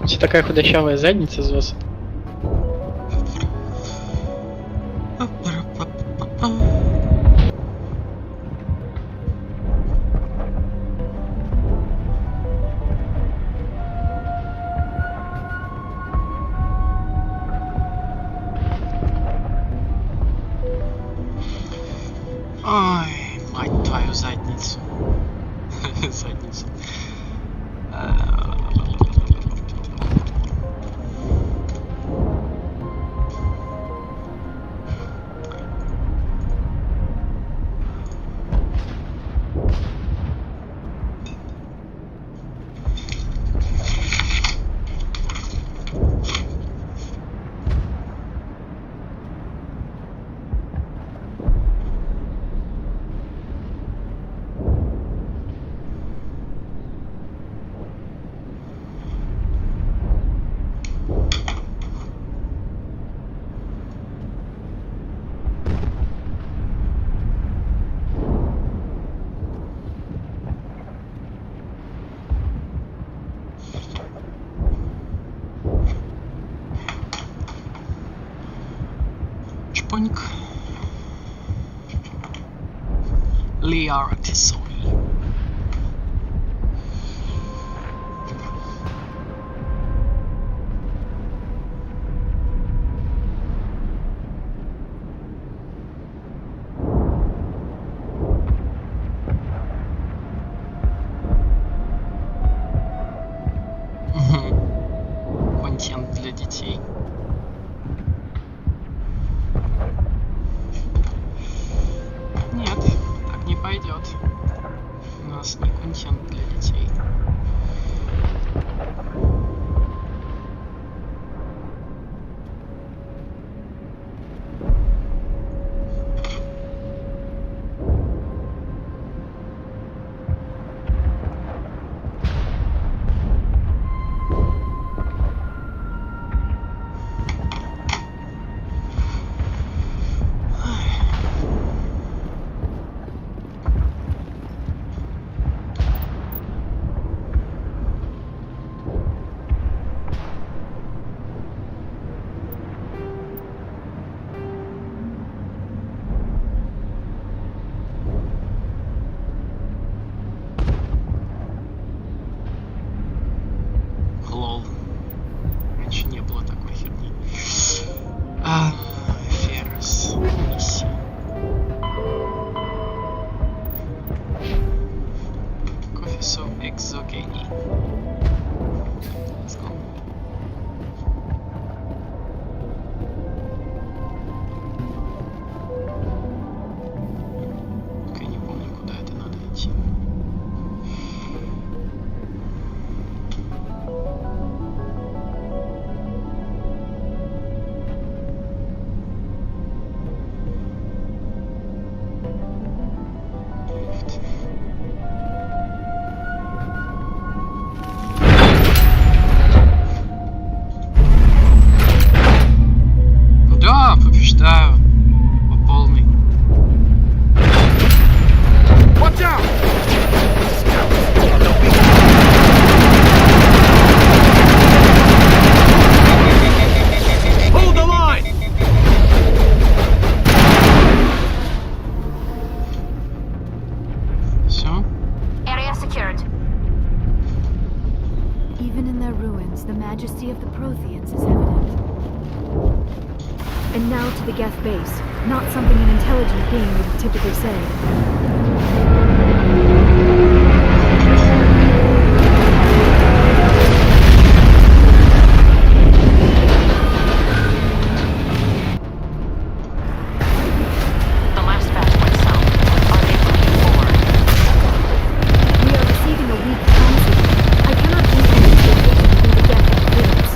Все такая худощавая задница с ЗОС. Ой, мать твою задницу. Задницу. Чпоньк. Liara Tissoni. Контент для детей. Нет, так не пойдет. У нас не контент для детей. Лол. Раньше не было такой херни. Феррес. Миссия. Кофе со экзогений. Let's go. Только я не помню, куда это надо идти. Да, побеждаю. По полной. Watch out! Hold the line! Все. Area secured. Even in their ruins, the majesty of the Protheans is evident. And now to the Geth base. Not something an intelligent being would typically say. The last batch went south. Are they moving forward? We are receiving a weak comm signal. I cannot pinpoint the location through the Geth influence.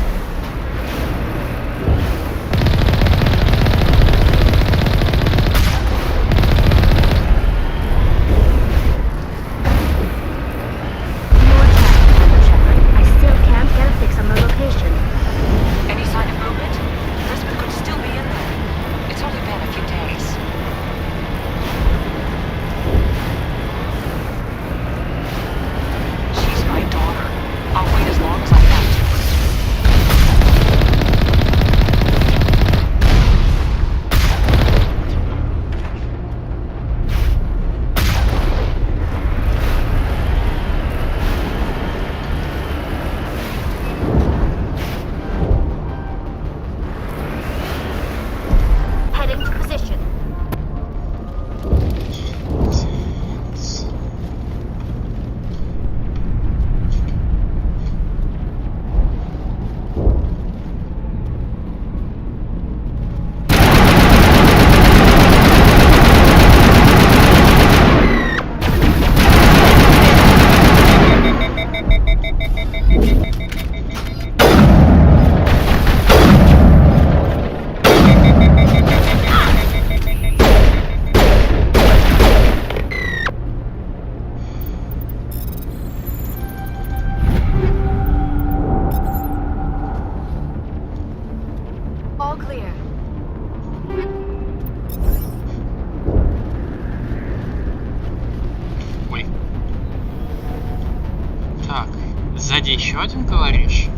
Сзади еще один, говоришь?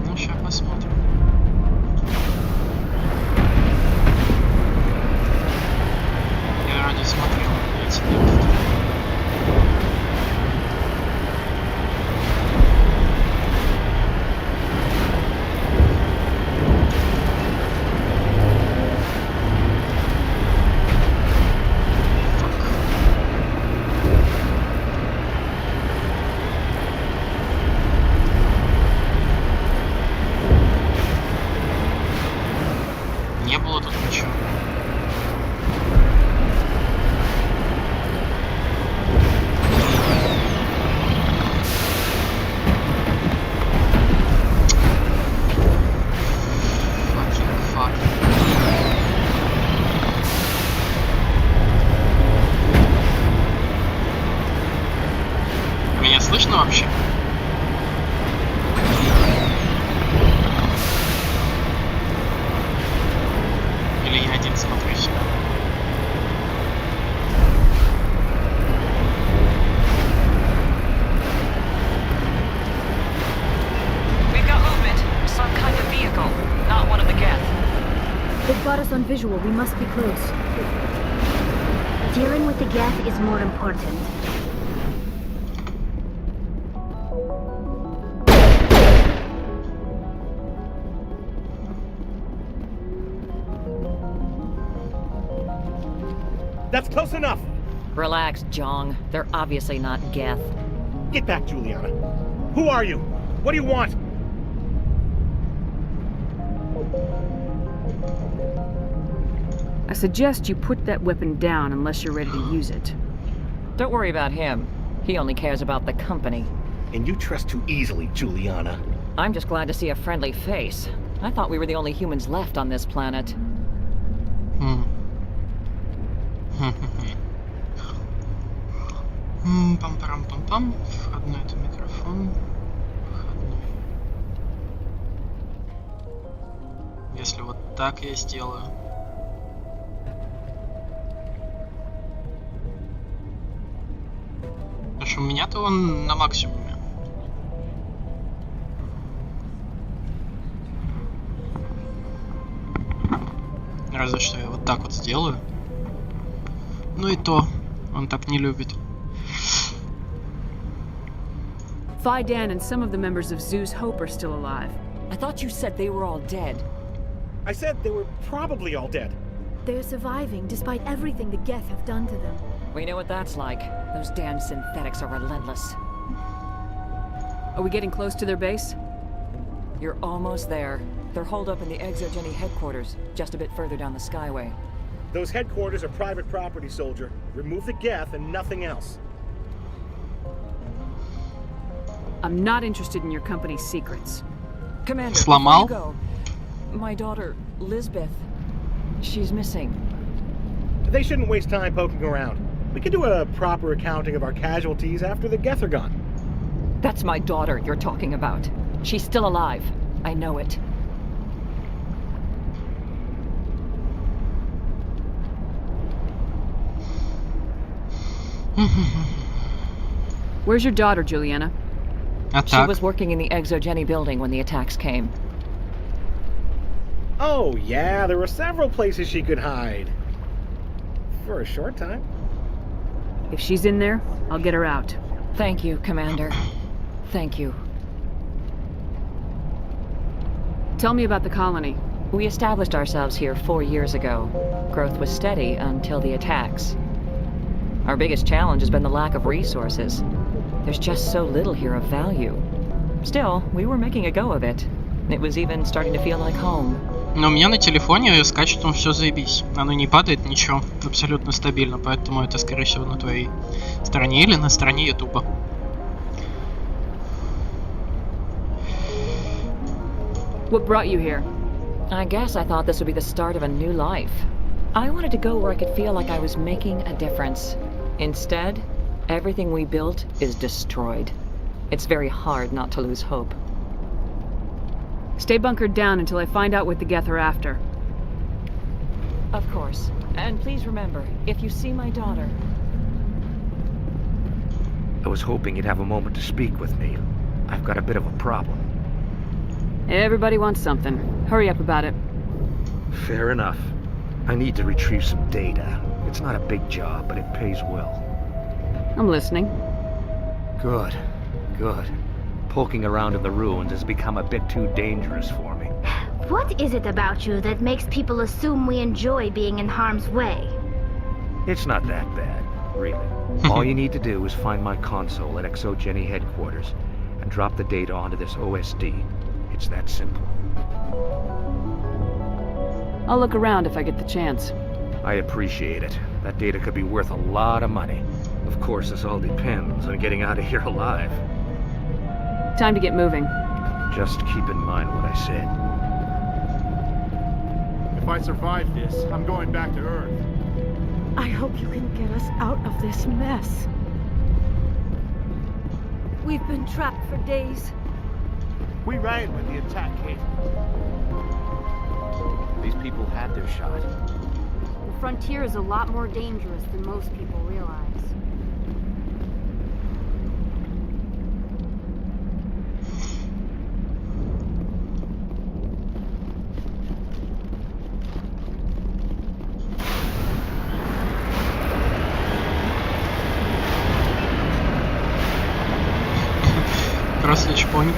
Ну, сейчас посмотрим. Я вроде смотрел эти методы. Не было тут ничего. Fuck. Меня слышно вообще? Или я один смотрюсь? We've got movement. Some kind of vehicle. Not one of the Geth. They've got us on visual. We must be close. Dealing with the Geth is more important. That's close enough. Relax, Jong. They're obviously not Geth. Get back, Juliana. Who are you? What do you want? I suggest you put that weapon down unless you're ready to use it. Don't worry about him. He only cares about the company. And you trust too easily, Juliana. I'm just glad to see a friendly face. I thought we were the only humans left on this planet. Пам-парам-пам-пам. Входной это микрофон. Входной. Если вот так я сделаю. Потому что у меня-то он на максимуме. Разве что я вот так вот сделаю. Ну и то, он так не любит. Fidan and some of the members of Zeus Hope are still alive. I thought you said they were all dead. I said they were probably all dead. They're surviving despite everything the Geth have done to them. We know what that's like. Those damn synthetics are relentless. Are we getting close to their base? You're almost there. They're holed up in the Exogeny headquarters, just a bit further down the Skyway. Those headquarters are private property, soldier. Remove the Geth and nothing else. I'm not interested in your company's secrets. Commander, Сломал? before you go, my daughter, Lisbeth, she's missing. They shouldn't waste time poking around. We can do a proper accounting of our casualties after the Geth are gone. That's my daughter you're talking about. She's still alive. I know it. Where's your daughter, Juliana? А She так? was working in the Exogeny building when the attacks came. Oh, yeah, there were several places she could hide. For a short time. If she's in there, I'll get her out. Thank you, Commander. Thank you. Tell me about the colony. We established ourselves here 4 years ago. Growth was steady until the attacks. Our biggest challenge has been the lack of resources. There's just so little here of value. Still, we were making a go of it. It was even starting to feel like home. Но у меня на телефоне с качеством все заебись. Оно не падает, ничего. Абсолютно стабильно. Поэтому это, скорее всего, на твоей стороне или на стороне Ютуба. What brought you here? I guess I thought this would be the start of a new life. I wanted to go where I could feel like I was making a difference. Instead, everything we built is destroyed. It's very hard not to lose hope. Stay bunkered down until I find out what the Geth are after. Of course. And please remember, if you see my daughter, I was hoping you'd have a moment to speak with me. I've got a bit of a problem. Everybody wants something. Hurry up about it. Fair enough. I need to retrieve some data. It's not a big job, but it pays well. I'm listening. Good. Good. Poking around in the ruins has become a bit too dangerous for me. What is it about you that makes people assume we enjoy being in harm's way? It's not that bad, really. All you need to do is find my console at Exogeny headquarters and drop the data onto this OSD. It's that simple. I'll look around if I get the chance. I appreciate it. That data could be worth a lot of money. Of course, this all depends on getting out of here alive. Time to get moving. Just keep in mind what I said. If I survive this, I'm going back to Earth. I hope you can get us out of this mess. We've been trapped for days. We ran when the attack came. These people had their shot. The frontier is a lot more dangerous than most people realize. Просто чпоник.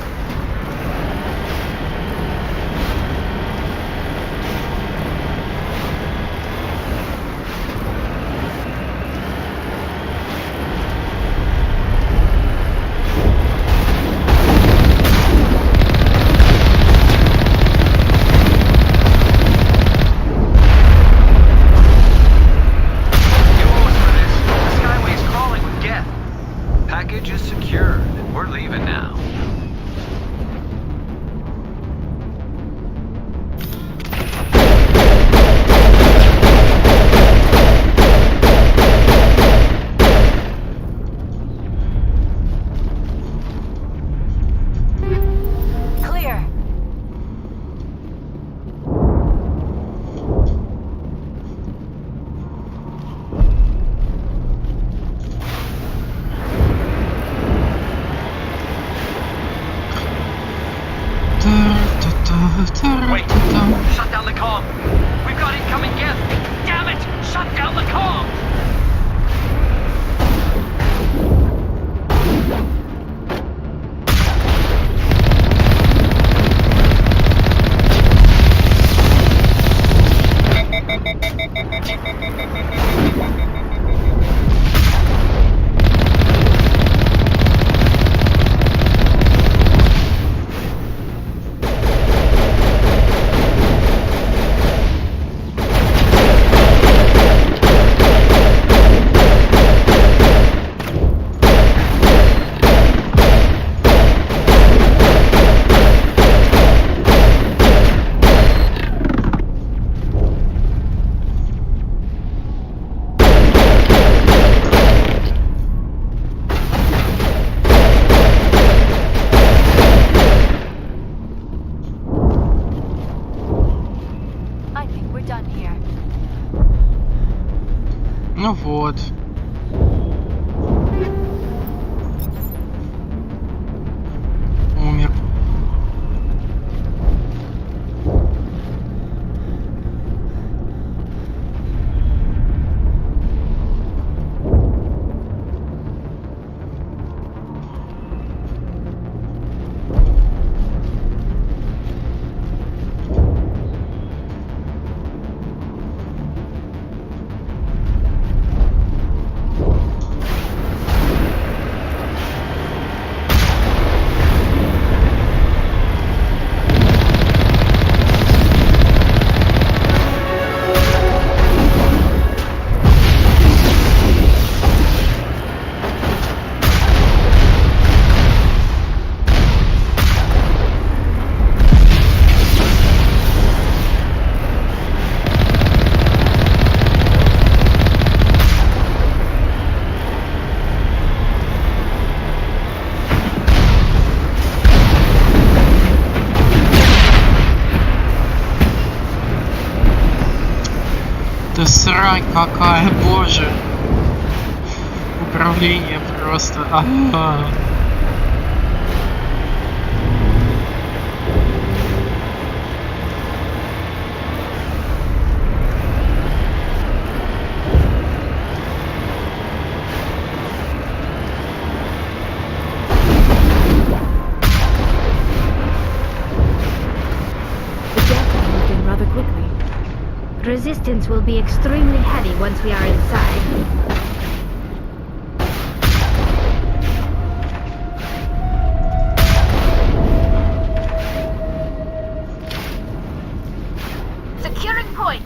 Package is secured, and we're leaving now. Clear. Wait! Shut down the comm! We've got incoming geth! Damn it! Shut down the comm! Ну вот. Умер. Да срань какая, боже. управление просто. Resistance will be extremely heavy once we are inside. Securing point.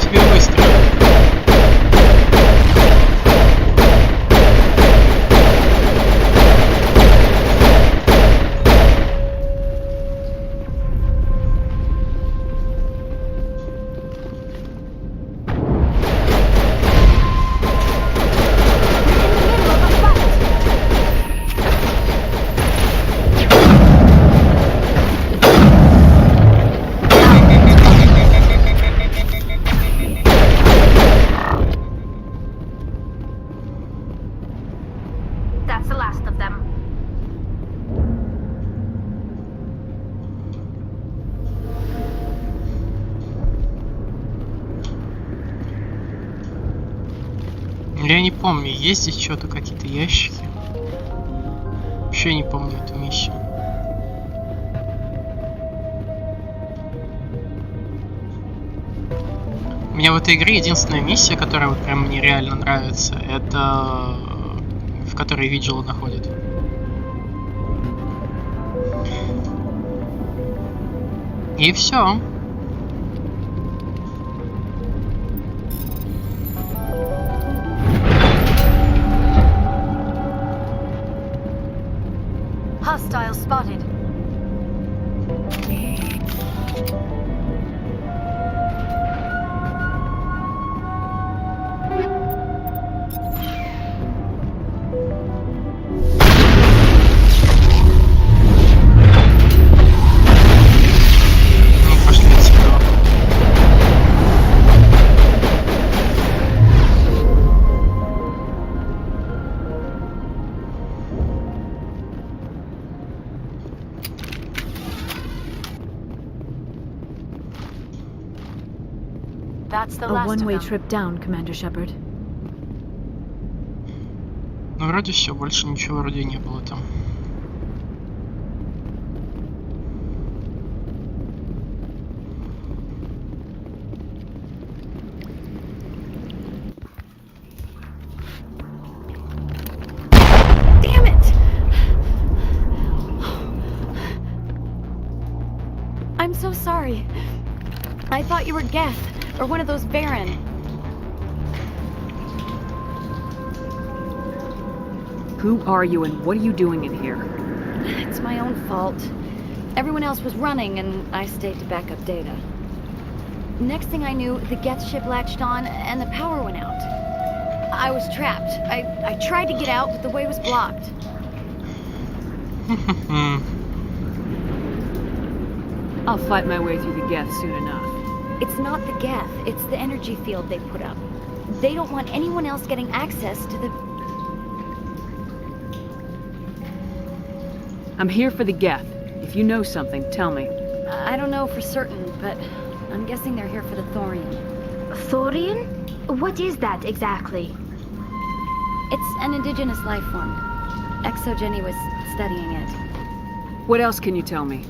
Тебе быстро. That's the last of them. Я не помню, есть здесь что-то, какие-то ящики? Вообще не помню эту миссию. У меня в этой игре единственная миссия, которая вот прям мне реально нравится, это в которой Виджела находит. И все. Hostile spotted. Ну, пошли отсюда. That's the A last of one-way them. trip down, Commander Shepard. Ну, вроде все, больше ничего вроде не было там. Damn it! I'm so sorry. I thought you were Geth, or one of those Baron. Who are you and what are you doing in here? It's my own fault. Everyone else was running, and I stayed to back up data. Next thing I knew, the Geth ship latched on, and the power went out. I was trapped. I tried to get out, but the way was blocked. I'll fight my way through the Geth soon enough. It's not the Geth, it's the energy field they put up. They don't want anyone else getting access to the... I'm here for the Geth. If you know something, tell me. I don't know for certain, but I'm guessing they're here for the Thorian. Thorian? What is that exactly? It's an indigenous life form. Exogeny was studying it. What else can you tell me?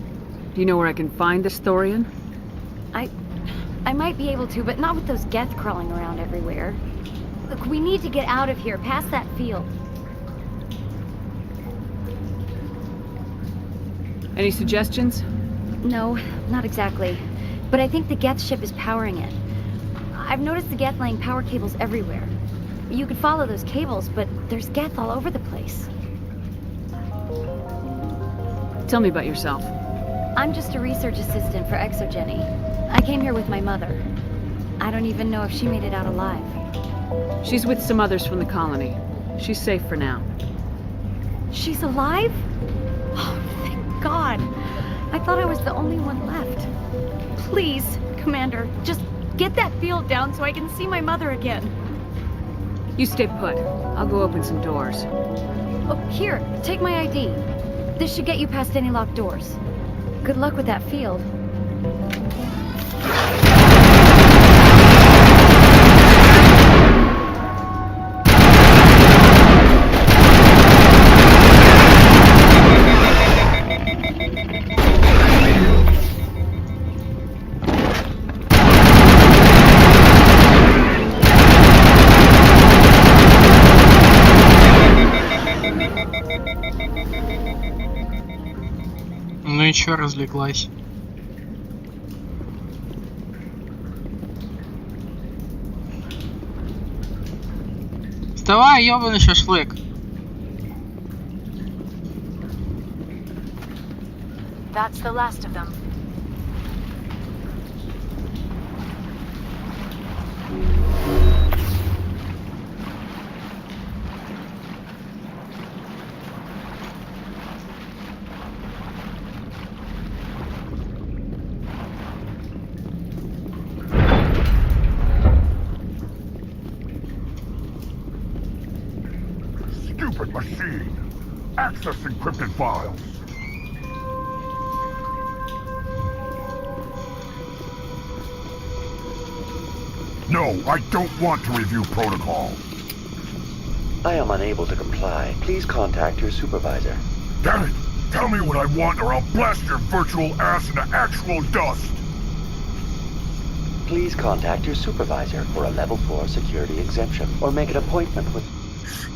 Do you know where I can find this Thorian? I might be able to, but not with those Geth crawling around everywhere. Look, we need to get out of here, past that field. Any suggestions? No, not exactly. But I think the Geth ship is powering it. I've noticed the Geth laying power cables everywhere. You could follow those cables, but there's Geth all over the place. Tell me about yourself. I'm just a research assistant for Exogeny. I came here with my mother. I don't even know if she made it out alive. She's with some others from the colony. She's safe for now. She's alive? Oh, thank God. I thought I was the only one left. Please, Commander, just get that field down so I can see my mother again. You stay put. I'll go open some doors. Oh, here, take my ID. This should get you past any locked doors. Good luck with that field. Ну и чё, разлеглась? Вставай, ёбаный шашлык! That's the last of them. Stupid machine! Access encrypted files! No, I don't want to review protocol. I am unable to comply. Please contact your supervisor. Damn it! Tell me what I want or I'll blast your virtual ass into actual dust! Please contact your supervisor for a level 4 security exemption, or make an appointment with...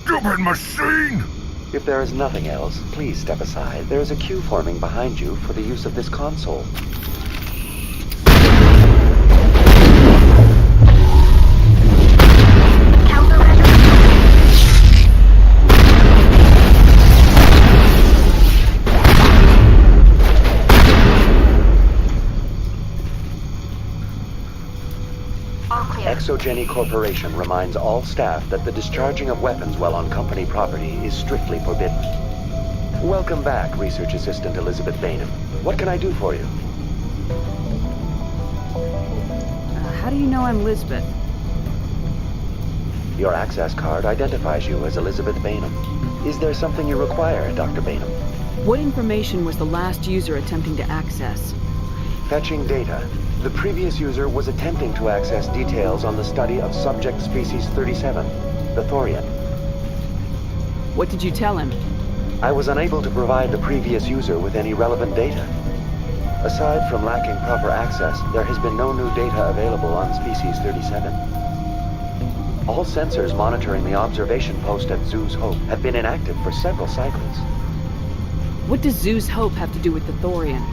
Stupid machine! If there is nothing else, please step aside. There is a queue forming behind you for the use of this console. Exogeny Corporation reminds all staff that the discharging of weapons while on company property is strictly forbidden. Welcome back, Research Assistant Elizabeth Bainham. What can I do for you? How do you know I'm Lisbeth? Your access card identifies you as Elizabeth Bainham. Is there something you require, Dr. Bainham? What information was the last user attempting to access? Fetching data. The previous user was attempting to access details on the study of subject species 37, the Thorian. What did you tell him? I was unable to provide the previous user with any relevant data. Aside from lacking proper access, there has been no new data available on species 37. All sensors monitoring the observation post at Zoo's Hope have been inactive for several cycles. What does Zoo's Hope have to do with the Thorian?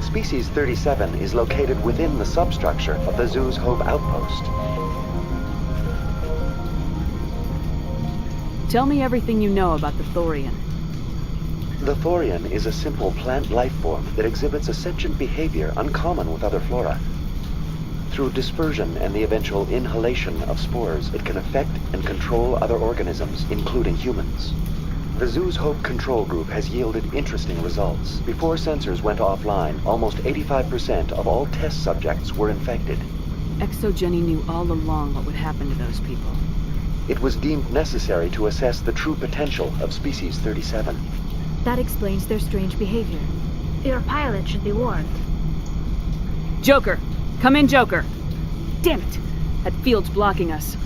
Species 37 is located within the substructure of the Zoo's Hope outpost. Tell me everything you know about the Thorian. The Thorian is a simple plant life form that exhibits a sentient behavior uncommon with other flora. Through dispersion and the eventual inhalation of spores, it can affect and control other organisms, including humans. The Zoo's Hope control group has yielded interesting results. Before sensors went offline, almost 85% of all test subjects were infected. Exogeny knew all along what would happen to those people. It was deemed necessary to assess the true potential of species 37. That explains their strange behavior. Your pilot should be warned. Joker! Come in, Joker! Damn it! That field's blocking us.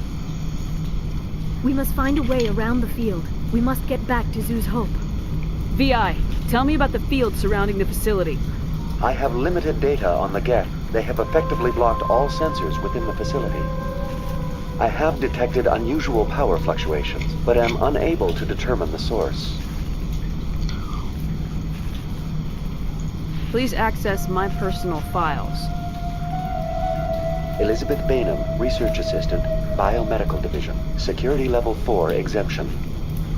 We must find a way around the field. We must get back to Zoo's Hope. VI, tell me about the field surrounding the facility. I have limited data on the Geth. They have effectively blocked all sensors within the facility. I have detected unusual power fluctuations, but am unable to determine the source. Please access my personal files. Elizabeth Bainham, Research Assistant, Biomedical Division, Security Level 4 exemption.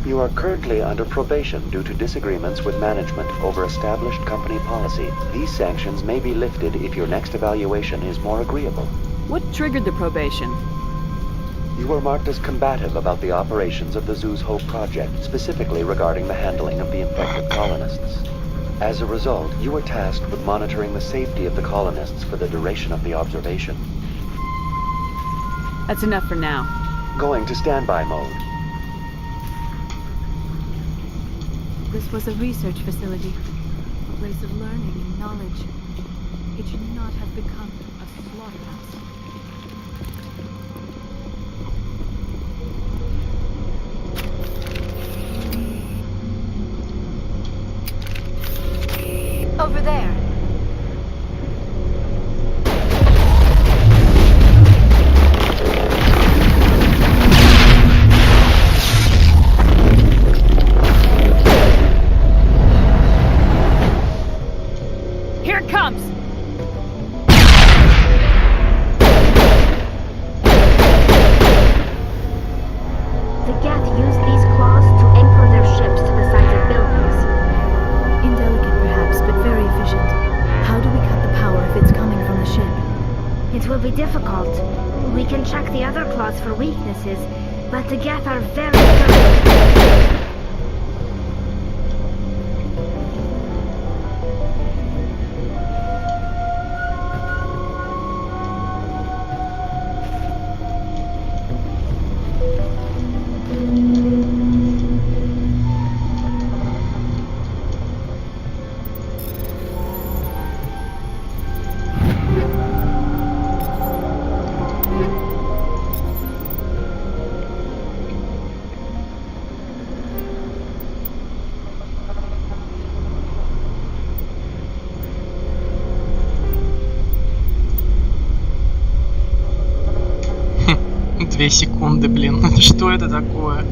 You are currently under probation due to disagreements with management over established company policy. These sanctions may be lifted if your next evaluation is more agreeable. What triggered the probation? You were marked as combative about the operations of the Zoo's Hope project, specifically regarding the handling of the infected colonists. As a result, you were tasked with monitoring the safety of the colonists for the duration of the observation. That's enough for now. Going to standby mode. This was a research facility, a place of learning and knowledge. It should not have become a slaughterhouse. Over there. Here it comes! The Geth used these claws to anchor their ships to the sides of buildings. Indelicate perhaps, but very efficient. How do we cut the power if it's coming from the ship? It will be difficult. We can check the other claws for weaknesses, but the Geth are very good. Две секунды, блин. Что это такое?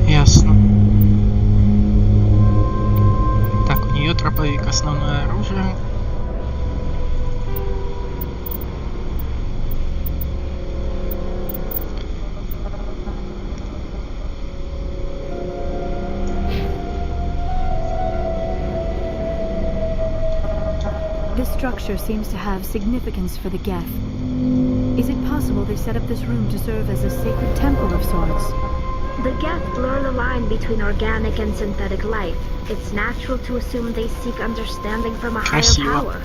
Ясно. Так, у нее троповик, основное оружие. This structure seems to have significance for the Geth. Is it possible they set up this room to serve as a sacred temple of sorts? The Geth blur the line between organic and synthetic life. It's natural to assume they seek understanding from a higher power.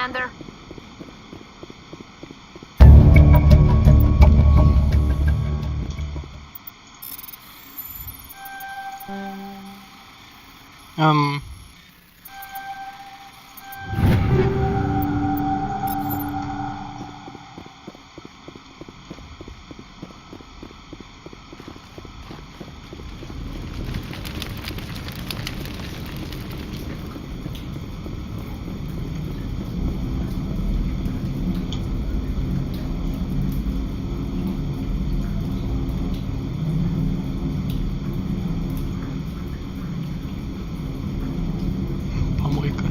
Commander. Помойка.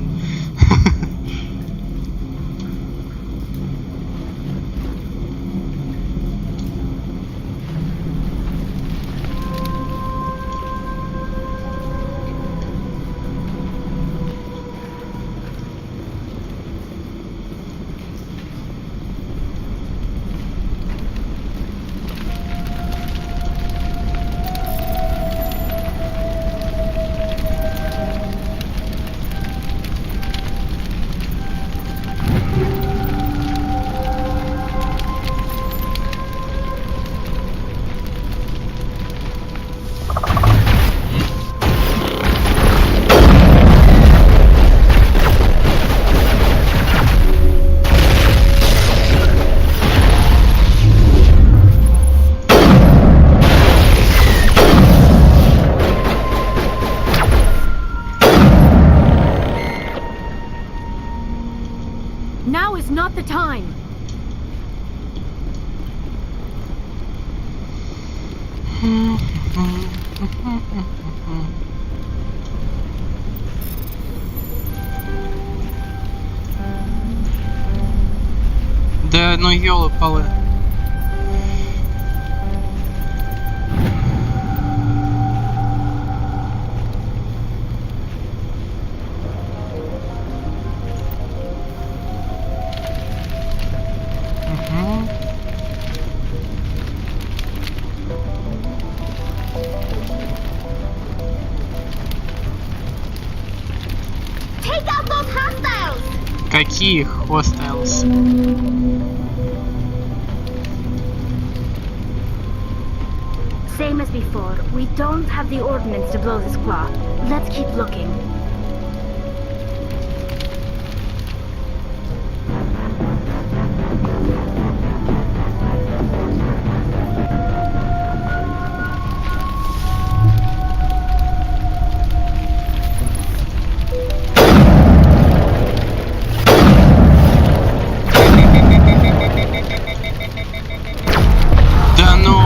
Now is not the time. Да ну ёлы-палы. Take out those hostiles! Каких hostiles? Same as before, we don't have the ordnance to blow this claw. Let's keep looking. Да ну!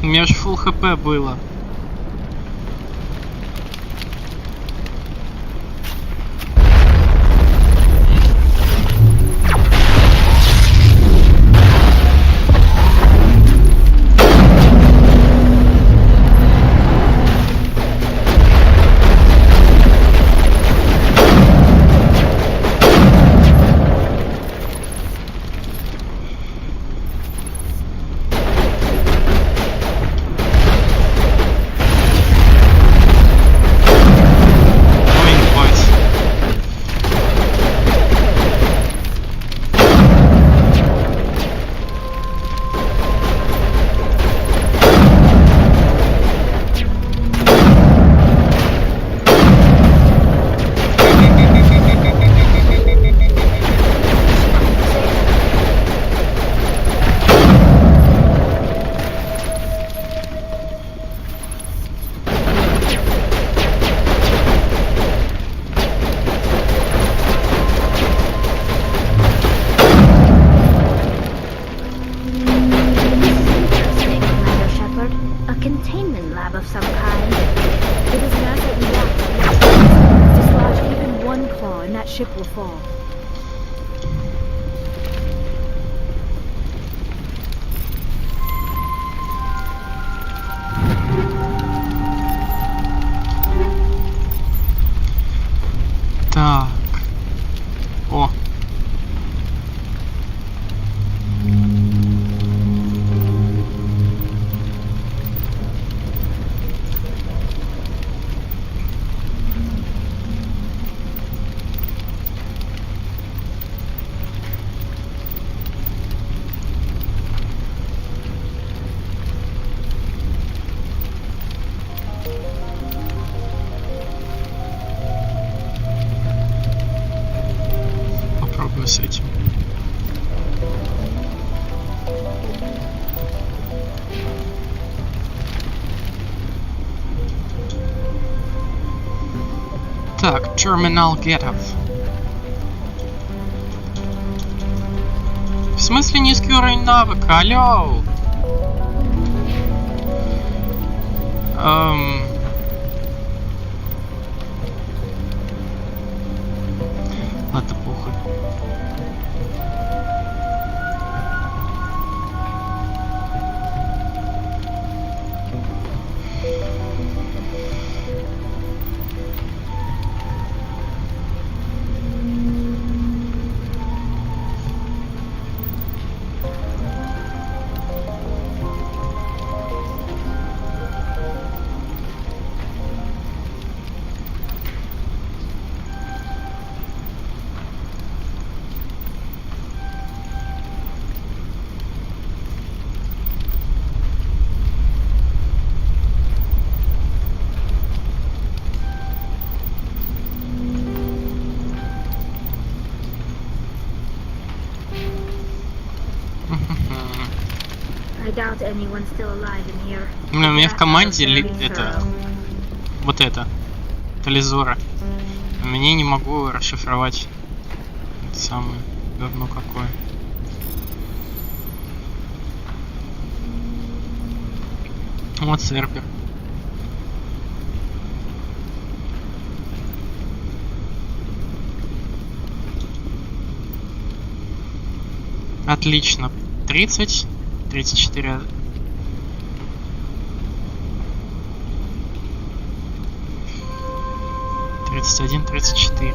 У меня же full хп было. ship will fall. Так. О. проблемы с этим. Так, терминал гетов. В смысле низкий уровень навыка? Алло! Ладно, похуй. doubt anyone's still alive in here. У меня в команде это... Вот это. Тализора. Мне не могу расшифровать. Это самое говно какое. Вот серпер. Отлично. 30, 34. Один, 34.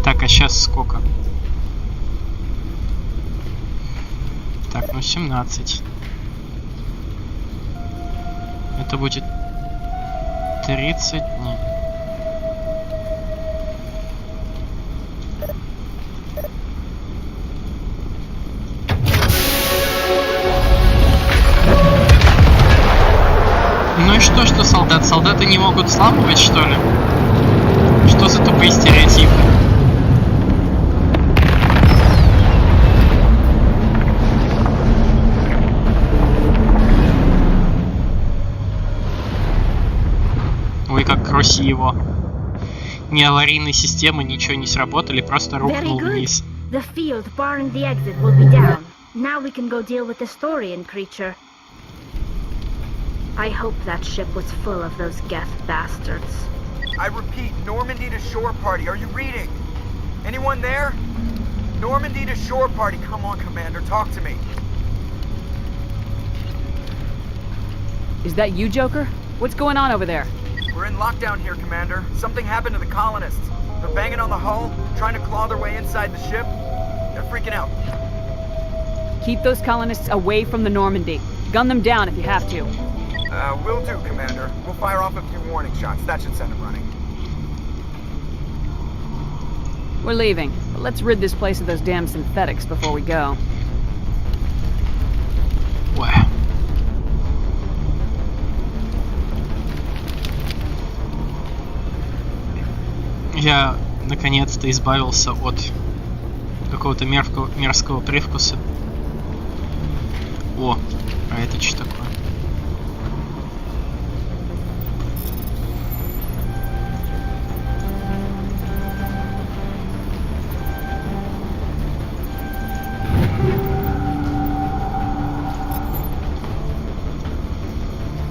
Так, а сейчас сколько? Так, ну 17. Это будет 30 дней. Ну и что солдат? Солдаты не могут взламывать, что ли? Что за тупые стереотипы? Ой, как красиво. Ни аварийные системы, ничего не сработали, просто рухнул вниз. The field barring the exit will be down. Now we can go deal with the Storian creature. I hope that ship was full of those Geth bastards. I repeat, Normandy to shore party. Are you reading? Anyone there? Normandy to shore party. Come on, Commander, talk to me. Is that you, Joker? What's going on over there? We're in lockdown here, Commander. Something happened to the colonists. They're banging on the hull, trying to claw their way inside the ship. They're freaking out. Keep those colonists away from the Normandy. Gun them down if you have to. Will do, Commander. We'll fire off a few warning shots. That should send them running. We're leaving, but let's rid this place of those damn synthetics before we go. Wow. Я наконец-то избавился от какого-то мерзкого привкуса. О, а это что такое?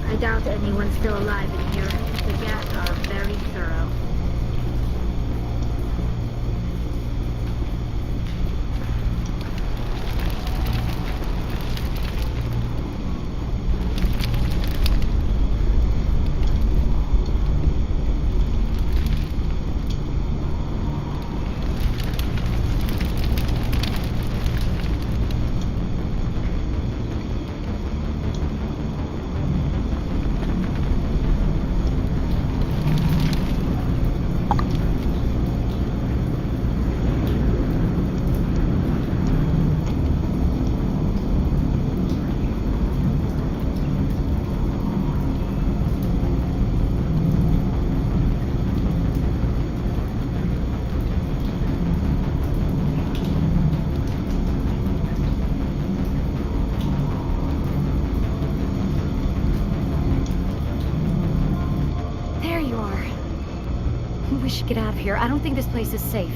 I doubt anyone's still alive in here. The Geth are very thorough. get out of here. I don't think this place is safe.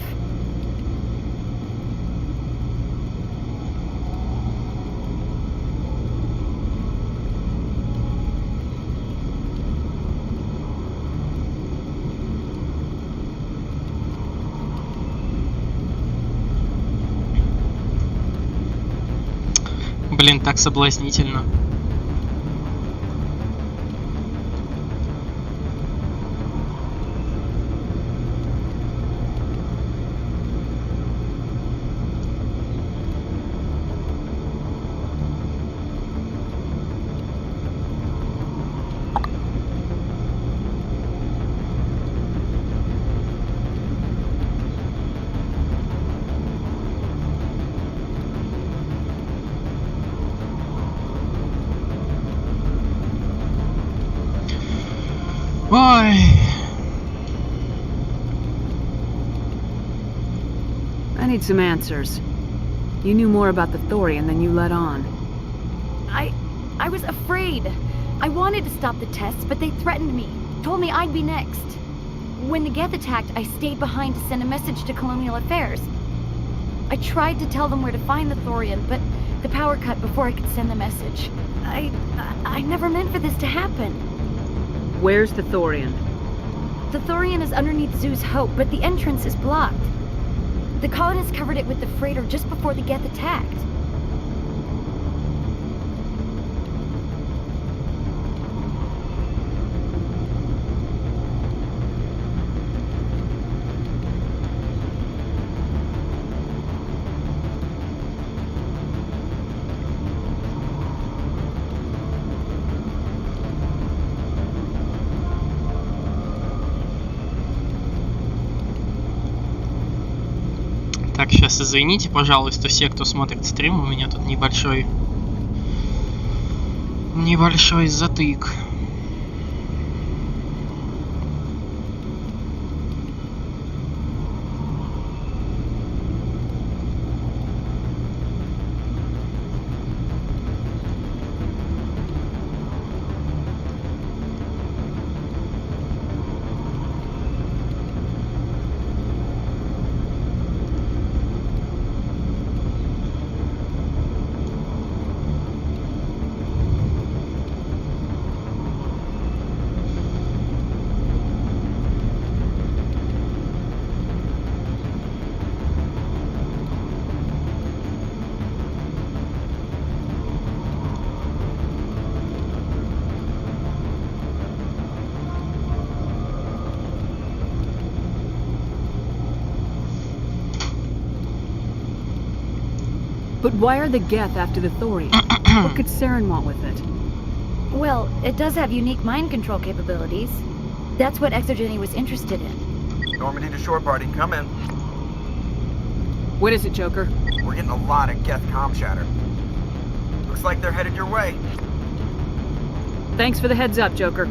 Блин, так соблазнительно. Ой. I need some answers. You knew more about the Thorian than you let on. I was afraid. I wanted to stop the tests, but they threatened me. Told me I'd be next. When the Geth attacked, I stayed behind to send a message to Colonial Affairs. I tried to tell them where to find the Thorian, but the power cut before I could send the message. I never meant for this to happen. Where's the Thorian? The Thorian is underneath Zoo's Hope, but the entrance is blocked. The colonists covered it with the freighter just before the Geth attacked. Так, сейчас извините, пожалуйста, все, кто смотрит стрим, у меня тут небольшой затык. But why are the Geth after the Thorian? What could Saren want with it? Well, it does have unique mind control capabilities. That's what Exogeny was interested in. Normandy to shore party, come in. What is it, Joker? We're getting a lot of Geth comm chatter. Looks like they're headed your way. Thanks for the heads up, Joker.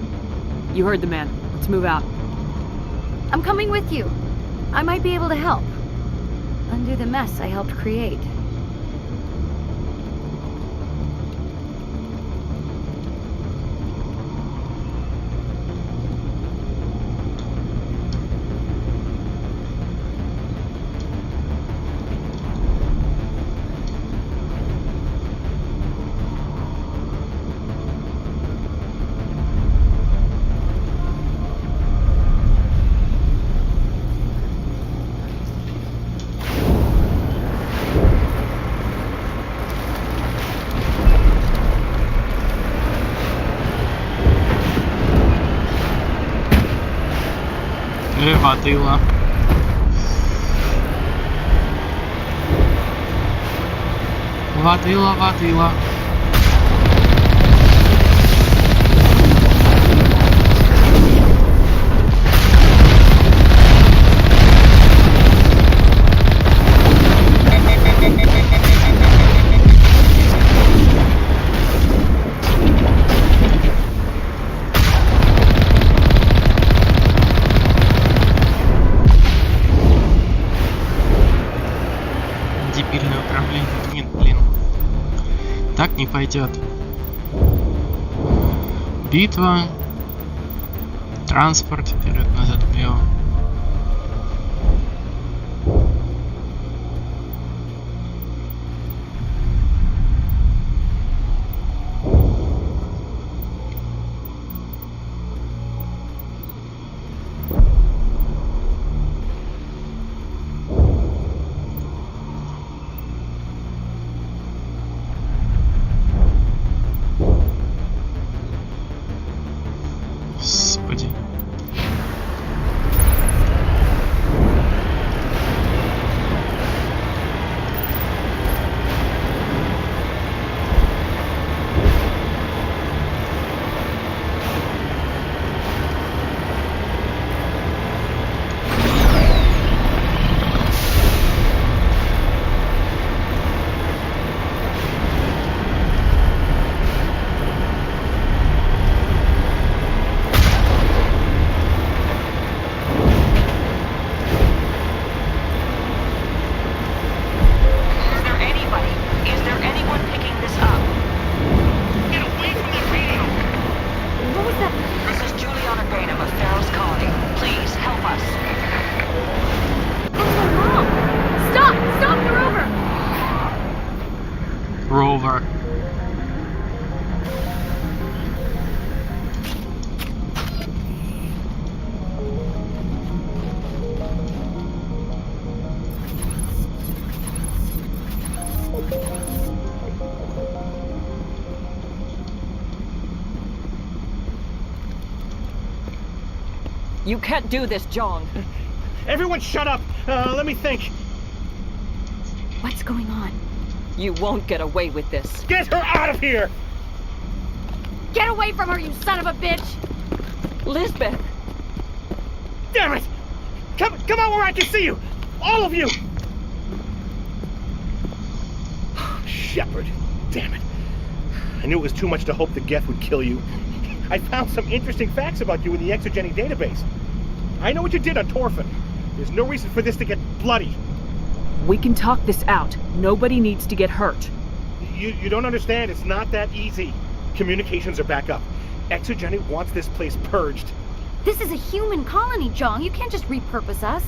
You heard the man. Let's move out. I'm coming with you. I might be able to help. Undo the mess I helped create. Ватыла. Ватыла. Дебильное управление. Нет, блин. Так не пойдет. Битва. Транспорт. Вперед-назад влево. You can't do this, Jong. Everyone shut up! Let me think. What's going on? You won't get away with this. Get her out of here! Get away from her, you son of a bitch! Lisbeth! Damn it! Come out where I can see you! All of you! Shepard, damn it. I knew it was too much to hope the Geth would kill you. I found some interesting facts about you in the exogeny database. I know what you did on Torfin. There's no reason for this to get bloody. We can talk this out. Nobody needs to get hurt. You don't understand. It's not that easy. Communications are back up. Exogeny wants this place purged. This is a human colony, Jong. You can't just repurpose us.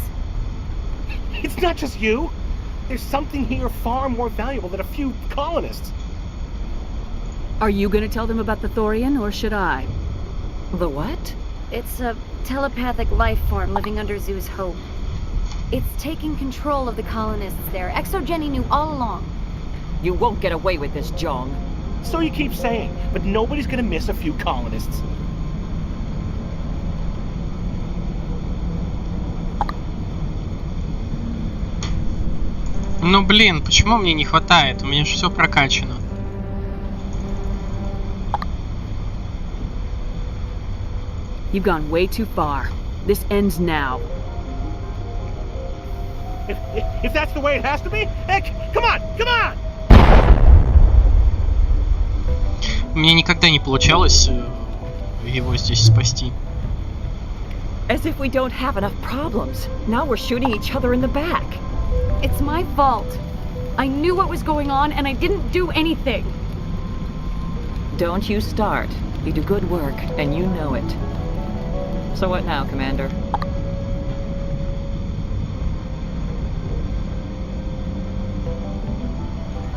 It's not just you. There's something here far more valuable than a few colonists. Are you gonna tell them about the Thorian, or should I? The what? It's a telepathic life form living under Zoo's Hope. It's taking control of the colonists there. Exogeny knew all along. You won't get away with this, Jong. So you keep saying, but nobody's gonna miss a few colonists. Ну блин, почему мне не хватает? У меня же все прокачано. You've gone way too far. This ends now. If that's the way it has to be, heck, come on! Мне никогда не получалось его здесь спасти. As if we don't have enough problems. Now we're shooting each other in the back. It's my fault. I knew what was going on and I didn't do anything. Don't you start. You do good work, and you know it. So what now, Commander?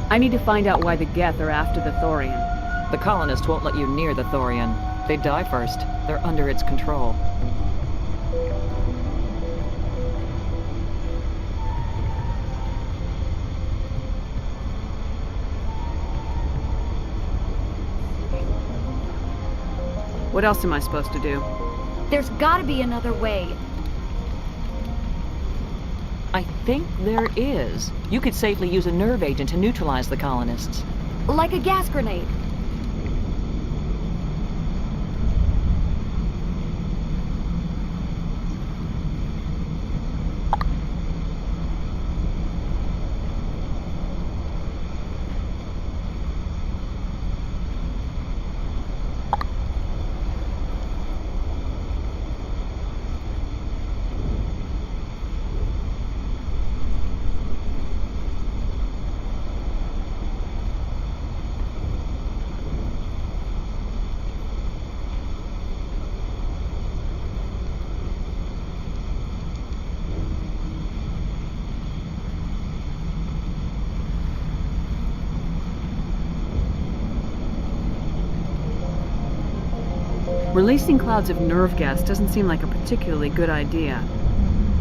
I need to find out why the Geth are after the Thorian. The colonists won't let you near the Thorian. They'd die first. They're under its control. What else am I supposed to do? There's gotta be another way. I think there is. You could safely use a nerve agent to neutralize the colonists. Like a gas grenade. Releasing clouds of nerve gas doesn't seem like a particularly good idea.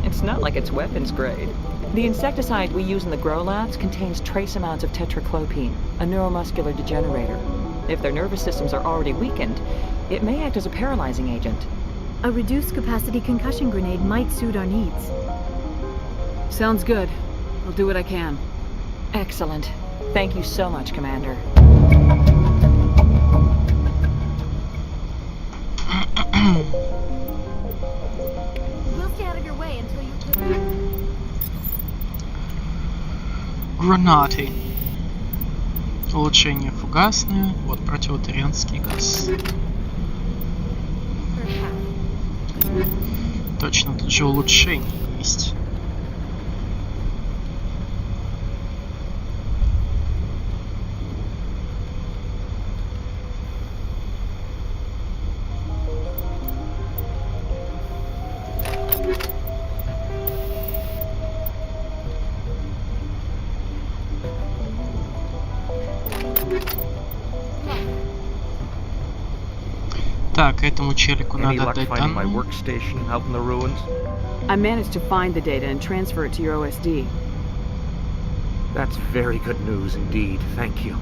It's not like it's weapons grade. The insecticide we use in the grow labs contains trace amounts of tetraclopine, a neuromuscular degenerator. If their nervous systems are already weakened, it may act as a paralyzing agent. A reduced capacity concussion grenade might suit our needs. Sounds good. I'll do what I can. Excellent. Thank you so much, Commander. We'll stay out of your way until you... Гранаты. Улучшение фугасное. Вот противотарианский газ. Точно, тут же улучшение есть. Так, этому челику надо отдать данные. I managed to find the data and transfer it to your OSD. That's very good news indeed. Thank you.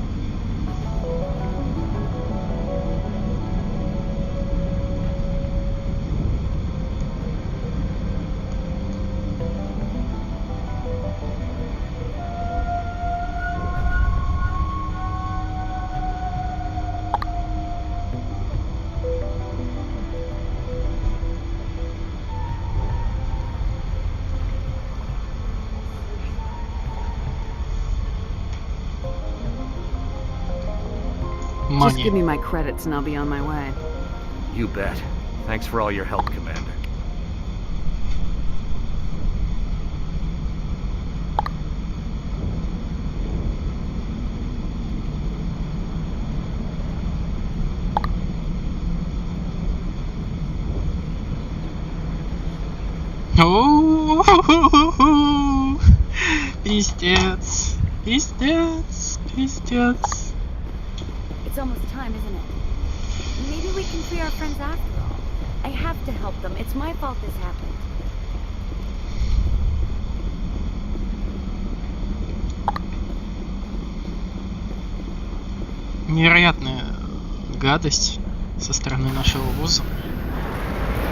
Just give me my credits and I'll be on my way. You bet. Thanks for all your help, Commander. О-о-о-о-о-о. Пиздец. Пиздец. Пиздец. It's almost time, isn't it? Maybe we can free our friends after all. I have to help them. It's my fault this happened. Невероятная гадость со стороны нашего вуза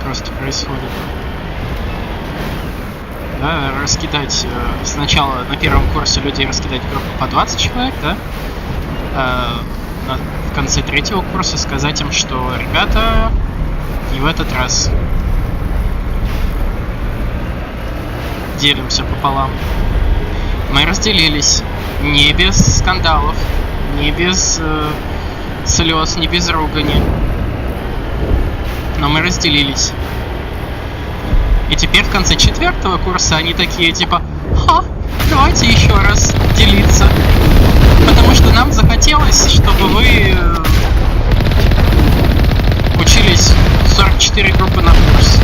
просто происходит. Да, раскидать сначала на первом курсе людей раскидать группу по 20 человек, да? В конце третьего курса сказать им, что ребята, не в этот раз. Делимся пополам. Мы разделились не без скандалов, не без слез, не без ругани. Но мы разделились. И теперь в конце четвертого курса они такие типа: ха, давайте еще раз делиться. Потому что нам захотелось, чтобы вы учились 44 группы на курс.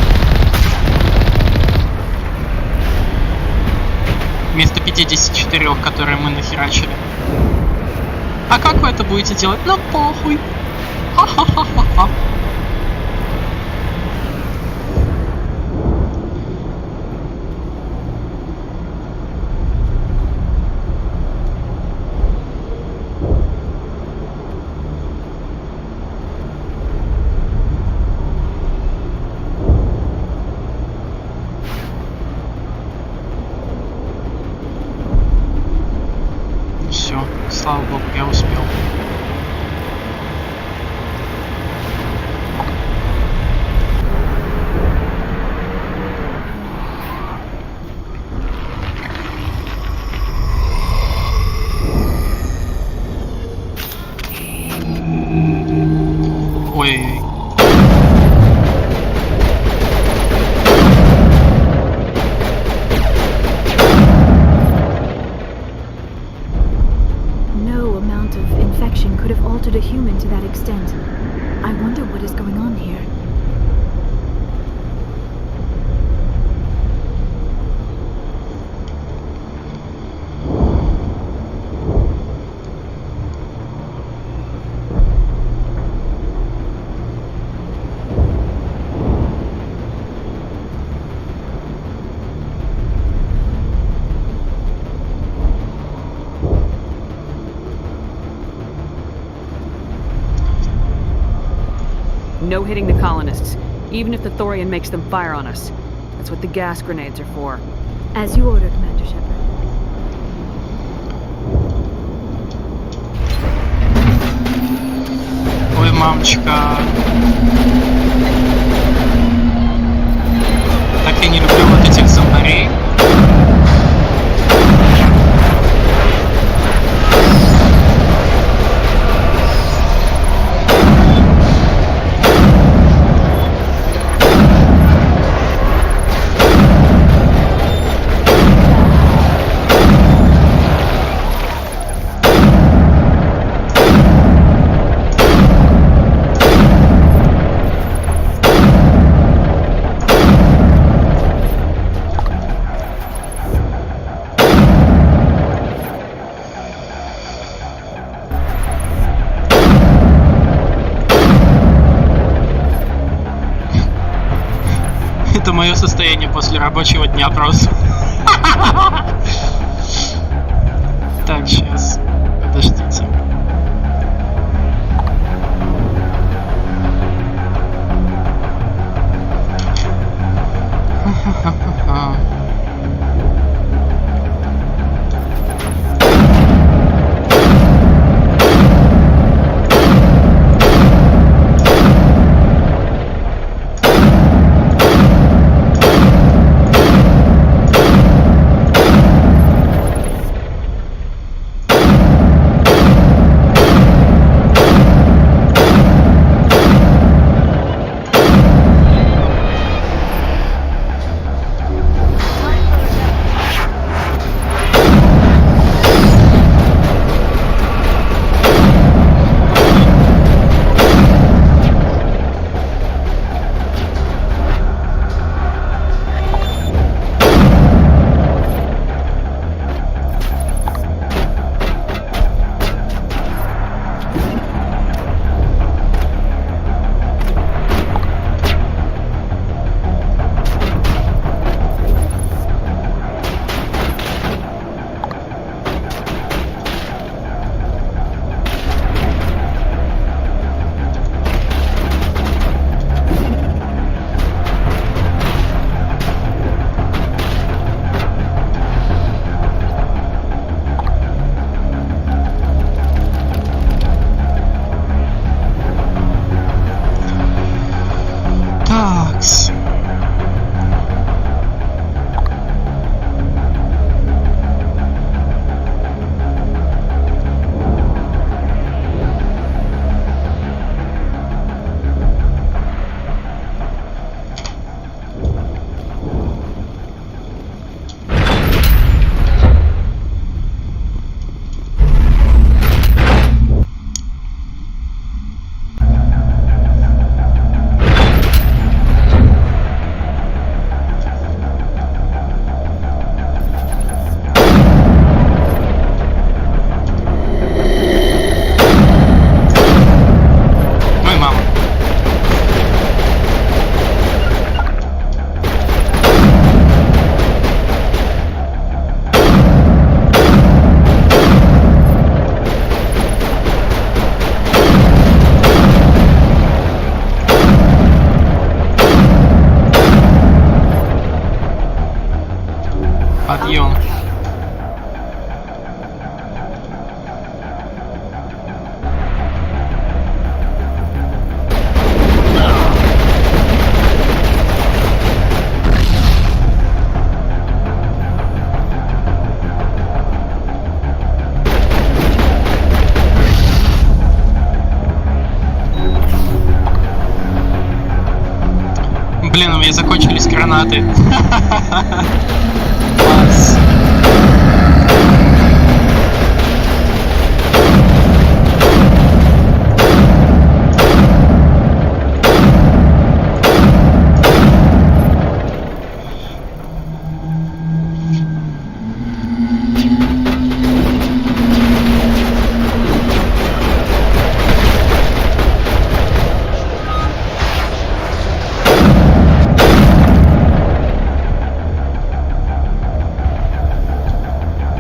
Вместо 54, которые мы нахерачили. А как вы это будете делать? Нам похуй. Ха-ха-ха-ха-ха. Все, слава богу, я успел. Ой. No amount of infection could have altered a human to that extent. I wonder what is going on here. No hitting the colonists, even if the Thorian makes them fire on us. That's what the gas grenades are for. As you order, Commander Shepard. Ой, мамочка. Так я не люблю вот этих зомбарей. Это мое состояние после рабочего дня просто. Так, сейчас. Подождите. Блин, у меня закончились гранаты. Класс.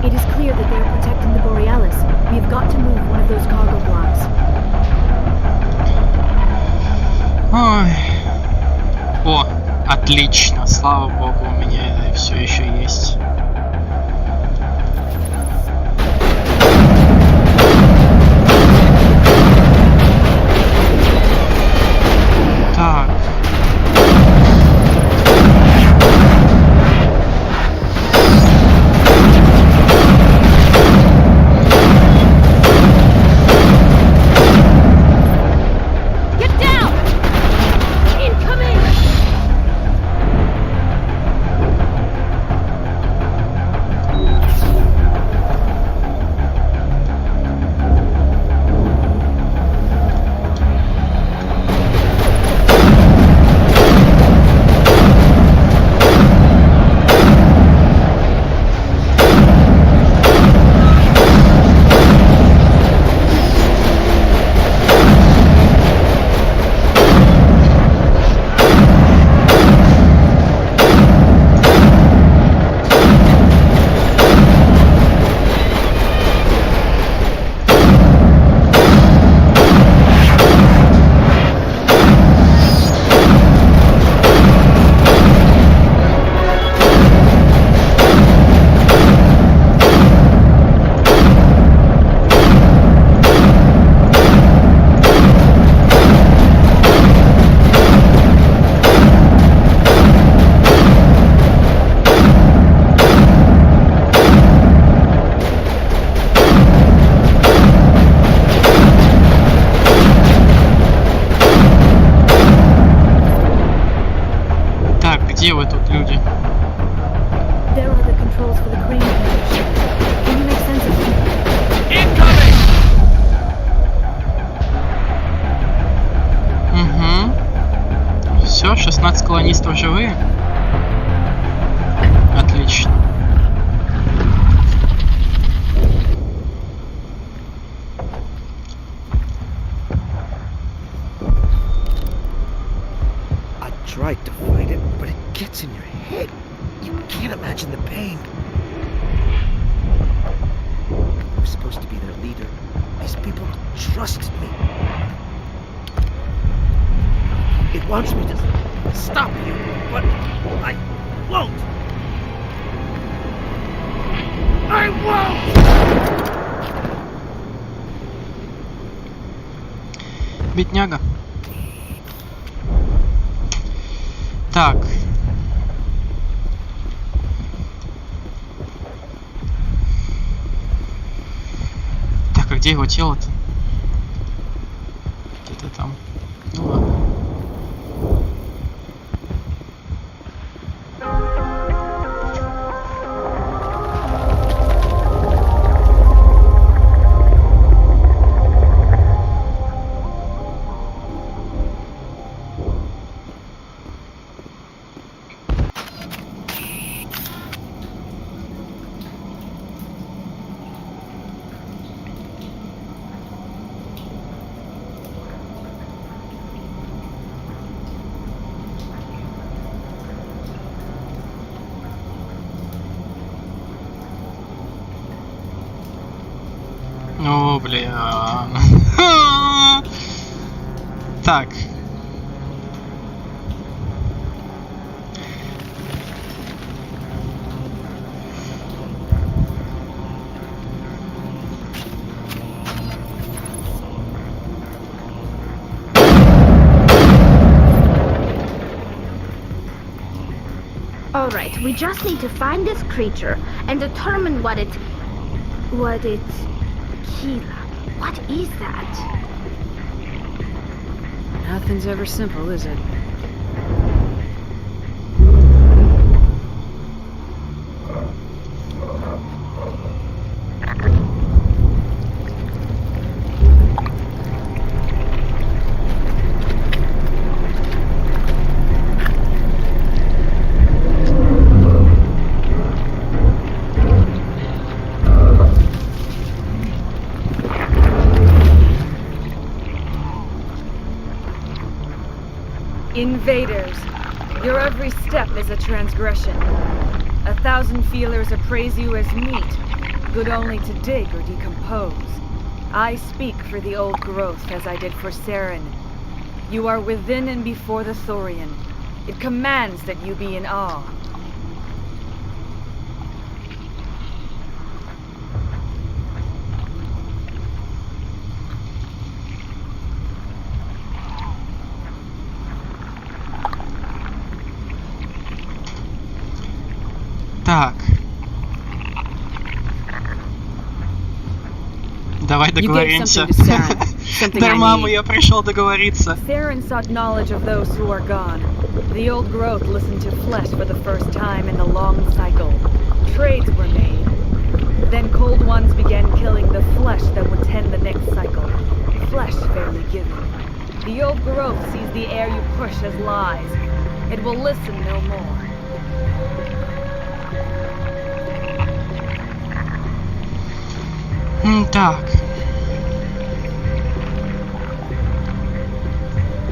It is clear that they are protecting the Borealis. We have got to move one of those cargo blocks. Ой. О, отлично, слава богу, у меня это все еще есть. Так. Get down! Incoming! Так, где вы тут, люди? There are the controls for the crane ship. Can you make sense of them? Угу. Все, 16 колонистов живые. Отлично. I tried to fight it, but it gets in your head. You can't imagine the pain. I was supposed to be their leader. These people trusted me. It wants me to stop you, but I won't. I won't! Бедняга. Так. Так, а где его тело-то? Где-то там. Ну ладно. О, бля. Так. Alright, we just need to find this creature and determine what it... Keela. What is that? Nothing's ever simple, is it? Invaders. Your every step is a transgression. 1,000 feelers appraise you as meat, good only to dig or decompose. I speak for the old growth as I did for Saren. You are within and before the Thorian. It commands that you be in awe. Так. Давай договоримся. Дай маму, я пришел договориться. Saren sought knowledge of those who are gone. The old growth listened to flesh for the first time in the long cycle. Trades were made. Then cold ones began killing the flesh that would tend the next cycle. Flesh fairly given. The old growth sees the air you push as lies. It will listen no more. Так.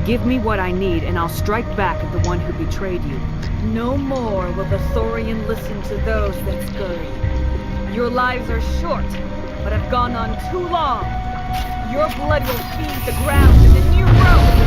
Give me what I need, and I'll strike back at the one who betrayed you. No more will the Thorian listen to those that scurry. Your lives are short, but have gone on too long. Your blood will feed the ground in the new growth.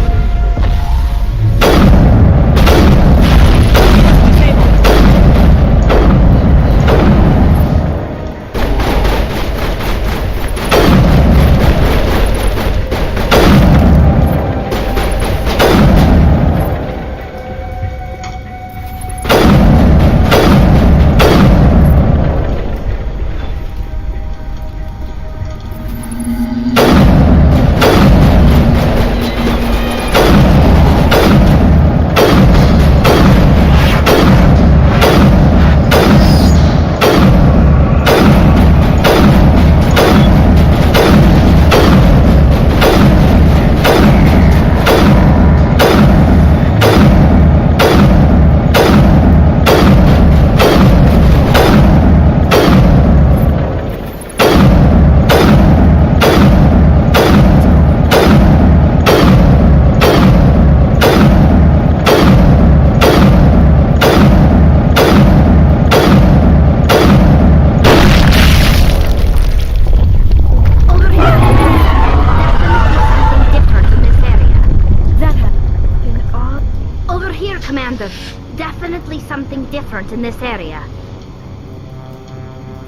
In this area.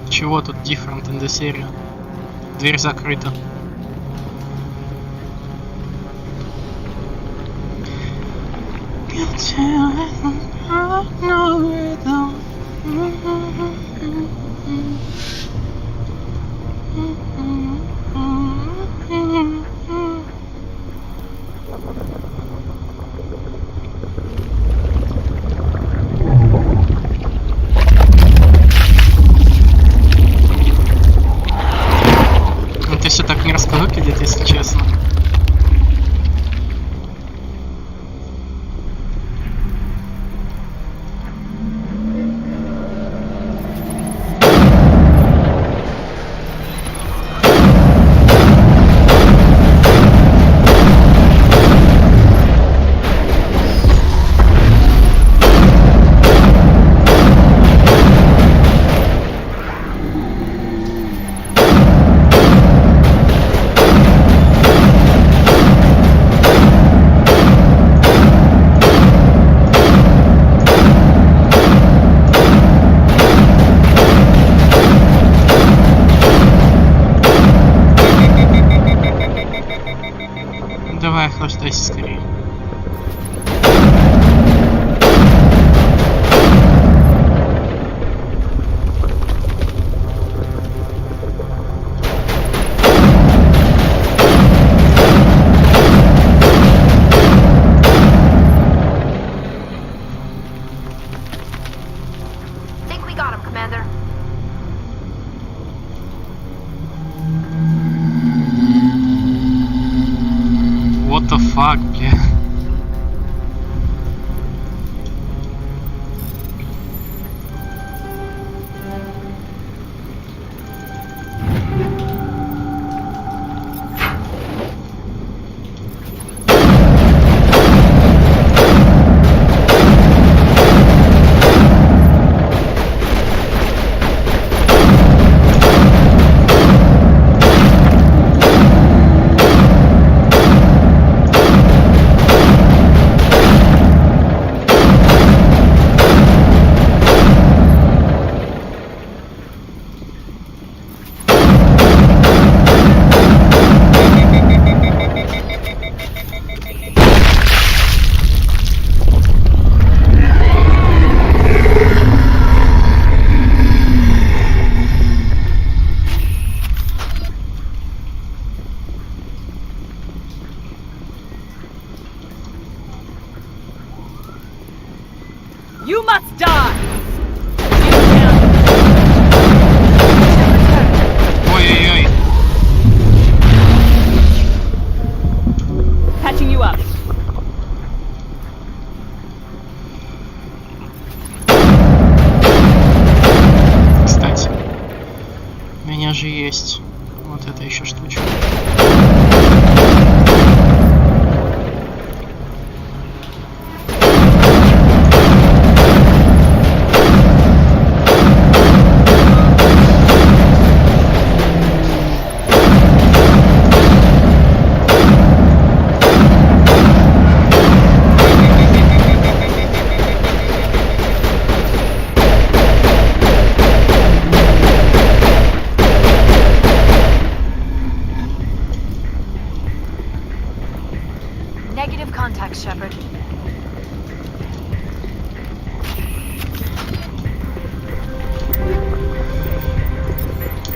Чего тут different in this area? Дверь закрыта. Это все так мерзко выглядит, если честно. Давай, охлаждайся скорее. Think we got him, Commander. What the fuck, бля? У меня же есть вот эта еще штучка. Negative contact, Shepard.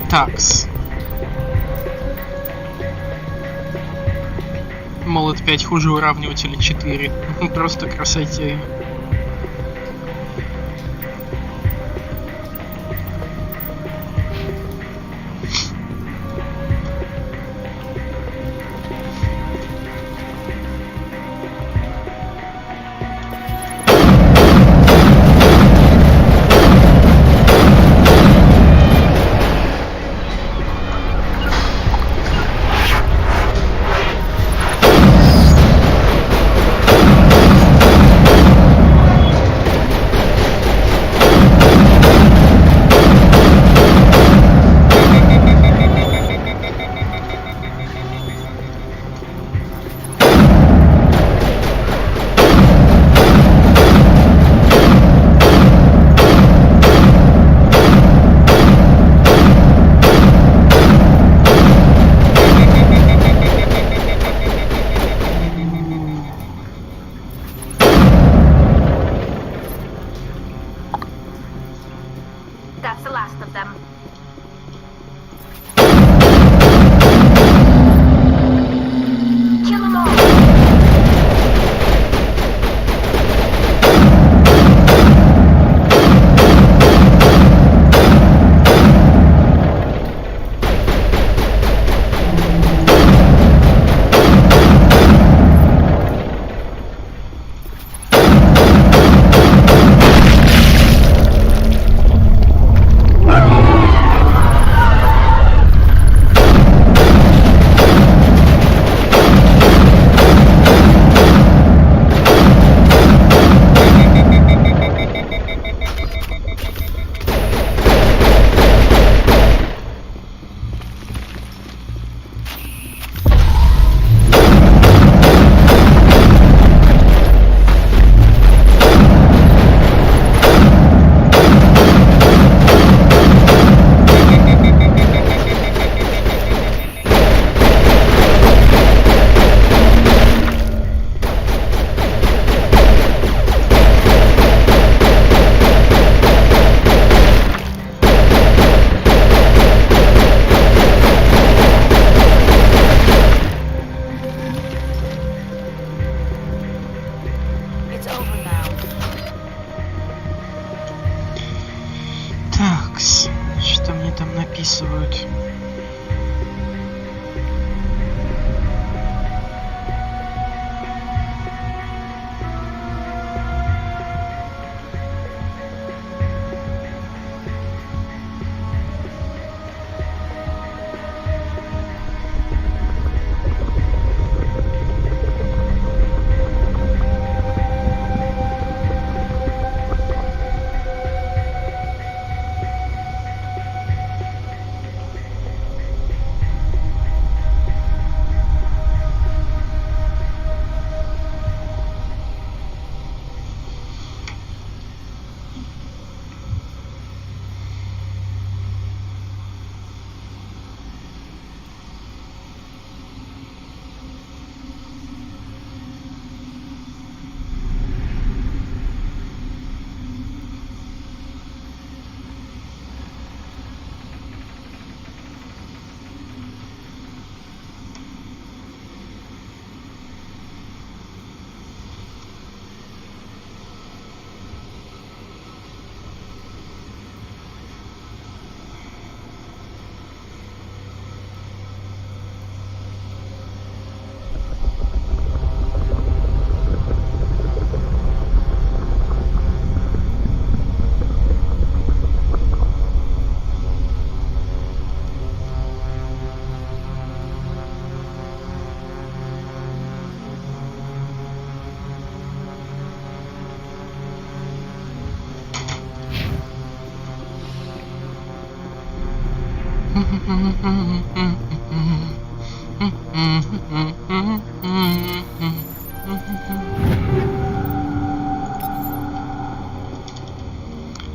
Такс. Молот 5 хуже уравнивателя 4. Просто красоте. That's the last of them. Kill them all! Такс. Что мне там написывают?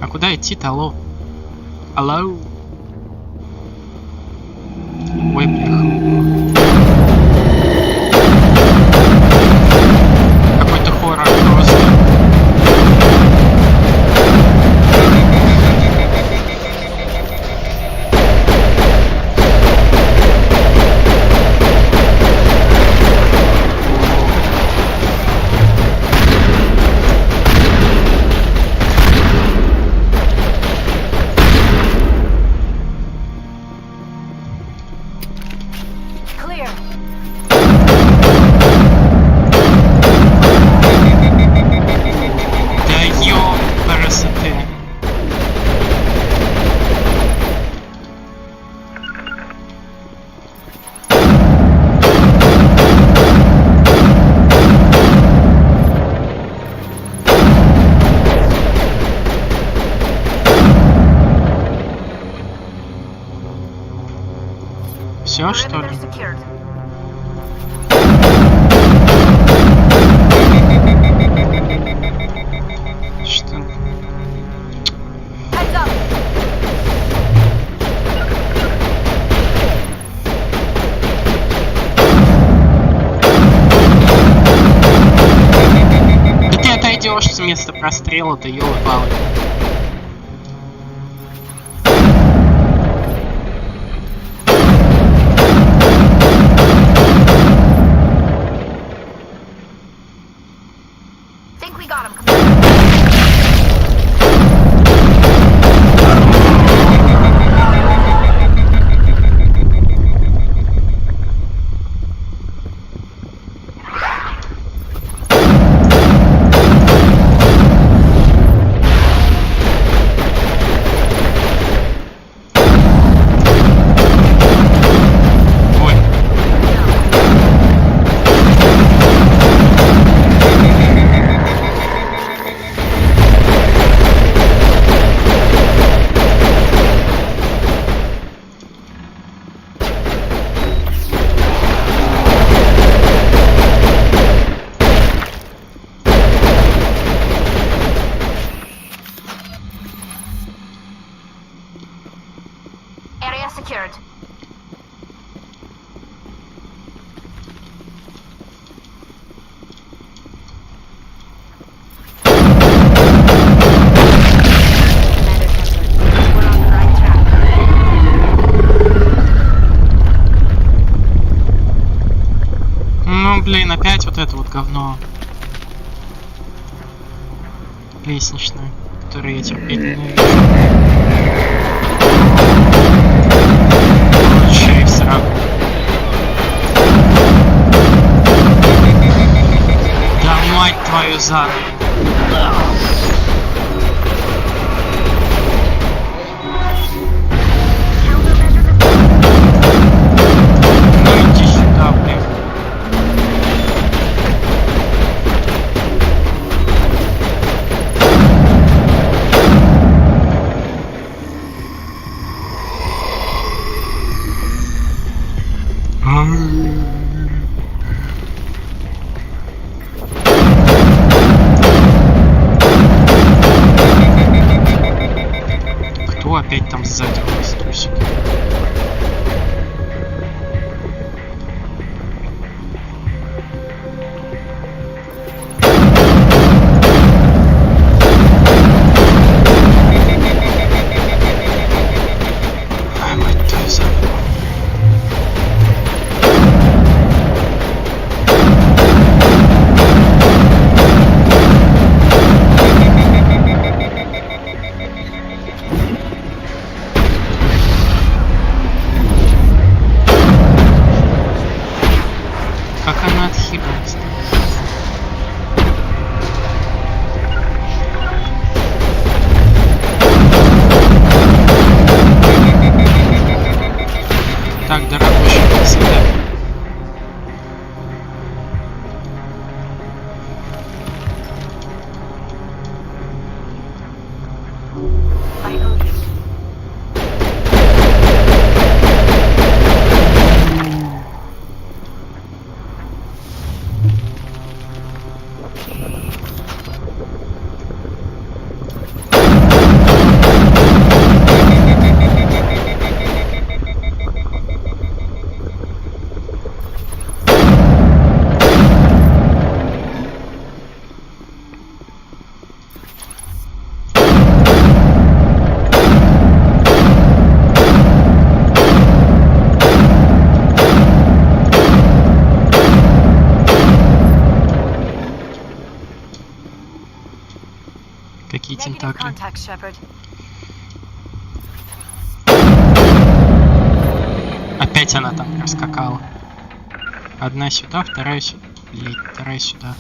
А куда идти-то, алло? Алло? Ой, бляха. Какой-то хоррор просто. Все, что ли? Что? Да ты отойдешь с места прострела-то, ёлы-палы. Secured. Ну, блин, опять вот это вот говно. Лестничное, которое я терпеть не ненавижу. Шериф сраку. Да мать твою за. Ну иди сюда, блин. Кто опять там сзади у нас трусит? Ай, мать твою за. такие тентакли. Contact, Shepard. Опять она там раскакала. Одна сюда, вторая сюда. Блять, вторая сюда.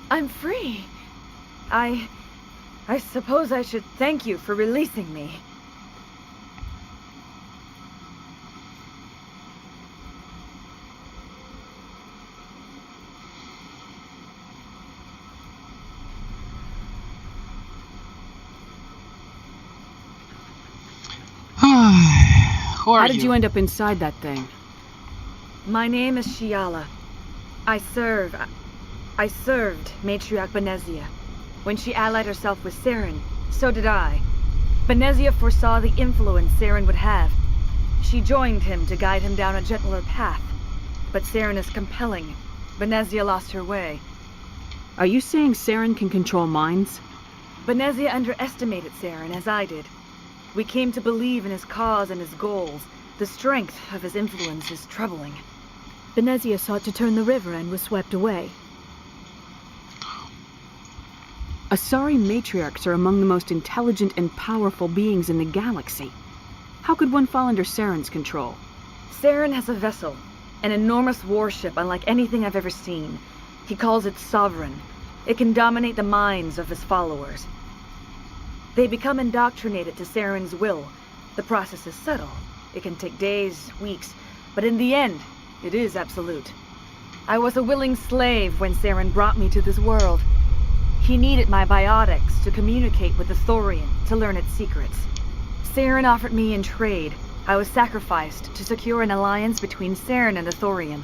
I'm free. I suppose I should thank you for releasing me. How did you end up inside that thing? My name is Shiala. I served Matriarch Benezia. When she allied herself with Saren, so did I. Benezia foresaw the influence Saren would have. She joined him to guide him down a gentler path. But Saren is compelling. Benezia lost her way. Are you saying Saren can control minds? Benezia underestimated Saren, as I did. We came to believe in his cause and his goals. The strength of his influence is troubling. Benezia sought to turn the river and was swept away. Asari matriarchs are among the most intelligent and powerful beings in the galaxy. How could one fall under Saren's control? Saren has a vessel, an enormous warship unlike anything I've ever seen. He calls it Sovereign. It can dominate the minds of his followers. They become indoctrinated to Saren's will. The process is subtle. It can take days, weeks, but in the end, it is absolute. I was a willing slave when Saren brought me to this world. He needed my biotics to communicate with the Thorian, to learn its secrets. Saren offered me in trade. I was sacrificed to secure an alliance between Saren and the Thorian.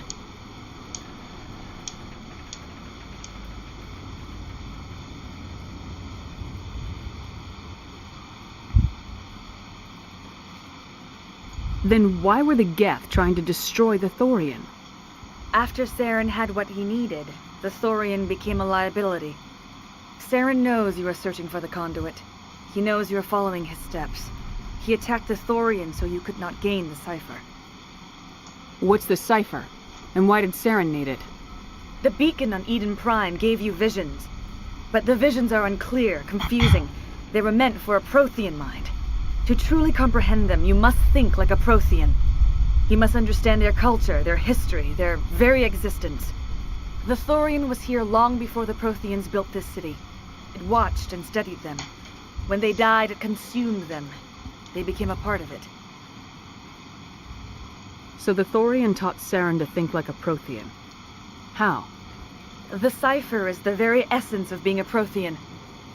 Then why were the Geth trying to destroy the Thorian? After Saren had what he needed, the Thorian became a liability. Saren knows you are searching for the conduit. He knows you are following his steps. He attacked the Thorian so you could not gain the cipher. What's the cipher? And why did Saren need it? The beacon on Eden Prime gave you visions. But the visions are unclear, confusing. They were meant for a Prothean mind. To truly comprehend them, you must think like a Prothean. You must understand their culture, their history, their very existence. The Thorian was here long before the Protheans built this city. It watched and studied them. When they died, it consumed them. They became a part of it. So the Thorian taught Saren to think like a Prothean. How? The cipher is the very essence of being a Prothean.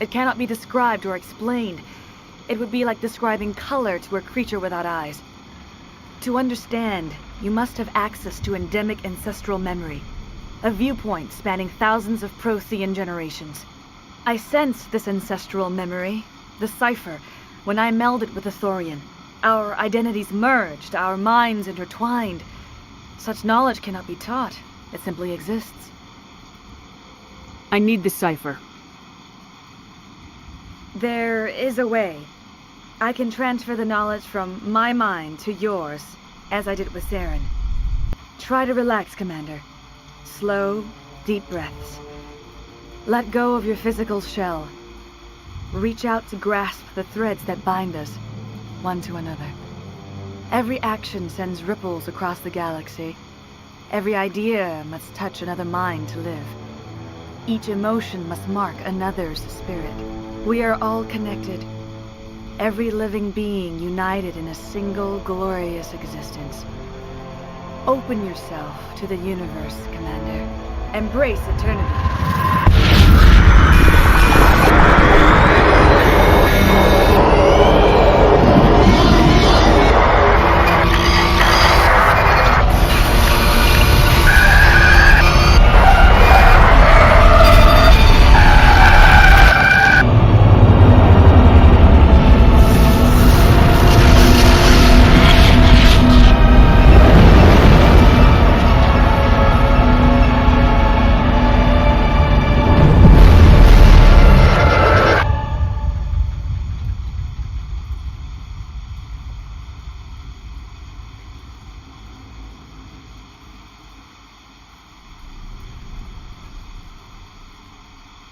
It cannot be described or explained. It would be like describing color to a creature without eyes. To understand, you must have access to endemic ancestral memory. A viewpoint spanning thousands of Prothean generations. I sensed this ancestral memory, the cipher, when I melded with the Thorian. Our identities merged, our minds intertwined. Such knowledge cannot be taught. It simply exists. I need the cipher. There is a way. I can transfer the knowledge from my mind to yours, as I did with Saren. Try to relax, Commander. Slow, deep breaths. Let go of your physical shell. Reach out to grasp the threads that bind us, one to another. Every action sends ripples across the galaxy. Every idea must touch another mind to live. Each emotion must mark another's spirit. We are all connected. Every living being united in a single glorious existence. Open yourself to the universe, Commander. Embrace eternity.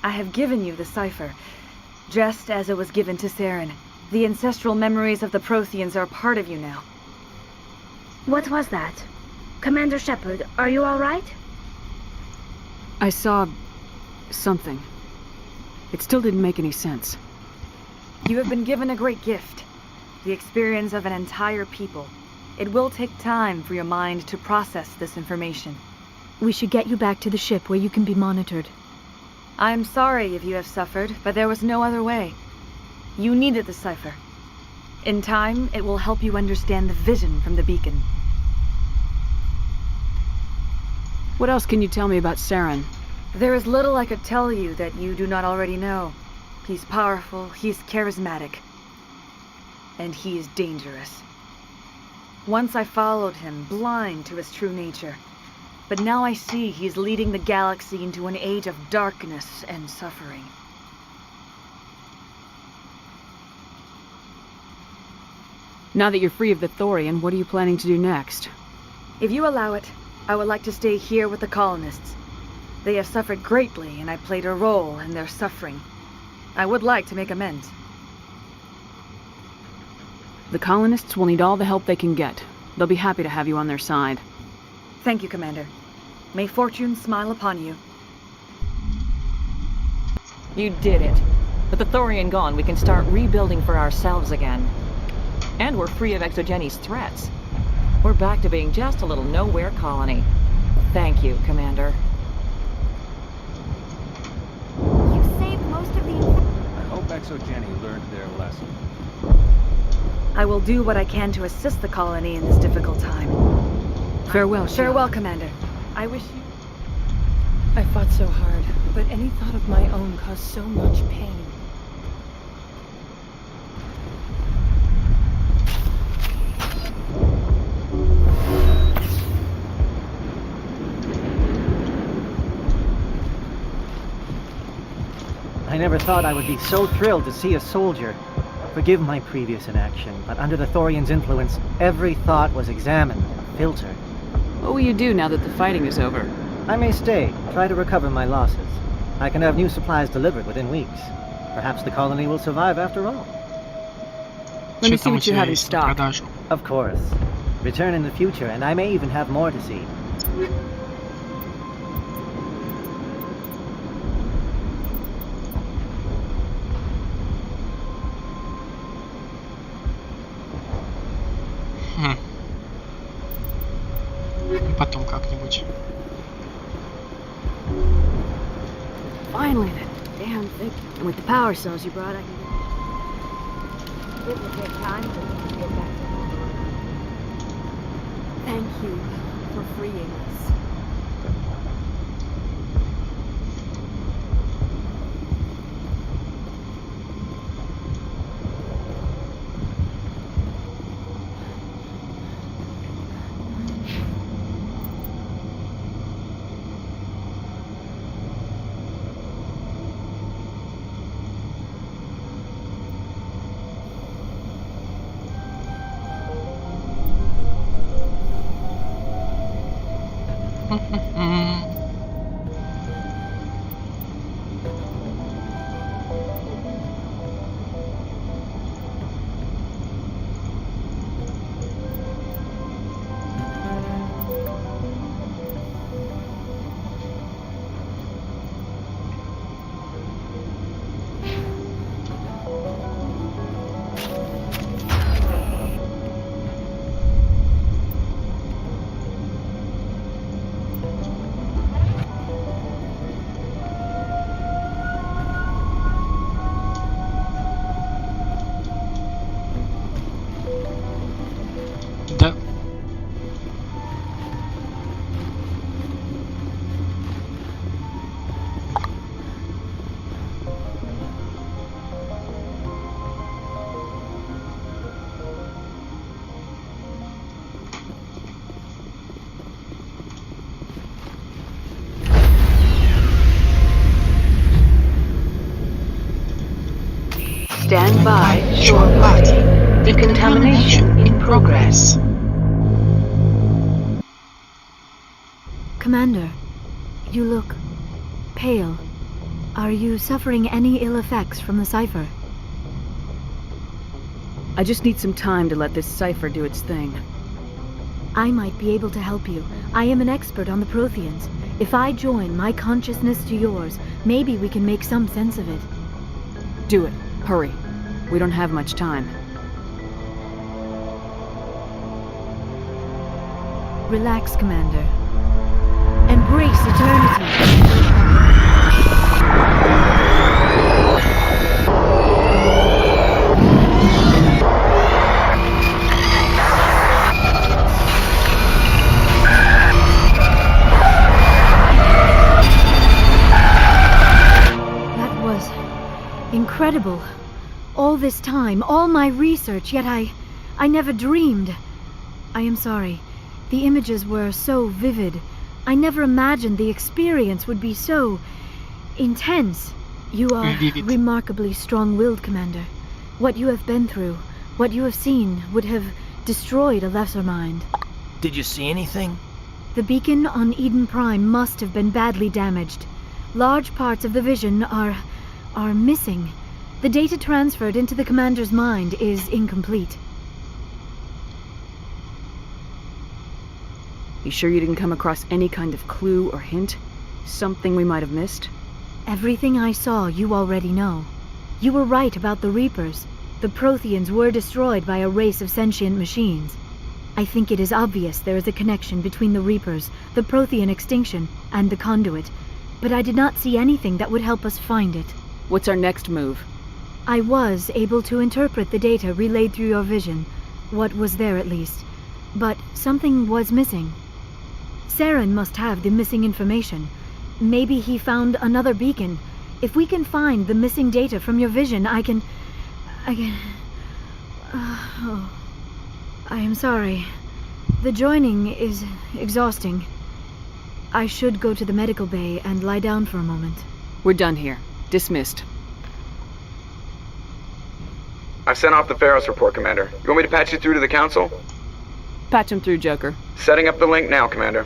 I have given you the cipher, just as it was given to Saren. The ancestral memories of the Protheans are part of you now. What was that? Commander Shepard, are you all right? I saw something. It still didn't make any sense. You have been given a great gift, the experience of an entire people. It will take time for your mind to process this information. We should get you back to the ship where you can be monitored. I'm sorry if you have suffered, but there was no other way. You needed the cipher. In time, it will help you understand the vision from the beacon. What else can you tell me about Saren? There is little I could tell you that you do not already know. He's powerful, he's charismatic, and he is dangerous. Once I followed him, blind to his true nature. But now I see he's leading the galaxy into an age of darkness and suffering. Now that you're free of the Thorian, what are you planning to do next? If you allow it, I would like to stay here with the colonists. They have suffered greatly, and I played a role in their suffering. I would like to make amends. The colonists will need all the help they can get. They'll be happy to have you on their side. Thank you, Commander. May fortune smile upon you. You did it. With the Thorian gone, we can start rebuilding for ourselves again. And we're free of Exogeni's threats. We're back to being just a little nowhere colony. Thank you, Commander. You saved most of the... I hope Exogeni learned their lesson. I will do what I can to assist the colony in this difficult time. Farewell, Farewell, Commander. I wish you... I fought so hard, but any thought of my own caused so much pain. I never thought I would be so thrilled to see a soldier. Forgive my previous inaction, but under the Thorian's influence, every thought was examined, filtered. What will you do now that the fighting is over? I may stay, try to recover my losses. I can have new supplies delivered within weeks. Perhaps the colony will survive after all. Let me see what you have in stock. Of course. Return in the future, and I may even have more to see. Потом как-нибудь. Finally, that damn thing. And with the power cells you brought, I can... It will take time for me to get back to normal. Thank you for freeing us. Stand by, shore party. Decontamination in progress. Commander, you look pale. Are you suffering any ill effects from the cipher? I just need some time to let this cipher do its thing. I might be able to help you. I am an expert on the Protheans. If I join my consciousness to yours, maybe we can make some sense of it. Do it. Hurry. We don't have much time. Relax, Commander. Embrace eternity. That was incredible. All this time, all my research, yet I never dreamed. I am sorry. The images were so vivid. I never imagined the experience would be so intense. You are remarkably strong-willed, Commander. What you have been through, what you have seen, would have destroyed a lesser mind. Did you see anything? The beacon on Eden Prime must have been badly damaged. Large parts of the vision are missing. The data transferred into the Commander's mind is incomplete. You sure you didn't come across any kind of clue or hint? Something we might have missed? Everything I saw you already know. You were right about the Reapers. The Protheans were destroyed by a race of sentient machines. I think it is obvious there is a connection between the Reapers, the Prothean extinction, and the Conduit. But I did not see anything that would help us find it. What's our next move? I was able to interpret the data relayed through your vision. What was there, at least. But something was missing. Saren must have the missing information. Maybe he found another beacon. If we can find the missing data from your vision, I can... I am sorry. The joining is exhausting. I should go to the medical bay and lie down for a moment. We're done here. Dismissed. I've sent off the Pharos report, Commander. You want me to patch you through to the Council? Patch him through, Joker. Setting up the link now, Commander.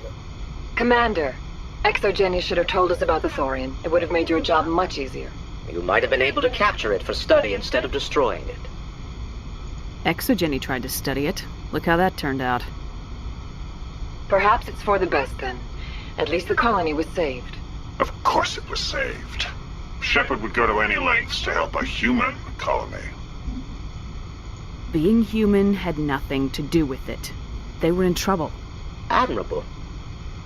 Commander, ExoGeni should have told us about the Thorian. It would have made your job much easier. You might have been able to capture it for study instead of destroying it. ExoGeni tried to study it. Look how that turned out. Perhaps it's for the best, then. At least the colony was saved. Of course it was saved. Shepard would go to any lengths to help a human colony. Being human had nothing to do with it. They were in trouble. Admirable.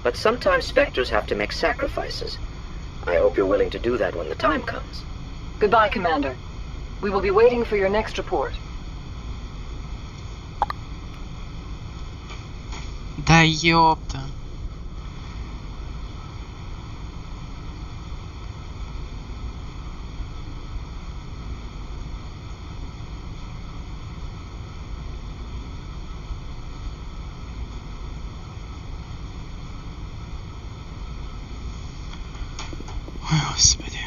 But sometimes Spectres have to make sacrifices. I hope you're willing to do that when the time comes. Goodbye, Commander. We will be waiting for your next report. Да ёпта. Ой, Господи.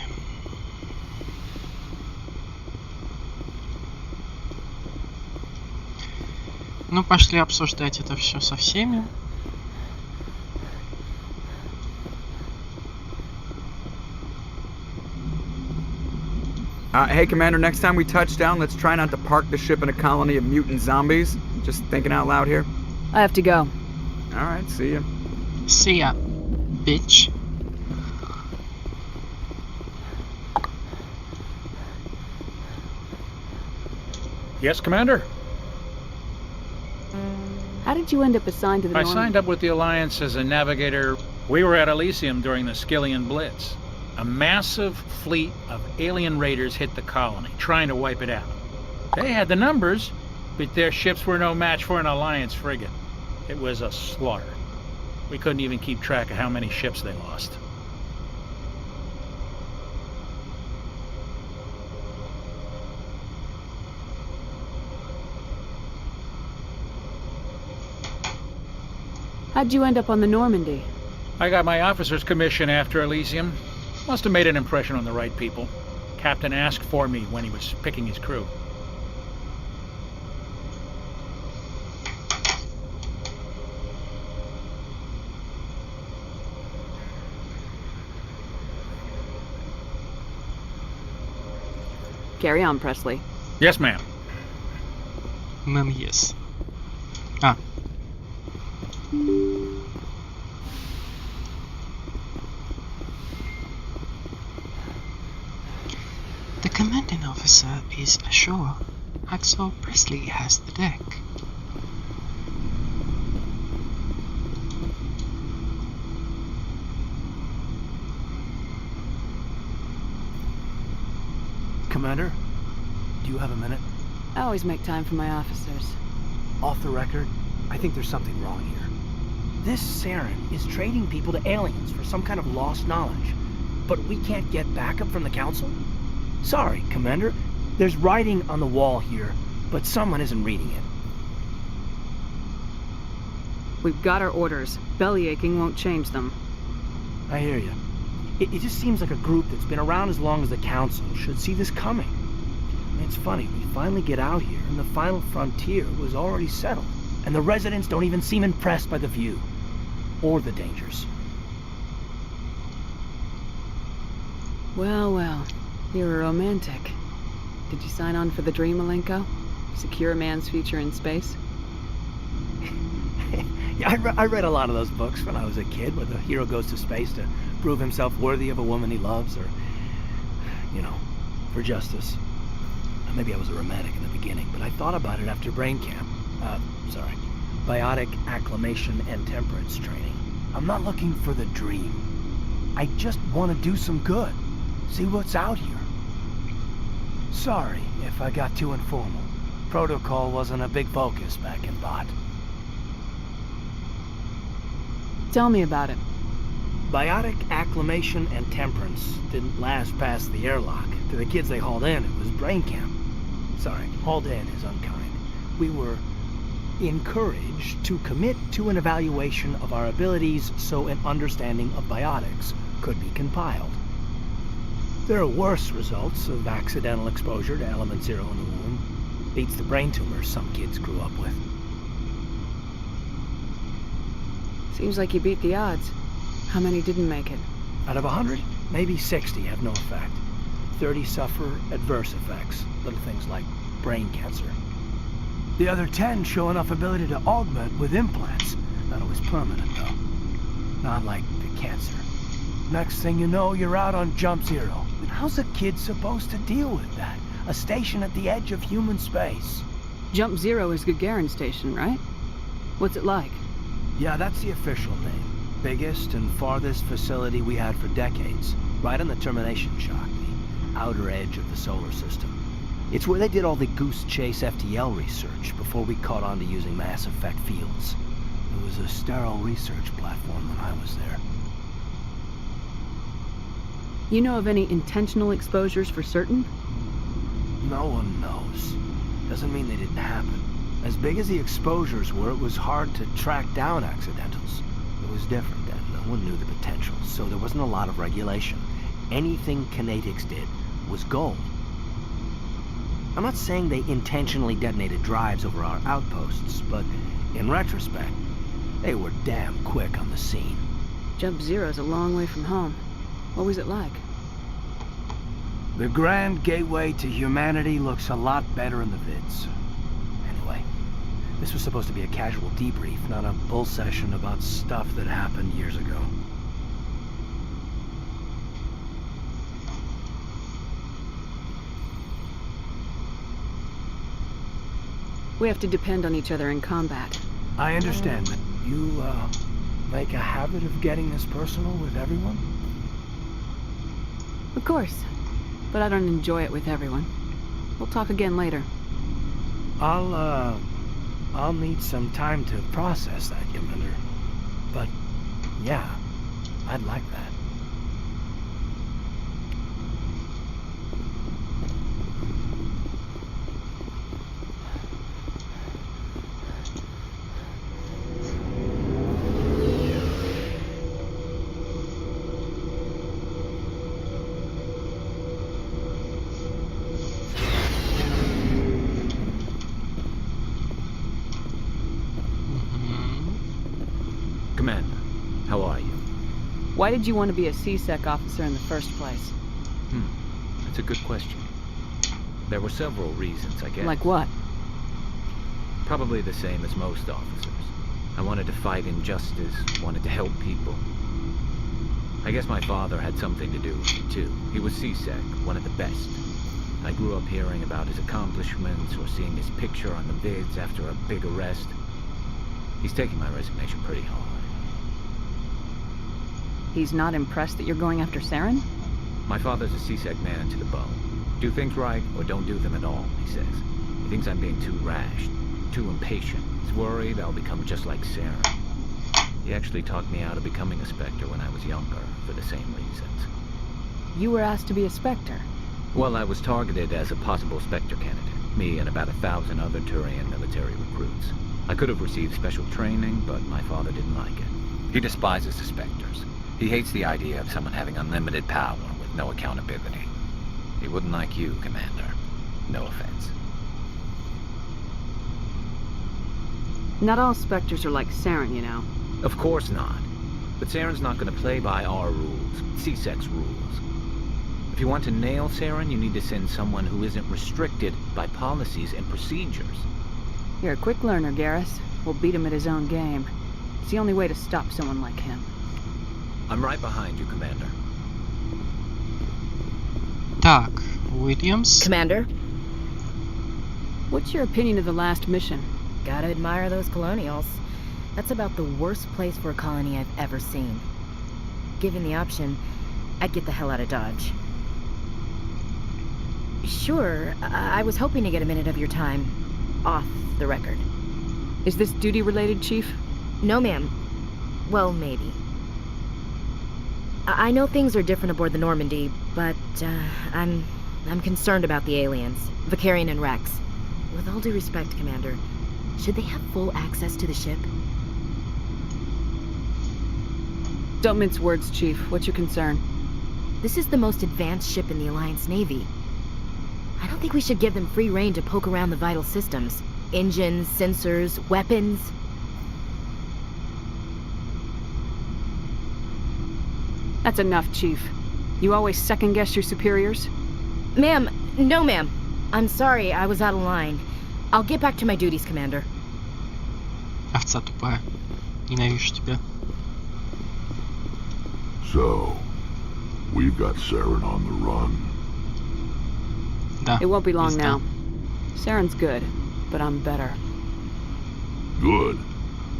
Ну, пошли обсуждать это все со всеми. Hey, Commander, next time we touch down, let's try not to park the ship in a colony of mutant zombies. Just thinking out loud here. I have to go. Alright, see ya. See ya, bitch. Yes, Commander? How did you end up assigned to the I signed up with the Alliance as a navigator. We were at Elysium during the Skillian Blitz. A massive fleet of alien raiders hit the colony, trying to wipe it out. They had the numbers, but their ships were no match for an Alliance frigate. It was a slaughter. We couldn't even keep track of how many ships they lost. How'd you end up on the Normandy? I got my officer's commission after Elysium. Must have made an impression on the right people. Captain asked for me when he was picking his crew. Carry on, Presley. Yes, ma'am. Ma'am, yes. Ah. The commanding officer is ashore. Axel Presley has the deck. Commander, do you have a minute? I always make time for my officers. Off the record, I think there's something wrong here. This Saren is trading people to aliens for some kind of lost knowledge, but we can't get backup from the Council? Sorry, Commander. There's writing on the wall here, but someone isn't reading it. We've got our orders. Bellyaching won't change them. I hear you. It just seems like a group that's been around as long as the Council should see this coming. It's funny, we finally get out here, and the final frontier was already settled. And the residents don't even seem impressed by the view. Or the dangers. Well, well. You're a romantic. Did you sign on for the dream, Malenko? Secure a man's future in space? Yeah, I read a lot of those books when I was a kid, where the hero goes to space to prove himself worthy of a woman he loves, or, you know, for justice. Maybe I was a romantic in the beginning, but I thought about it after brain camp. Biotic acclimation and temperance training. I'm not looking for the dream. I just want to do some good. See what's out here. Sorry if I got too informal. Protocol wasn't a big focus back in Bot. Tell me about it. Biotic acclimation and temperance didn't last past the airlock. To the kids they hauled in, it was brain camp. Sorry, hauled in is unkind. We were encouraged to commit to an evaluation of our abilities so an understanding of biotics could be compiled. There are worse results of accidental exposure to element 0 in the womb. Beats the brain tumors some kids grew up with. Seems like you beat the odds. How many didn't make it? Out of 100, maybe 60 have no effect. 30 suffer adverse effects, little things like brain cancer. The other 10 show enough ability to augment with implants. Not always permanent, though. Not like the cancer. Next thing you know, you're out on Jump Zero. And how's a kid supposed to deal with that? A station at the edge of human space. Jump Zero is Gagarin Station, right? What's it like? Yeah, that's the official name. Biggest and farthest facility we had for decades. Right on the termination shock, the outer edge of the solar system. It's where they did all the Goose Chase FTL research before we caught on to using mass effect fields. It was a sterile research platform when I was there. You know of any intentional exposures for certain? No one knows. Doesn't mean they didn't happen. As big as the exposures were, it was hard to track down accidentals. It was different then. No one knew the potential, so there wasn't a lot of regulation. Anything Kinetics did was gold. I'm not saying they intentionally detonated drives over our outposts, but in retrospect, they were damn quick on the scene. Jump Zero's a long way from home. What was it like? The grand gateway to humanity looks a lot better in the vids. Anyway, this was supposed to be a casual debrief, not a bull session about stuff that happened years ago. We have to depend on each other in combat. I understand that. You, make a habit of getting this personal with everyone? Of course. But I don't enjoy it with everyone. We'll talk again later. I'll need some time to process that, Commander. But, yeah, I'd like that. Why did you want to be a C-Sec officer in the first place? That's a good question. There were several reasons, I guess. Like what? Probably the same as most officers. I wanted to fight injustice, wanted to help people. I guess my father had something to do with it, too. He was C-Sec, one of the best. I grew up hearing about his accomplishments or seeing his picture on the vids after a big arrest. He's taking my resignation pretty hard. He's not impressed that you're going after Saren? My father's a C-Sec man to the bone. Do things right or don't do them at all, he says. He thinks I'm being too rash, too impatient. He's worried I'll become just like Saren. He actually talked me out of becoming a Spectre when I was younger, for the same reasons. You were asked to be a Spectre? Well, I was targeted as a possible Spectre candidate. Me and about 1,000 other Turian military recruits. I could have received special training, but my father didn't like it. He despises the Spectres. He hates the idea of someone having unlimited power with no accountability. He wouldn't like you, Commander. No offense. Not all Spectres are like Saren, you know. Of course not. But Saren's not going to play by our rules, C-Sec's rules. If you want to nail Saren, you need to send someone who isn't restricted by policies and procedures. You're a quick learner, Garrus. We'll beat him at his own game. It's the only way to stop someone like him. I'm right behind you, Commander. Так, Williams. Commander? What's your opinion of the last mission? Gotta admire those colonials. That's about the worst place for a colony I've ever seen. Given the option, I'd get the hell out of Dodge. Sure, I was hoping to get a minute of your time off the record. Is this duty-related, Chief? No, ma'am. Well, maybe. I know things are different aboard the Normandy, but I'm concerned about the aliens, Vicarian and Rex. With all due respect, Commander, should they have full access to the ship? Don't mince words, Chief. What's your concern? This is the most advanced ship in the Alliance Navy. I don't think we should give them free rein to poke around the vital systems. Engines, sensors, weapons. That's enough, Chief. You always second-guess your superiors? Ma'am, no ma'am. I'm sorry, I was out of line. I'll get back to my duties, Commander. Овца тупая. Ненавижу тебя. So, we've got Saren on the run. Да. It won't be long now. Saren's good, but I'm better. Good.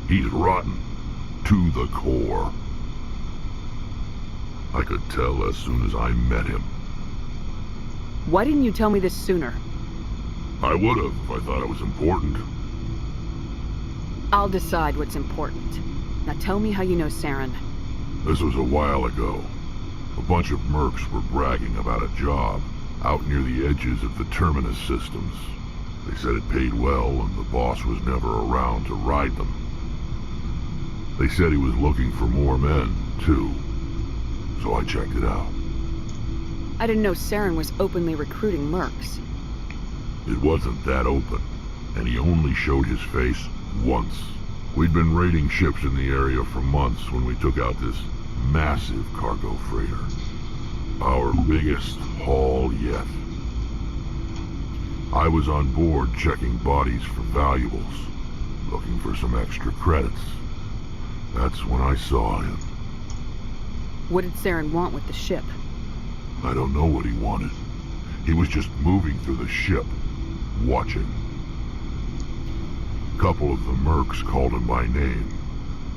He's rotten. To the core. I could tell as soon as I met him. Why didn't you tell me this sooner? I would have if I thought it was important. I'll decide what's important. Now tell me how you know Saren. This was a while ago. A bunch of mercs were bragging about a job out near the edges of the Terminus systems. They said it paid well and the boss was never around to ride them. They said he was looking for more men, too. So I checked it out. I didn't know Saren was openly recruiting mercs. It wasn't that open, and he only showed his face once. We'd been raiding ships in the area for months when we took out this massive cargo freighter. Our biggest haul yet. I was on board checking bodies for valuables, looking for some extra credits. That's when I saw him. What did Saren want with the ship? I don't know what he wanted. He was just moving through the ship, watching. A couple of the mercs called him by name,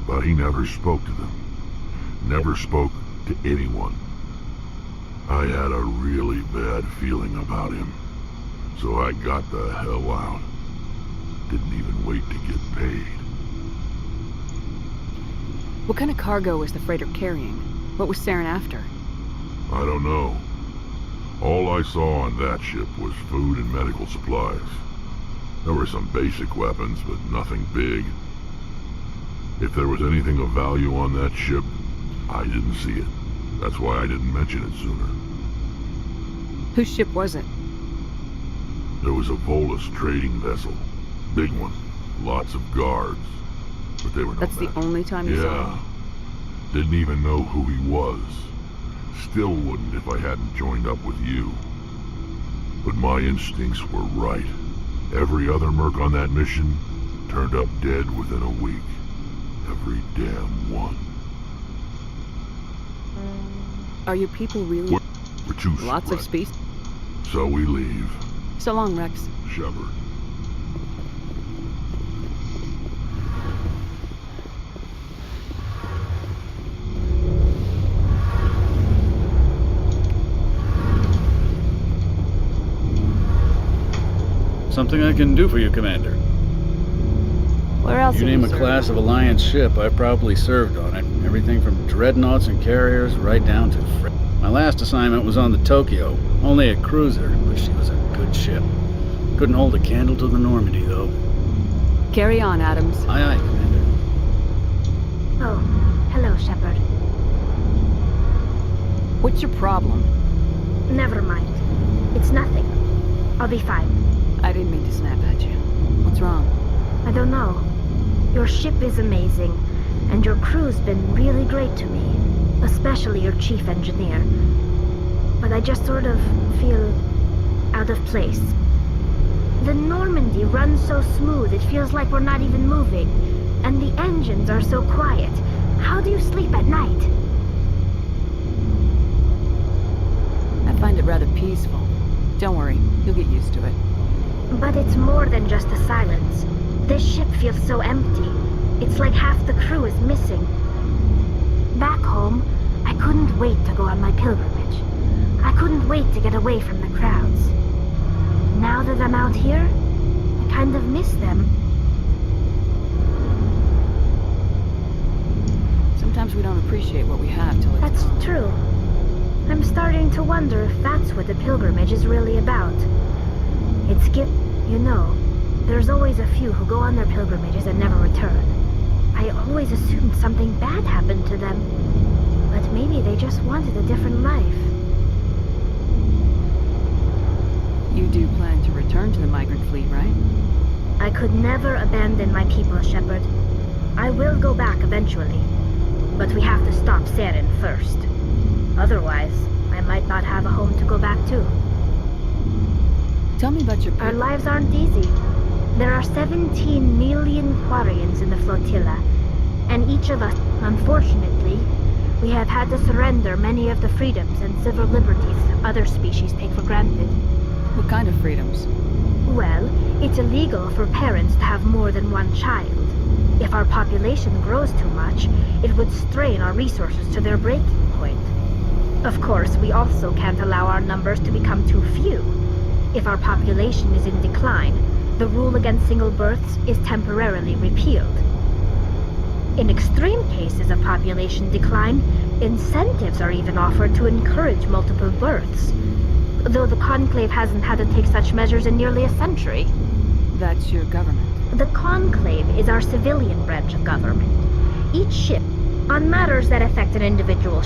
but he never spoke to them. Never spoke to anyone. I had a really bad feeling about him, so I got the hell out. Didn't even wait to get paid. What kind of cargo was the freighter carrying? What was Saren after? I don't know. All I saw on that ship was food and medical supplies. There were some basic weapons, but nothing big. If there was anything of value on that ship, I didn't see it. That's why I didn't mention it sooner. Whose ship was it? There was a Volus trading vessel. Big one. Lots of guards. But they were no That's match. The only time you saw him? Didn't even know who he was. Still wouldn't if I hadn't joined up with you. But my instincts were right. Every other merc on that mission turned up dead within a week. Every damn one. Are your people really... We're too Lots of species? So we leave. So long, Rex. Shepard. Something I can do for you, Commander. Where else You have name you a served? class of Alliance ship, I've probably served on it. Everything from dreadnoughts and carriers right down to my last assignment was on the Tokyo. Only a cruiser, but she was a good ship. Couldn't hold a candle to the Normandy, though. Carry on, Adams. Aye, aye, Commander. Oh, hello, Shepard. What's your problem? Never mind. It's nothing. I'll be fine. I didn't mean to snap at you. What's wrong? I don't know. Your ship is amazing, and your crew's been really great to me. Especially your chief engineer. But I just sort of feel out of place. The Normandy runs so smooth it feels like we're not even moving. And the engines are so quiet. How do you sleep at night? I find it rather peaceful. Don't worry, you'll get used to it. But it's more than just the silence. This ship feels so empty. It's like half the crew is missing. Back home, I couldn't wait to go on my pilgrimage. I couldn't wait to get away from the crowds. Now that I'm out here, I kind of miss them. Sometimes we don't appreciate what we have till it's That's gone. true. I'm starting to wonder if that's what the pilgrimage is really about. It's you know, there's always a few who go on their pilgrimages and never return. I always assumed something bad happened to them. But maybe they just wanted a different life. You do plan to return to the migrant fleet, right? I could never abandon my people, Shepard. I will go back eventually. But we have to stop Saren first. Otherwise, I might not have a home to go back to. Tell me about your people. Our lives aren't easy. There are 17 million Quarians in the flotilla, and each of us, unfortunately, we have had to surrender many of the freedoms and civil liberties other species take for granted. What kind of freedoms? Well, it's illegal for parents to have more than one child. If our population grows too much, it would strain our resources to their breaking point. Of course, we also can't allow our numbers to become too few. If our population is in decline, the rule against single births is temporarily repealed. In extreme cases of population decline, incentives are even offered to encourage multiple births. Though the Conclave hasn't had to take such measures in nearly a century. That's your government. The Conclave is our civilian branch of government. Each ship, on matters that affect an individual.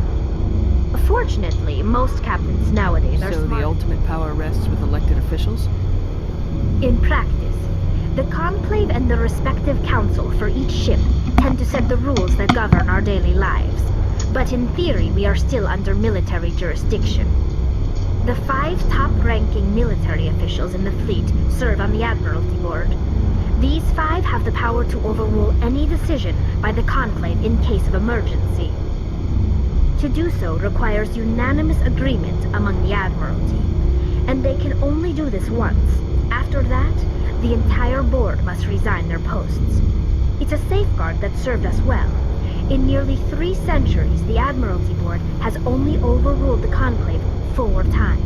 Fortunately, most captains nowadays are So smart. the ultimate power rests with elected officials? In practice, the Conclave and the respective council for each ship tend to set the rules that govern our daily lives. But in theory, we are still under military jurisdiction. The 5 top-ranking military officials in the fleet serve on the Admiralty Board. These 5 have the power to overrule any decision by the Conclave in case of emergency. To do so requires unanimous agreement among the Admiralty, and they can only do this once. After that, the entire board must resign their posts. It's a safeguard that served us well. In nearly 3 centuries, the Admiralty Board has only overruled the Conclave 4 times.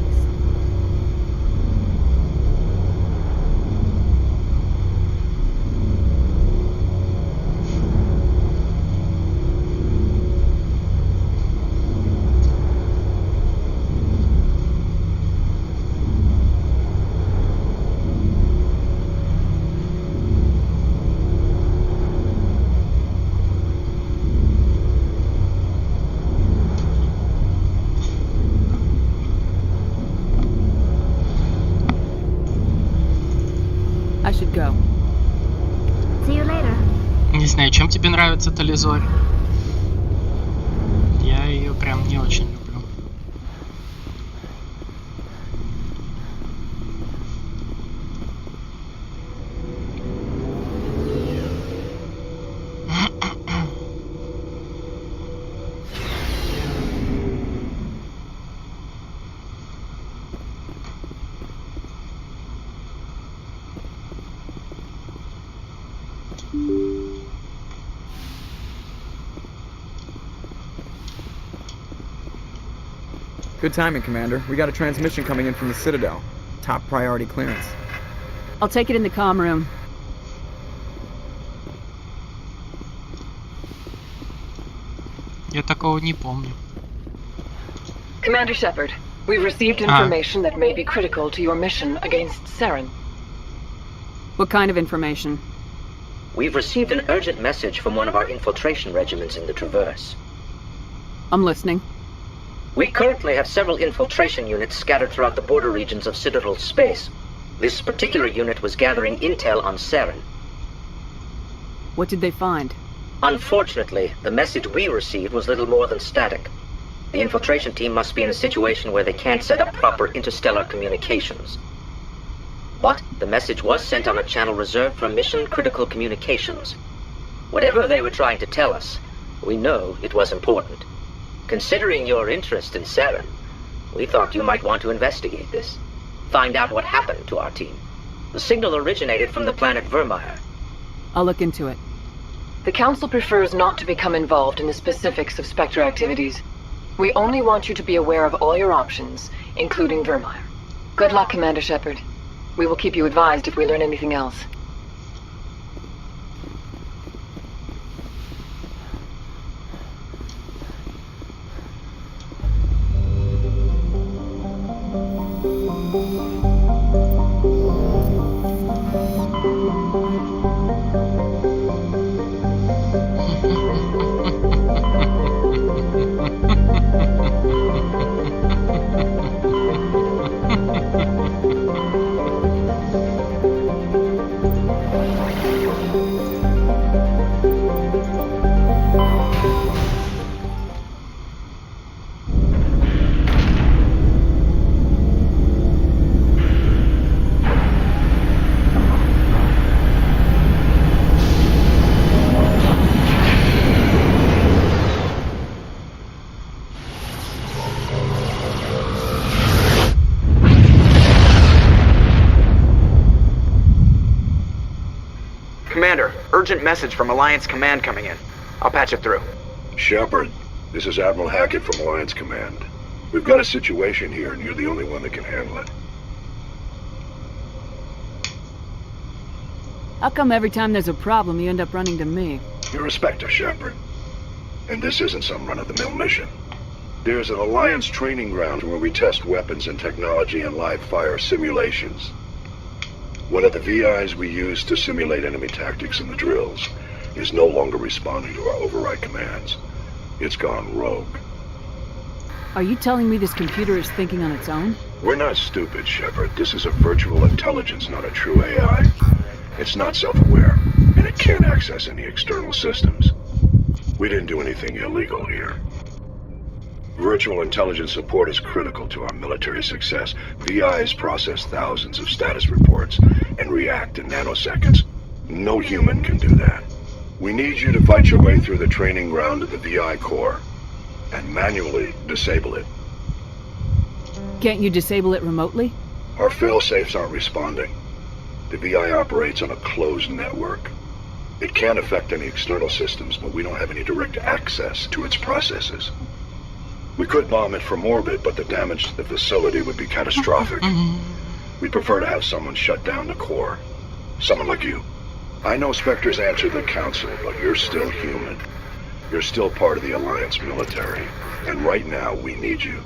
I should go. See you later. Не знаю, чем тебе нравится Тализор? прям не очень люблю. Good timing, Commander. We got a transmission coming in from the Citadel. Top priority clearance. I'll take it in the comm room. Я такого не помню. Commander Shepard, we've received information that may be critical to your mission against Saren. What kind of information? We've received an urgent message from one of our infiltration regiments in the Traverse. I'm listening. We currently have several infiltration units scattered throughout the border regions of Citadel space. This particular unit was gathering intel on Saren. What did they find? Unfortunately, the message we received was little more than static. The infiltration team must be in a situation where they can't set up proper interstellar communications. But the message was sent on a channel reserved for mission-critical communications. Whatever they were trying to tell us, we know it was important. Considering your interest in Saren, we thought you might want to investigate this. Find out what happened to our team. The signal originated from the planet Vermeer. I'll look into it. The Council prefers not to become involved in the specifics of Spectre activities. We only want you to be aware of all your options, including Vermeer. Good luck, Commander Shepard. We will keep you advised if we learn anything else. Commander, urgent message from Alliance Command coming in. I'll patch it through. Shepard, this is Admiral Hackett from Alliance Command. We've got a situation here, and you're the only one that can handle it. How come every time there's a problem, you end up running to me? You're a Spectre, Shepard. And this isn't some run-of-the-mill mission. There's an Alliance training ground where we test weapons and technology in live-fire simulations. One of the VIs we use to simulate enemy tactics in the drills is no longer responding to our override commands. It's gone rogue. Are you telling me this computer is thinking on its own? We're not stupid, Shepard. This is a virtual intelligence, not a true AI. It's not self-aware, and it can't access any external systems. We didn't do anything illegal here. Virtual intelligence support is critical to our military success. VIs process thousands of status reports and react in nanoseconds. No human can do that. We need you to fight your way through the training ground of the VI core and manually disable it. Can't you disable it remotely? Our fail-safes aren't responding. The VI operates on a closed network. It can affect any external systems, but we don't have any direct access to its processes. We could bomb it from orbit, but the damage to the facility would be catastrophic. We'd prefer to have someone shut down the core. Someone like you. I know Spectres answer the Council, but you're still human. You're still part of the Alliance military, and right now we need you.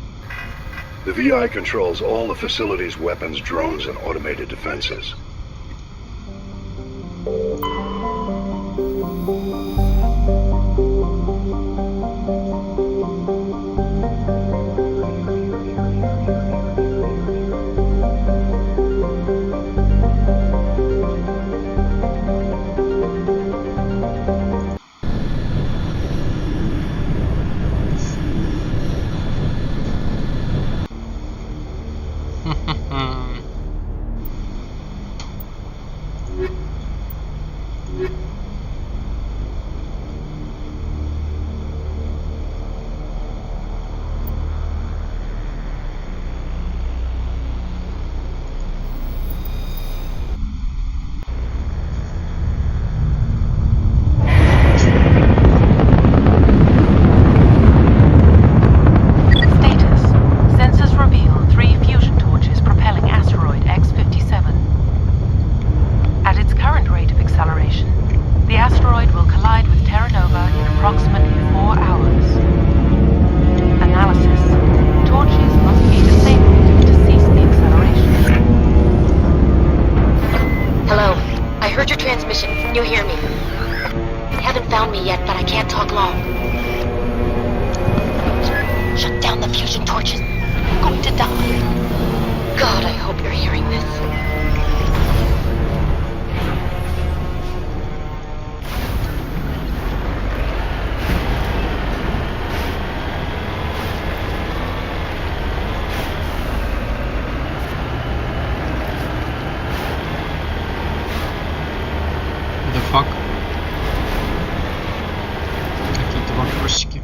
The VI controls all the facility's weapons, drones, and automated defenses. You hear me? They haven't found me yet, but I can't talk long. Shut down the fusion torches. I'm going to die. God, I hope you're hearing this. The fuck? Какие-то вопросики.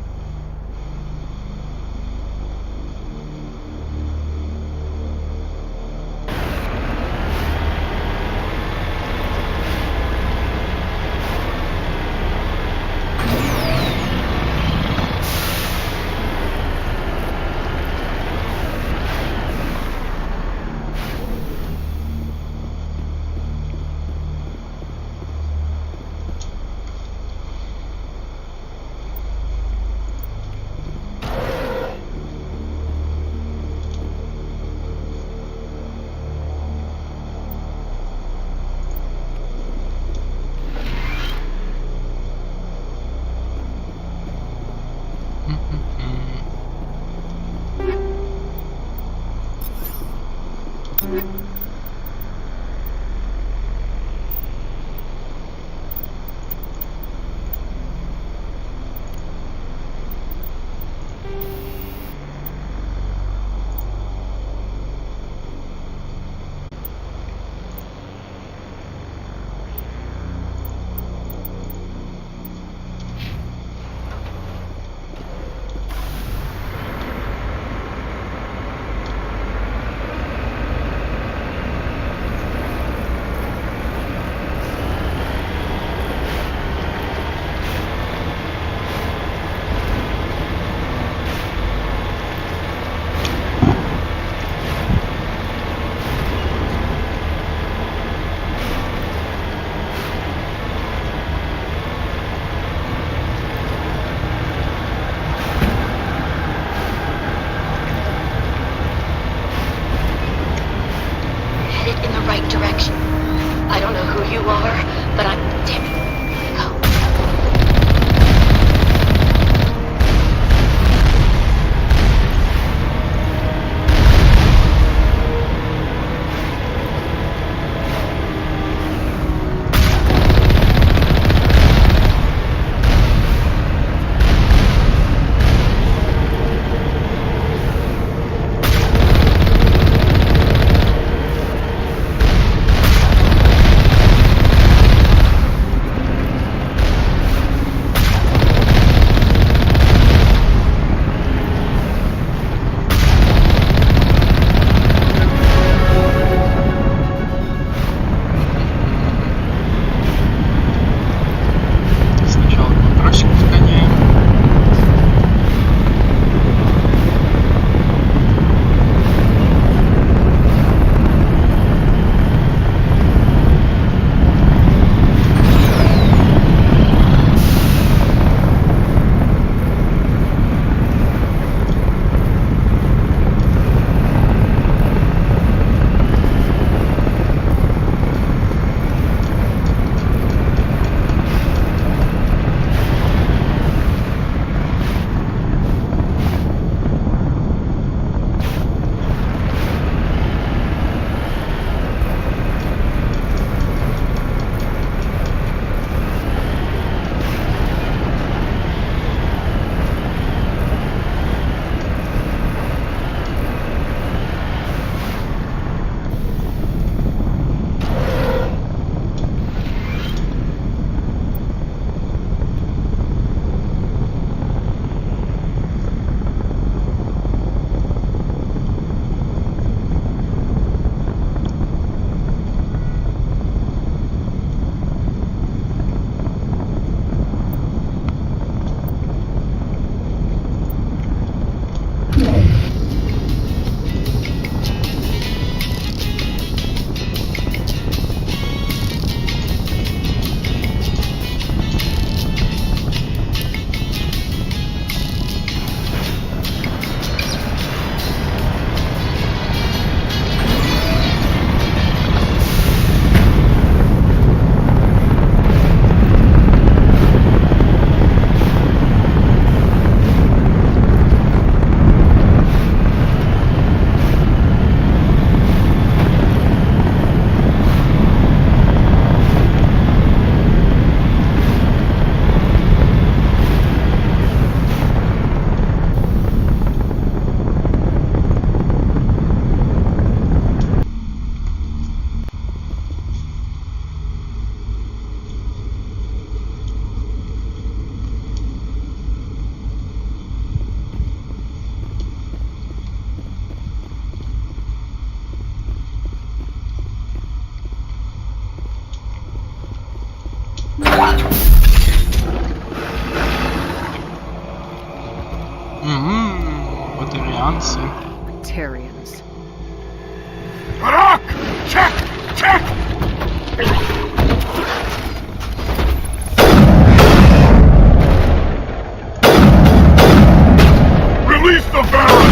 станции. Batarians. Rock! Check! Check! Release the Baron!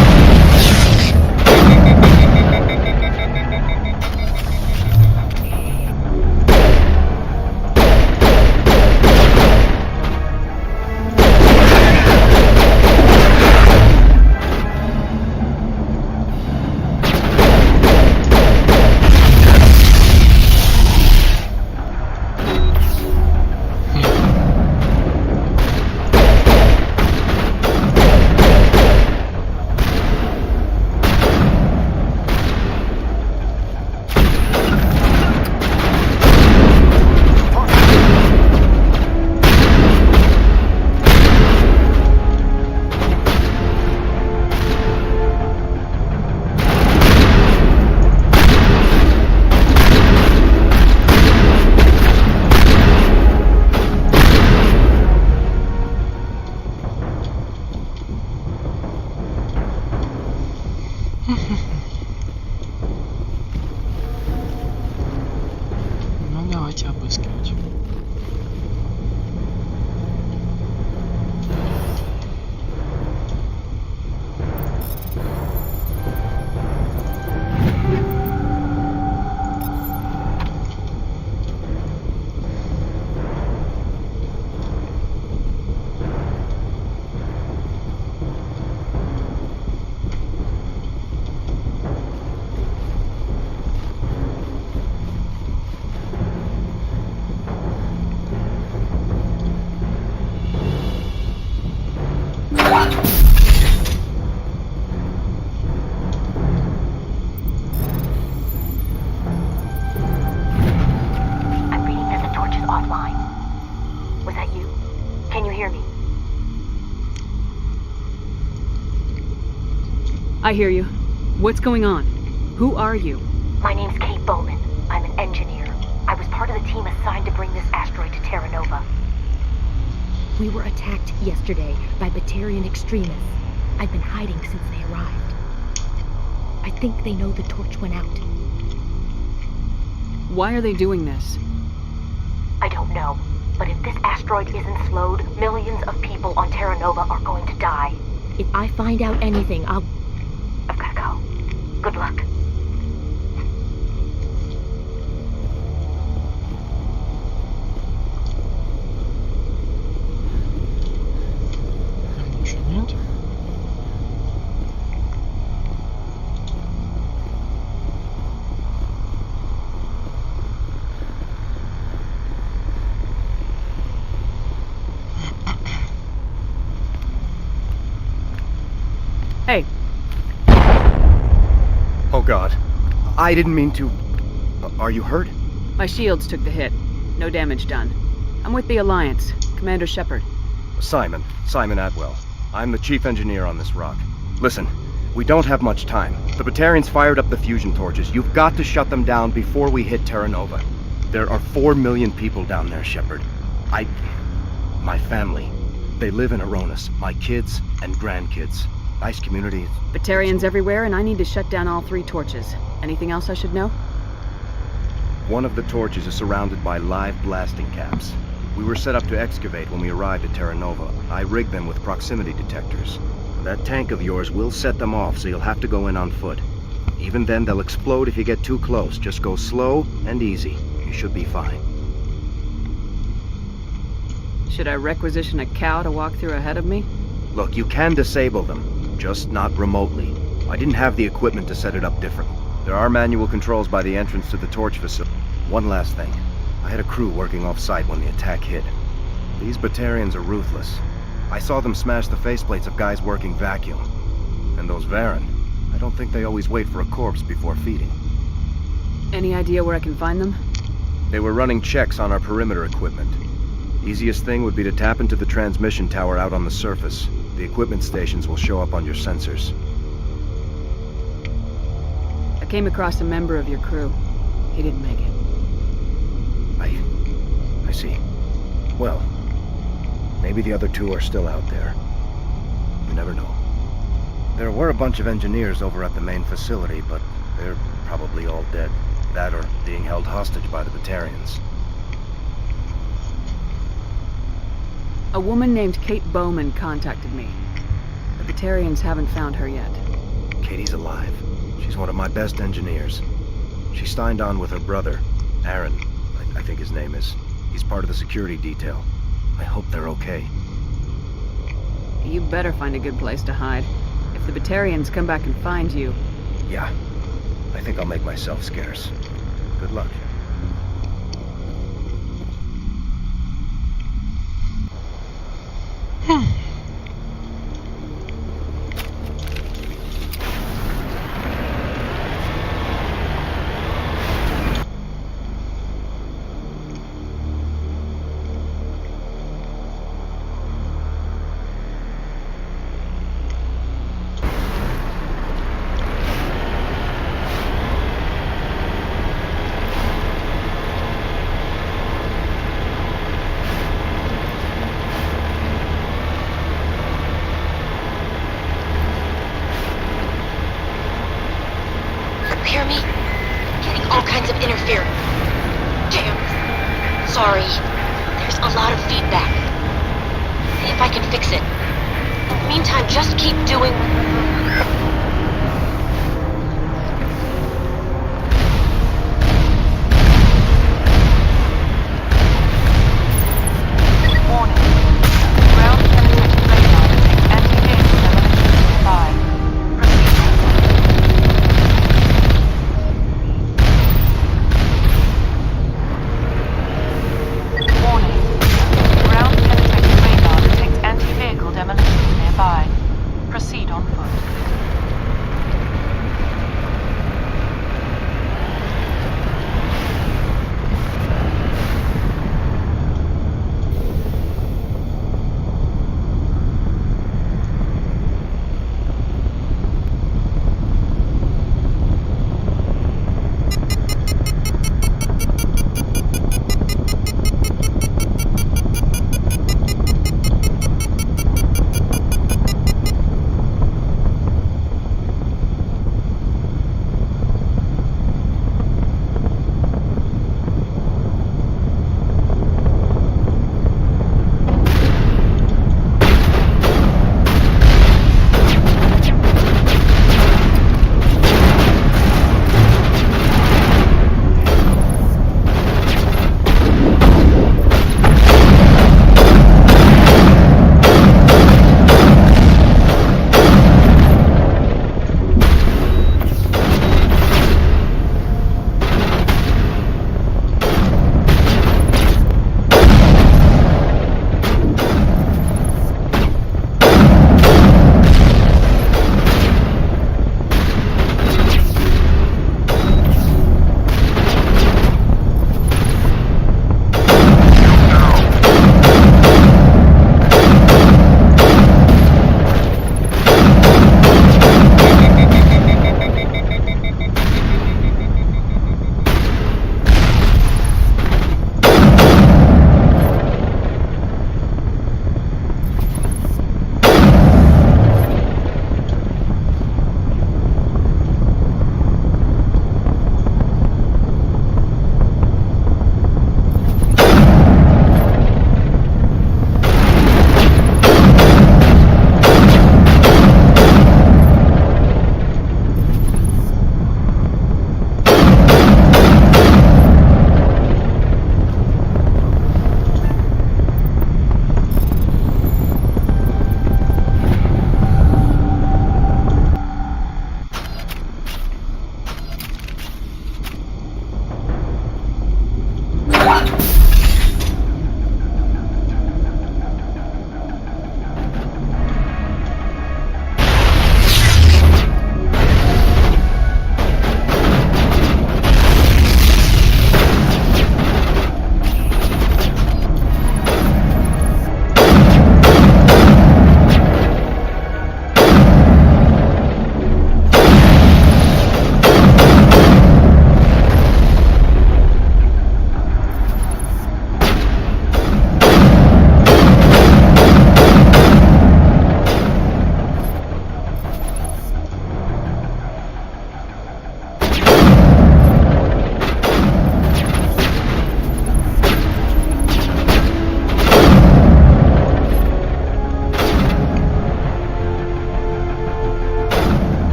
Ну, давайте обыскивать. I'm reading that the torch is offline. Was that you? Can you hear me? I hear you. What's going on? Who are you? My name's Kate Bowman. I'm an engineer. I was part of the team assigned to bring this asteroid to Terra Nova. We were attacked yesterday by Batarian extremists. I've been hiding since they arrived. I think they know the torch went out. Why are they doing this? I don't know, but if this asteroid isn't slowed, millions of people on Terra Nova are going to die. If I find out anything, I've gotta go. Good luck. Ничего нет. Hey. Oh God. I didn't mean to... Are you hurt? My shields took the hit. No damage done. I'm with the Alliance. Commander Shepard. Simon Atwell. I'm the chief engineer on this rock. Listen, we don't have much time. The Batarians fired up the fusion torches. You've got to shut them down before we hit Terra Nova. There are 4 million people down there, Shepard. My family. They live in Aronis. My kids and grandkids. Nice community. Batarians everywhere, and I need to shut down all 3 torches. Anything else I should know? One of the torches is surrounded by live blasting caps. We were set up to excavate when we arrived at Terra Nova. I rigged them with proximity detectors. That tank of yours will set them off, so you'll have to go in on foot. Even then, they'll explode if you get too close. Just go slow and easy. You should be fine. Should I requisition a cow to walk through ahead of me? Look, you can disable them, just not remotely. I didn't have the equipment to set it up different. There are manual controls by the entrance to the torch facility. One last thing. I had a crew working off-site when the attack hit. These Batarians are ruthless. I saw them smash the faceplates of guys working vacuum. And those Varen, I don't think they always wait for a corpse before feeding. Any idea where I can find them? They were running checks on our perimeter equipment. Easiest thing would be to tap into the transmission tower out on the surface. The equipment stations will show up on your sensors. I came across a member of your crew. He didn't make it. I see. Well, maybe the other 2 are still out there. You never know. There were a bunch of engineers over at the main facility, but they're probably all dead. That or being held hostage by the Batarians. A woman named Kate Bowman contacted me. The Batarians haven't found her yet. Katie's alive. She's one of my best engineers. She signed on with her brother, Aaron, I think his name is. He's part of the security detail. I hope they're okay. You better find a good place to hide. If the Batarians come back and find you... Yeah. I think I'll make myself scarce. Good luck. Hear me? Getting all kinds of interference. Damn. Sorry. There's a lot of feedback. See if I can fix it. In the meantime, just keep doing... Warning. Ground penetrating radar detects anti-vehicle demolition nearby. Warning. Ground penetrating radar detects anti-vehicle demolition nearby. Proceed on foot.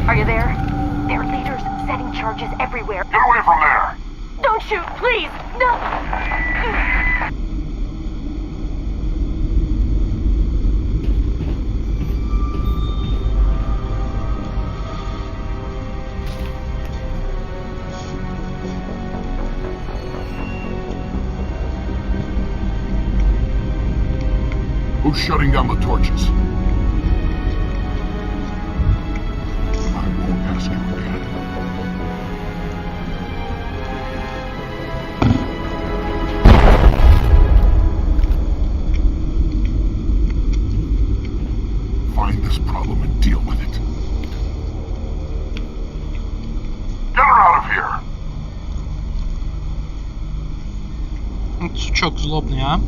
Are you there? There are leaders setting charges everywhere. Get away from there! Don't shoot, please! No! Who's shutting down the torches? I won't ask you again. Find this problem and deal with it. Get her out of here! Сучок злобный, а?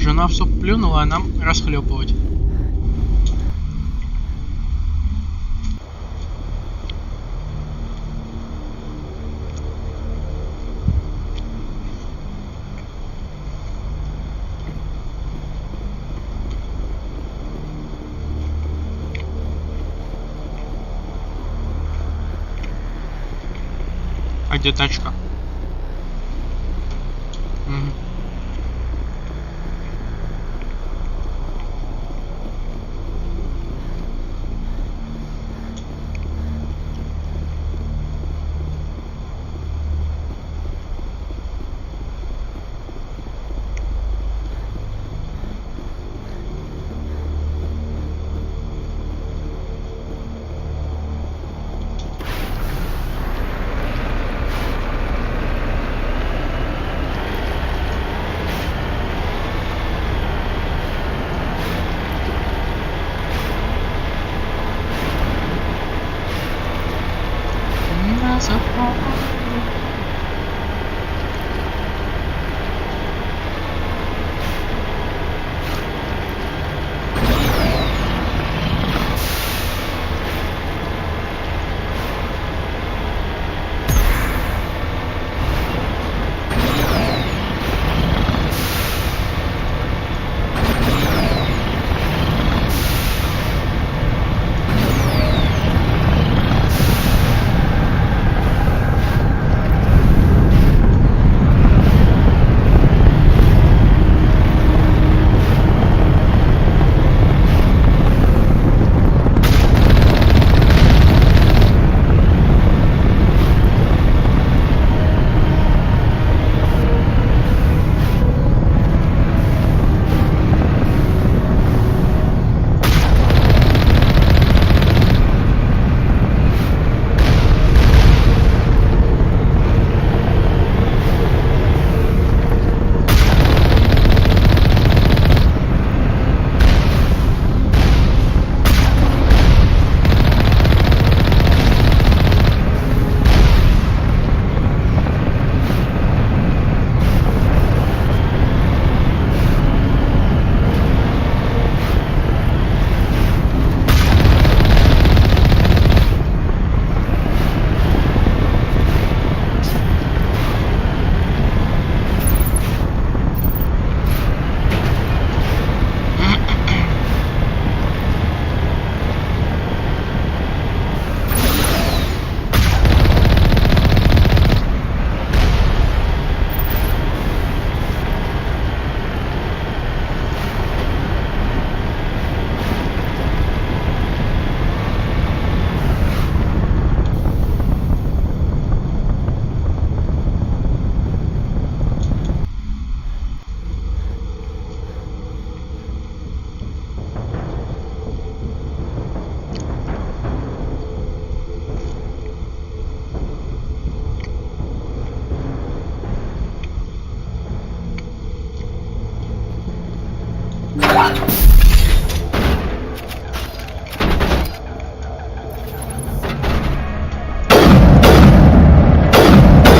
Жена в суп плюнула, а нам расхлебывать. А где тачка? Угу.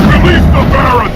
Release the Baron!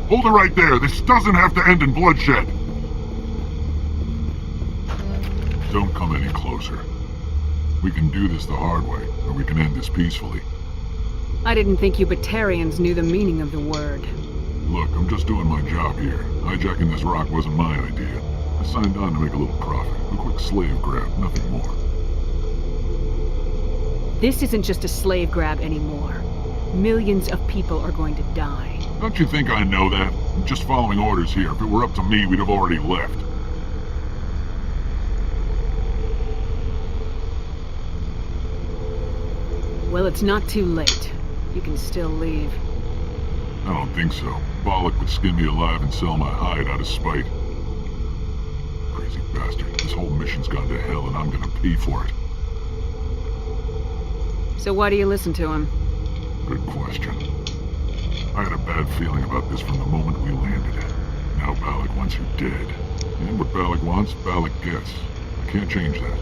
Hold it right there. This doesn't have to end in bloodshed. Don't come any closer. We can do this the hard way, or we can end this peacefully. I didn't think you Batarians knew the meaning of the word. Look, I'm just doing my job here. Hijacking this rock wasn't my idea. I signed on to make a little profit. A quick slave grab, nothing more. This isn't just a slave grab anymore. Millions of people are going to die. Don't you think I know that? I'm just following orders here. If it were up to me, we'd have already left. Well, it's not too late. You can still leave. I don't think so. Bollock would skin me alive and sell my hide out of spite. Crazy bastard. This whole mission's gone to hell and I'm gonna pay for it. So why do you listen to him? Good question. I had a bad feeling about this from the moment we landed. Now Bollock wants you dead. And what Bollock wants, Bollock gets. I can't change that.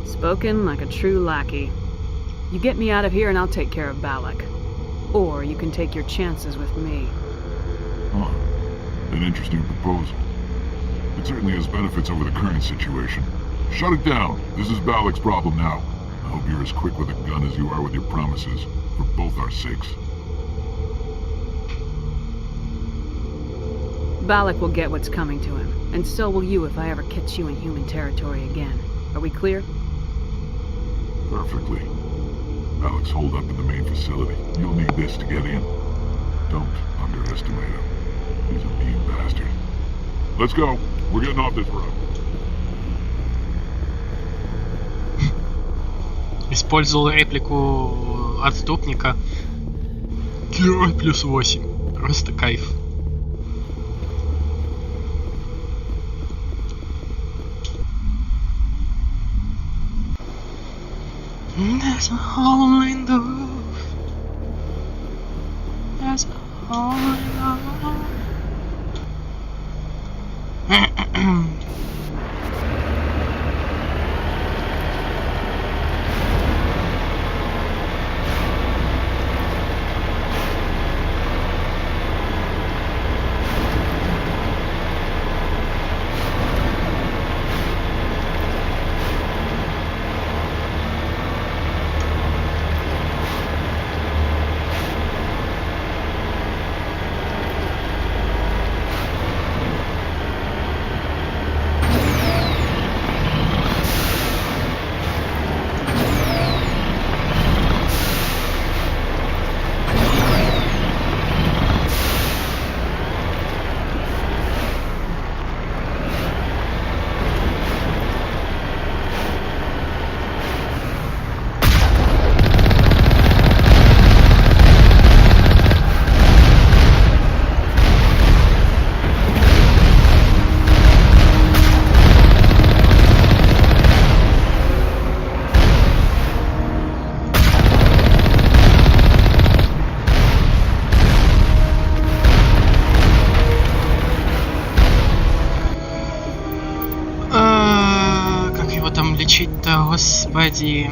Spoken like a true lackey. You get me out of here and I'll take care of Bollock. Or you can take your chances with me. Huh. An interesting proposal. It certainly has benefits over the current situation. Shut it down. This is Bollock's problem now. I hope you're as quick with a gun as you are with your promises. For both our sakes. Bollock will get what's coming to him. And so will you if I ever catch you in human territory again. Are we clear? Perfectly. Bollock's holed up in the main facility. You'll need this to get in. Don't underestimate him. He's a mean bastard. Let's go. We're getting off this road. Использовал реплику отступника. Герой плюс 8. Просто кайф. There's a hole in the roof. There's a hole in the roof. Господи.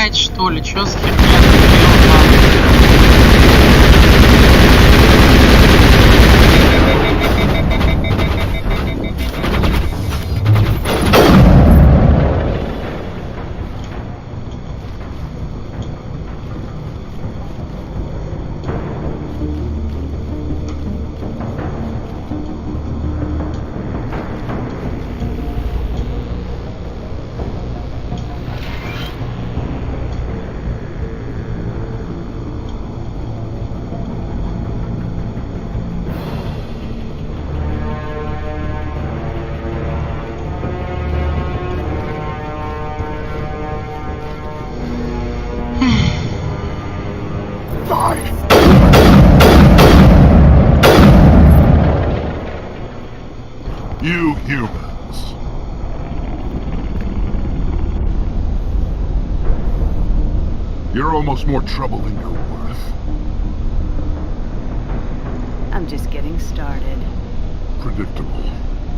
стрелять, что ли? Чё за херня? You humans. You're almost more trouble than you're worth. I'm just getting started. Predictable,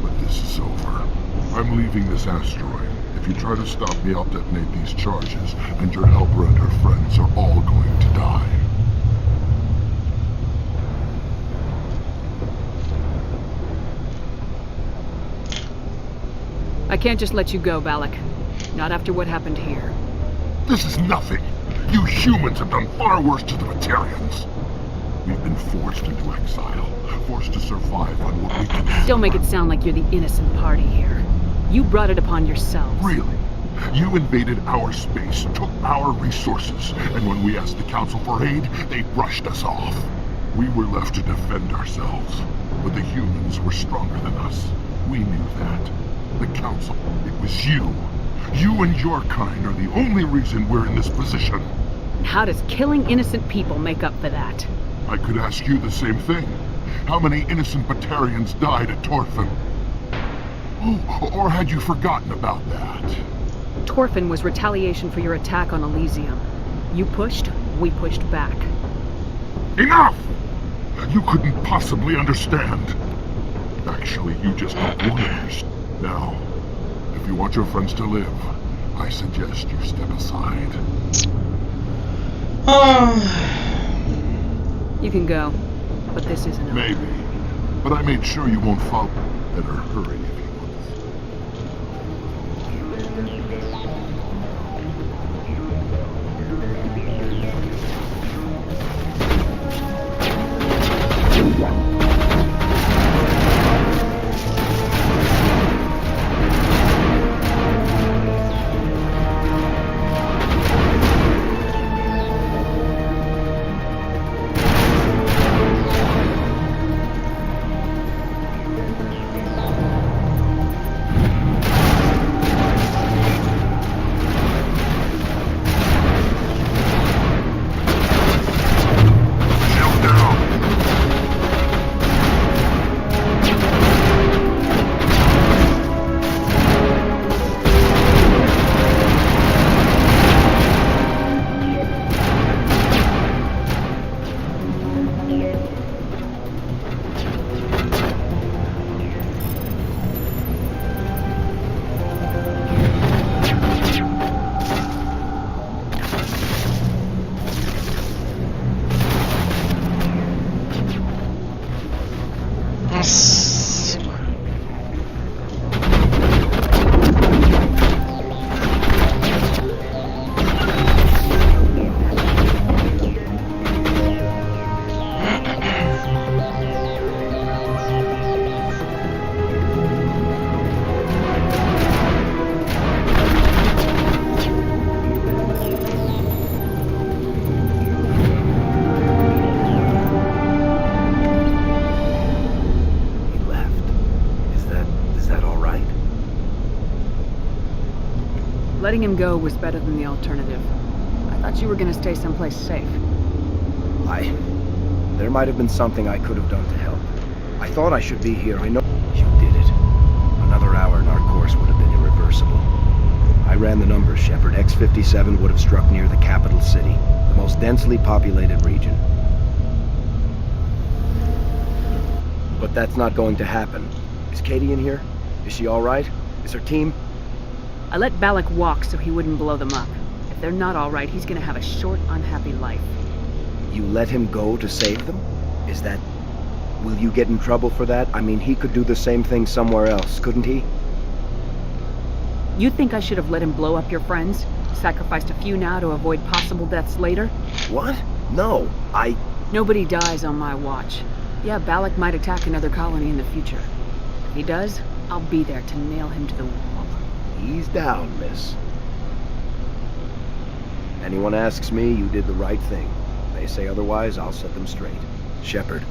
but this is over. I'm leaving this asteroid. If you try to stop me, I'll detonate these charges, and your helper and her friends are all going to die. I can't just let you go, Balak. Not after what happened here. This is nothing. You humans have done far worse to the Batarians. We've been forced into exile, forced to survive on what we can afford. Don't make it sound like you're the innocent party here. You brought it upon yourselves. Really? You invaded our space, took our resources, and when we asked the Council for aid, they brushed us off. We were left to defend ourselves, but the humans were stronger than us. We knew that. The Council, it was you. You and your kind are the only reason we're in this position. And how does killing innocent people make up for that? I could ask you the same thing. How many innocent Batarians died at Torfin? Oh, or had you forgotten about that? Torfin was retaliation for your attack on Elysium. You pushed, we pushed back. Enough! You couldn't possibly understand. Actually, you just don't want to understand. Now, if you want your friends to live, I suggest you step aside. You can go, but this isn't over. Maybe, but I made sure you won't follow. Better hurry if you want. Letting him go was better than the alternative. I thought you were gonna stay someplace safe. There might have been something I could have done to help. I thought I should be here, I know. You did it. Another hour and our course would have been irreversible. I ran the numbers, Shepard. X-57 would have struck near the capital city, the most densely populated region. But that's not going to happen. Is Katie in here? Is she all right? Is her team? I let Balak walk so he wouldn't blow them up. If If they're not all right, he's gonna have a short, unhappy life. You let him go to save them? Is that... Will you get in trouble for that? I mean, he could do the same thing somewhere else, couldn't he? You think I should have let him blow up your friends? Sacrificed a few now to avoid possible deaths later? What? No, Nobody dies on my watch. Yeah, Balak might attack another colony in the future. If he does, I'll be there to nail him to the wall. Ease down, miss. Anyone asks me, you did the right thing. If they say otherwise, I'll set them straight. Shepard,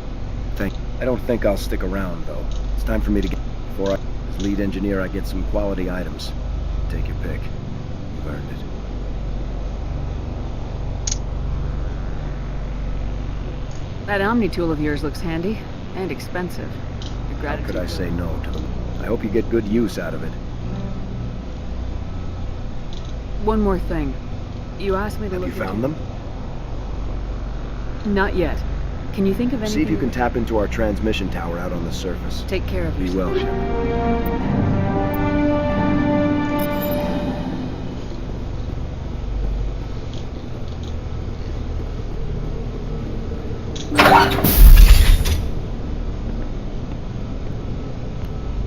I don't think I'll stick around, though. It's time for me to get... Before as lead engineer, I get some quality items. Take your pick. You've earned it. That Omni tool of yours looks handy. And expensive. How could I say no to them? I hope you get good use out of it. One more thing. You asked me to look Have you found them? Not yet. Can you think of anything? See if you can tap into our transmission tower out on the surface. Take care of yourself. Be well, Shepard.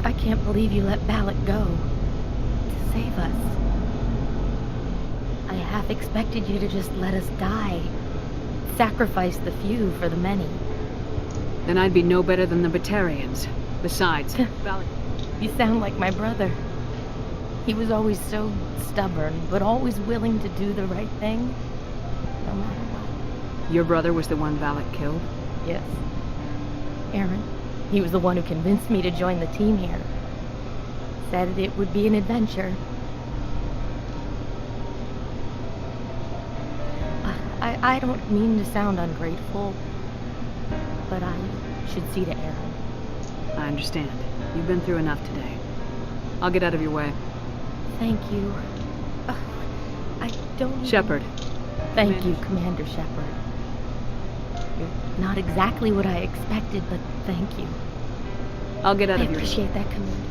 I can't believe you let Balak go. To save us. I half expected you to just let us die. Sacrifice the few for the many. Then I'd be no better than the Batarians. Besides, Balak... You sound like my brother. He was always so stubborn, but always willing to do the right thing, no matter what. Your brother was the one Balak killed? Yes. Aaron. He was the one who convinced me to join the team here. Said it would be an adventure. I don't mean to sound ungrateful, but I should see to Aaron. I understand. You've been through enough today. I'll get out of your way. Thank you. I don't... Shepard. Thank you, Commander Shepard. You're not exactly what I expected, but thank you. I'll get out of your way. I appreciate that, Commander.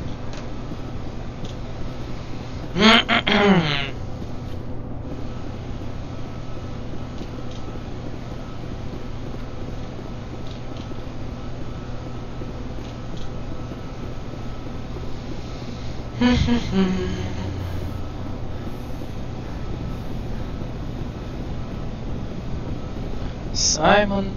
Simon.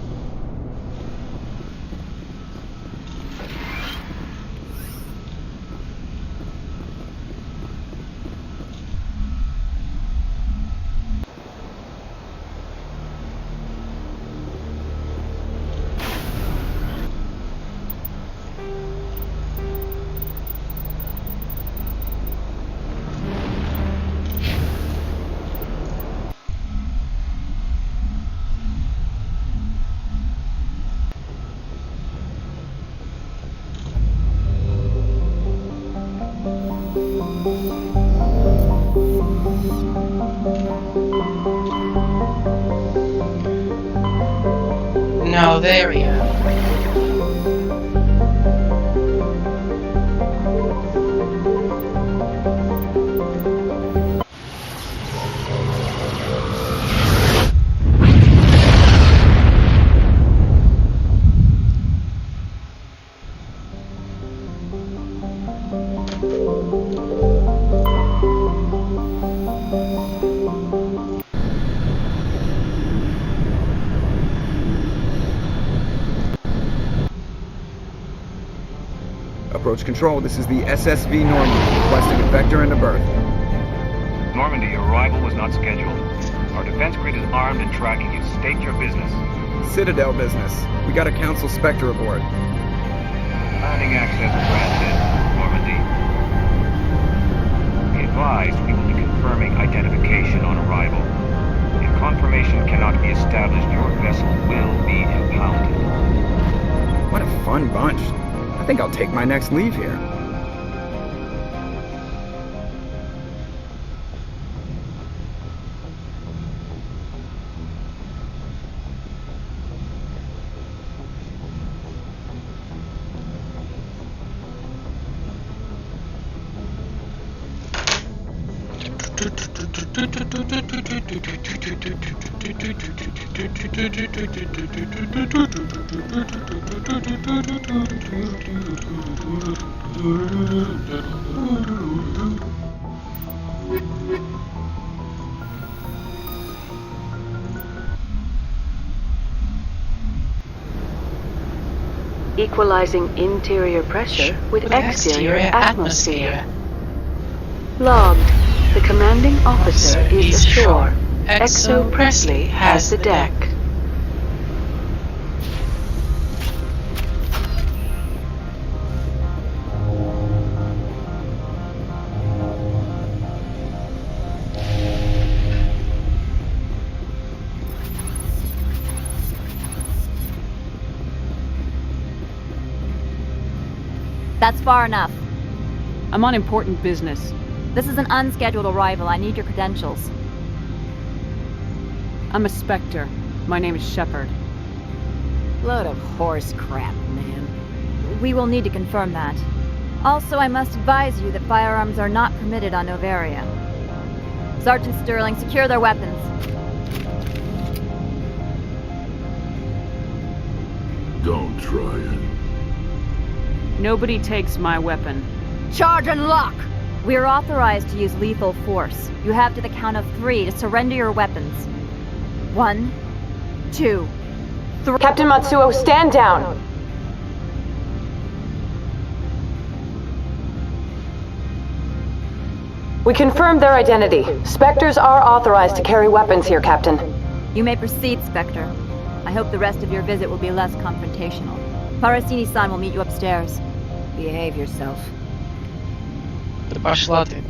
Now there we are. Approach control, this is the SSV Normandy, requesting a vector into berth. Normandy, your arrival was not scheduled. Our defense grid is armed and tracking you. State your business. Citadel business. We got a Council Spectre aboard. Landing access granted, Normandy. Be advised, we will be confirming identification on arrival. If confirmation cannot be established, your vessel will be impounded. What a fun bunch. I think I'll take my next leave here. Equalizing interior pressure with exterior atmosphere. Logged. The commanding officer is ashore. Exo Presley has the deck. That's far enough. I'm on important business. This is an unscheduled arrival. I need your credentials. I'm a Spectre. My name is Shepard. Load of horse crap, man. We will need to confirm that. Also, I must advise you that firearms are not permitted on Novaria. Sergeant Sterling, secure their weapons. Don't try it. Nobody takes my weapon. Charge and lock! We are authorized to use lethal force. You have to the count of 3 to surrender your weapons. 1, 2, 3. Captain Matsuo, stand down! We confirmed their identity. Spectres are authorized to carry weapons here, Captain. You may proceed, Spectre. I hope the rest of your visit will be less confrontational. Parasini-san will meet you upstairs. Behave yourself. Да пошла ты.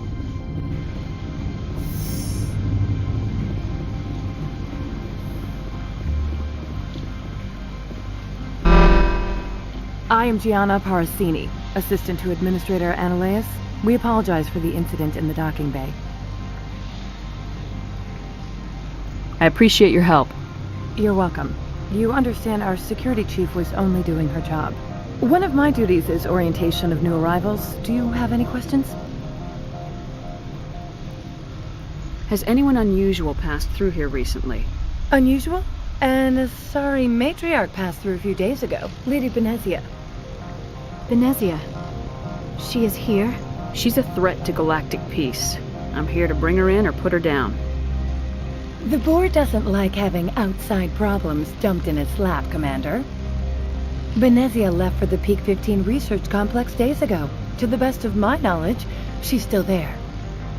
I am Gianna Parasini, assistant to Administrator Analeas. We apologize for the incident in the docking bay. I appreciate your help. You're welcome. You understand our security chief was only doing her job. One of my duties is orientation of new arrivals. Do you have any questions? Has anyone unusual passed through here recently? Unusual? An Asari matriarch passed through a few days ago. Lady Benezia. Benezia? She is here? She's a threat to galactic peace. I'm here to bring her in or put her down. The board doesn't like having outside problems dumped in its lap, Commander. Benezia left for the Peak 15 research complex days ago. To the best of my knowledge, she's still there.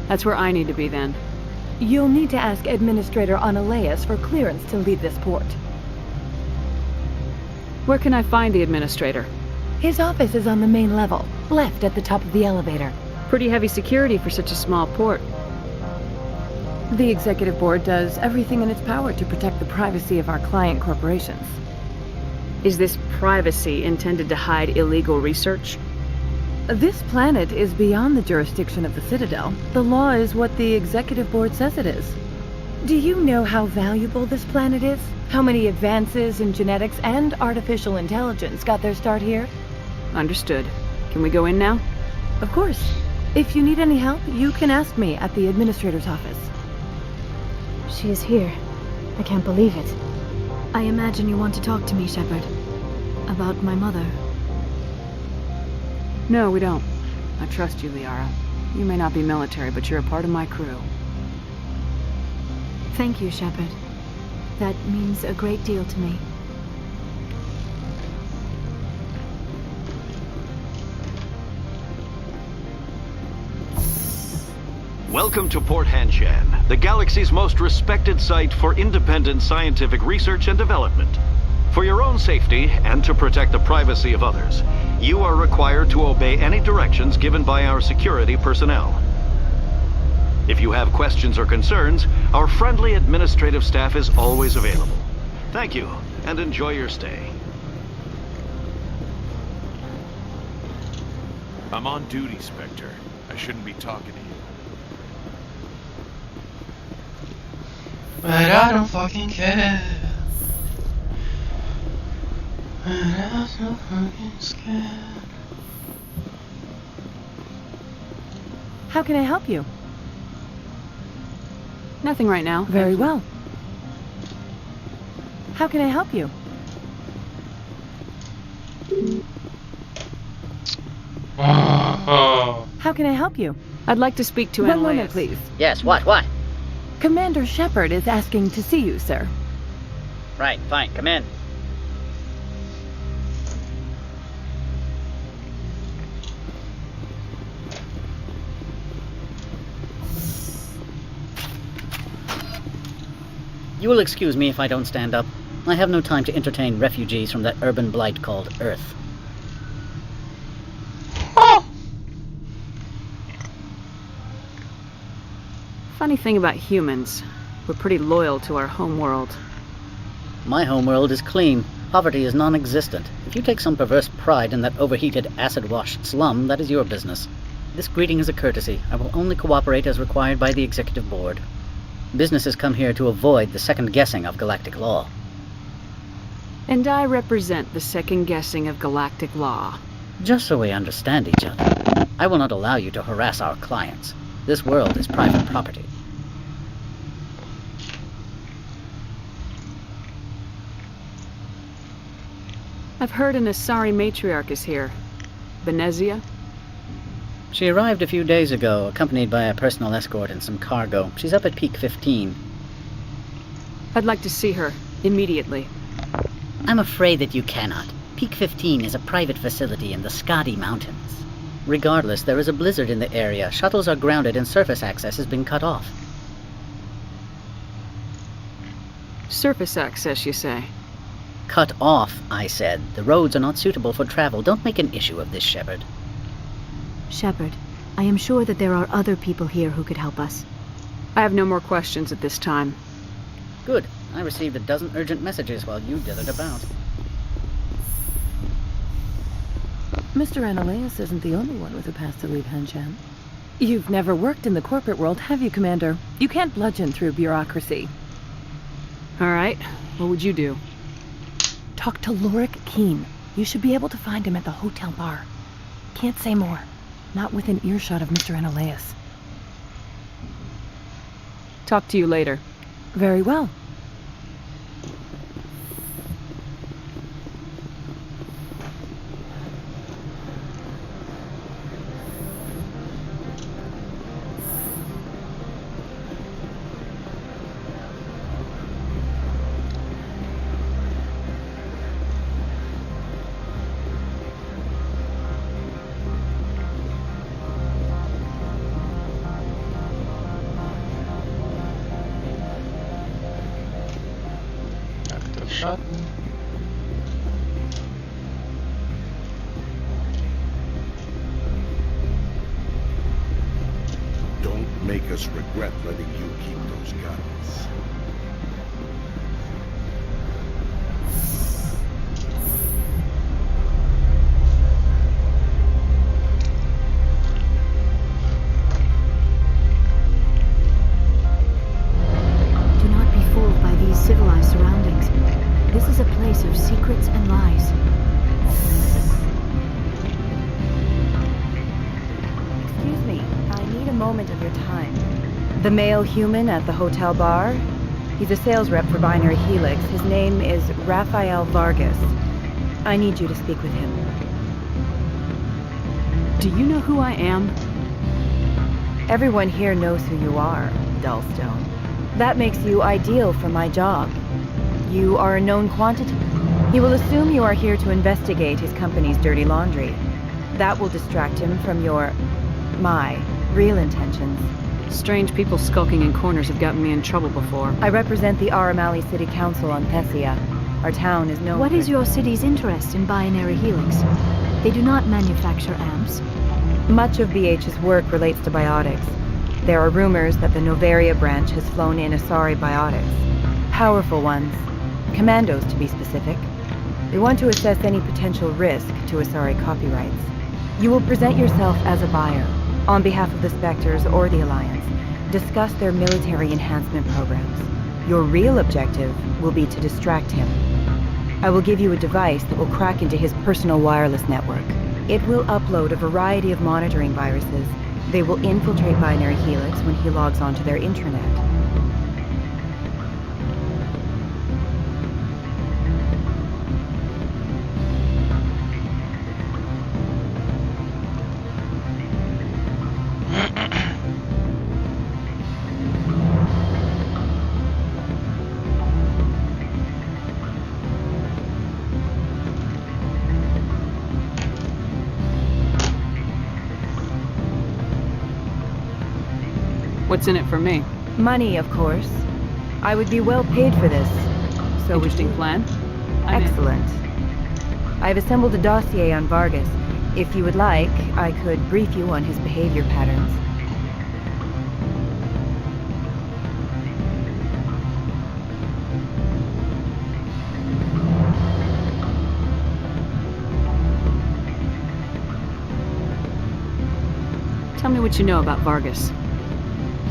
That's where I need to be then. You'll need to ask Administrator Analeas for clearance to leave this port. Where can I find the Administrator? His office is on the main level, left at the top of the elevator. Pretty heavy security for such a small port. The Executive Board does everything in its power to protect the privacy of our client corporations. Is this privacy intended to hide illegal research? This planet is beyond the jurisdiction of the Citadel. The law is what the Executive Board says it is. Do you know how valuable this planet is? How many advances in genetics and artificial intelligence got their start here? Understood. Can we go in now? Of course. If you need any help, you can ask me at the Administrator's office. She is here. I can't believe it. I imagine you want to talk to me, Shepard. About my mother. No, we don't. I trust you, Liara. You may not be military, but you're a part of my crew. Thank you, Shepard. That means a great deal to me. Welcome to Port Hanshan, the galaxy's most respected site for independent scientific research and development. For your own safety and to protect the privacy of others, you are required to obey any directions given by our security personnel. If you have questions or concerns, our friendly administrative staff is always available. Thank you, and enjoy your stay. I'm on duty, Spectre. I shouldn't be talking to you. But I don't fucking care. But I'm so fucking scared. How can I help you? Nothing right now. Very well. How can I help you? How can I help you? I'd like to speak to One moment, please. Yes, what? Commander Shepard is asking to see you, sir. Right, fine, come in. You will excuse me if I don't stand up. I have no time to entertain refugees from that urban blight called Earth. Funny thing about humans, we're pretty loyal to our homeworld. My homeworld is clean. Poverty is non-existent. If you take some perverse pride in that overheated, acid-washed slum, that is your business. This greeting is a courtesy. I will only cooperate as required by the Executive Board. Businesses come here to avoid the second guessing of galactic law. And I represent the second guessing of galactic law. Just so we understand each other, I will not allow you to harass our clients. This world is private property. I've heard an Asari matriarch is here. Benezia? She arrived a few days ago, accompanied by a personal escort and some cargo. She's up at Peak 15. I'd like to see her, immediately. I'm afraid that you cannot. Peak 15 is a private facility in the Skadi Mountains. Regardless, there is a blizzard in the area. Shuttles are grounded and surface access has been cut off. Surface access, you say? Cut off, I said. The roads are not suitable for travel. Don't make an issue of this, Shepard. Shepard, I am sure that there are other people here who could help us. I have no more questions at this time. Good. I received a dozen urgent messages while you dithered about. Mr. Ananias isn't the only one with a path to leave Hanshan. You've never worked in the corporate world, have you, Commander? You can't bludgeon through bureaucracy. All right. What would you do? Talk to Lorik Keen. You should be able to find him at the hotel bar. Can't say more. Not within earshot of Mr. Ananias. Talk to you later. Very well. Don't make us regret letting you keep those guns. Do not be fooled by these civilized surroundings. This is a place of secrets and lies. Excuse me, I need a moment of your time. The male human at the hotel bar? He's a sales rep for Binary Helix. His name is Rafael Vargas. I need you to speak with him. Do you know who I am? Everyone here knows who you are, Dullstone. That makes you ideal for my job. You are a known quantity. He will assume you are here to investigate his company's dirty laundry. That will distract him from my real intentions. Strange people skulking in corners have gotten me in trouble before. I represent the Aramali City Council on Thessia. Our town is known What is your city's interest in Binary Helix? They do not manufacture amps. Much of BH's work relates to biotics. There are rumors that the Novaria branch has flown in Asari biotics. Powerful ones. Commandos, to be specific. We want to assess any potential risk to Asari copyrights. You will present yourself as a buyer, on behalf of the Spectres or the Alliance. Discuss their military enhancement programs. Your real objective will be to distract him. I will give you a device that will crack into his personal wireless network. It will upload a variety of monitoring viruses. They will infiltrate Binary Helix when he logs onto their intranet. What's in it for me? Money, of course. I would be well paid for this. So Interesting plan. I'm in. Excellent. I've assembled a dossier on Vargas. If you would like, I could brief you on his behavior patterns. Tell me what you know about Vargas.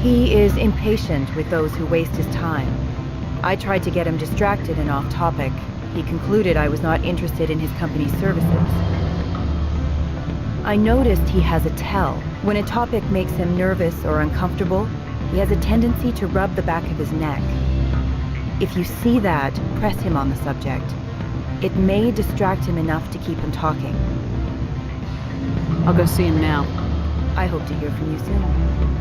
He is impatient with those who waste his time. I tried to get him distracted and off topic. He concluded I was not interested in his company's services. I noticed he has a tell. When a topic makes him nervous or uncomfortable, he has a tendency to rub the back of his neck. If you see that, press him on the subject. It may distract him enough to keep him talking. I'll go see him now. I hope to hear from you soon.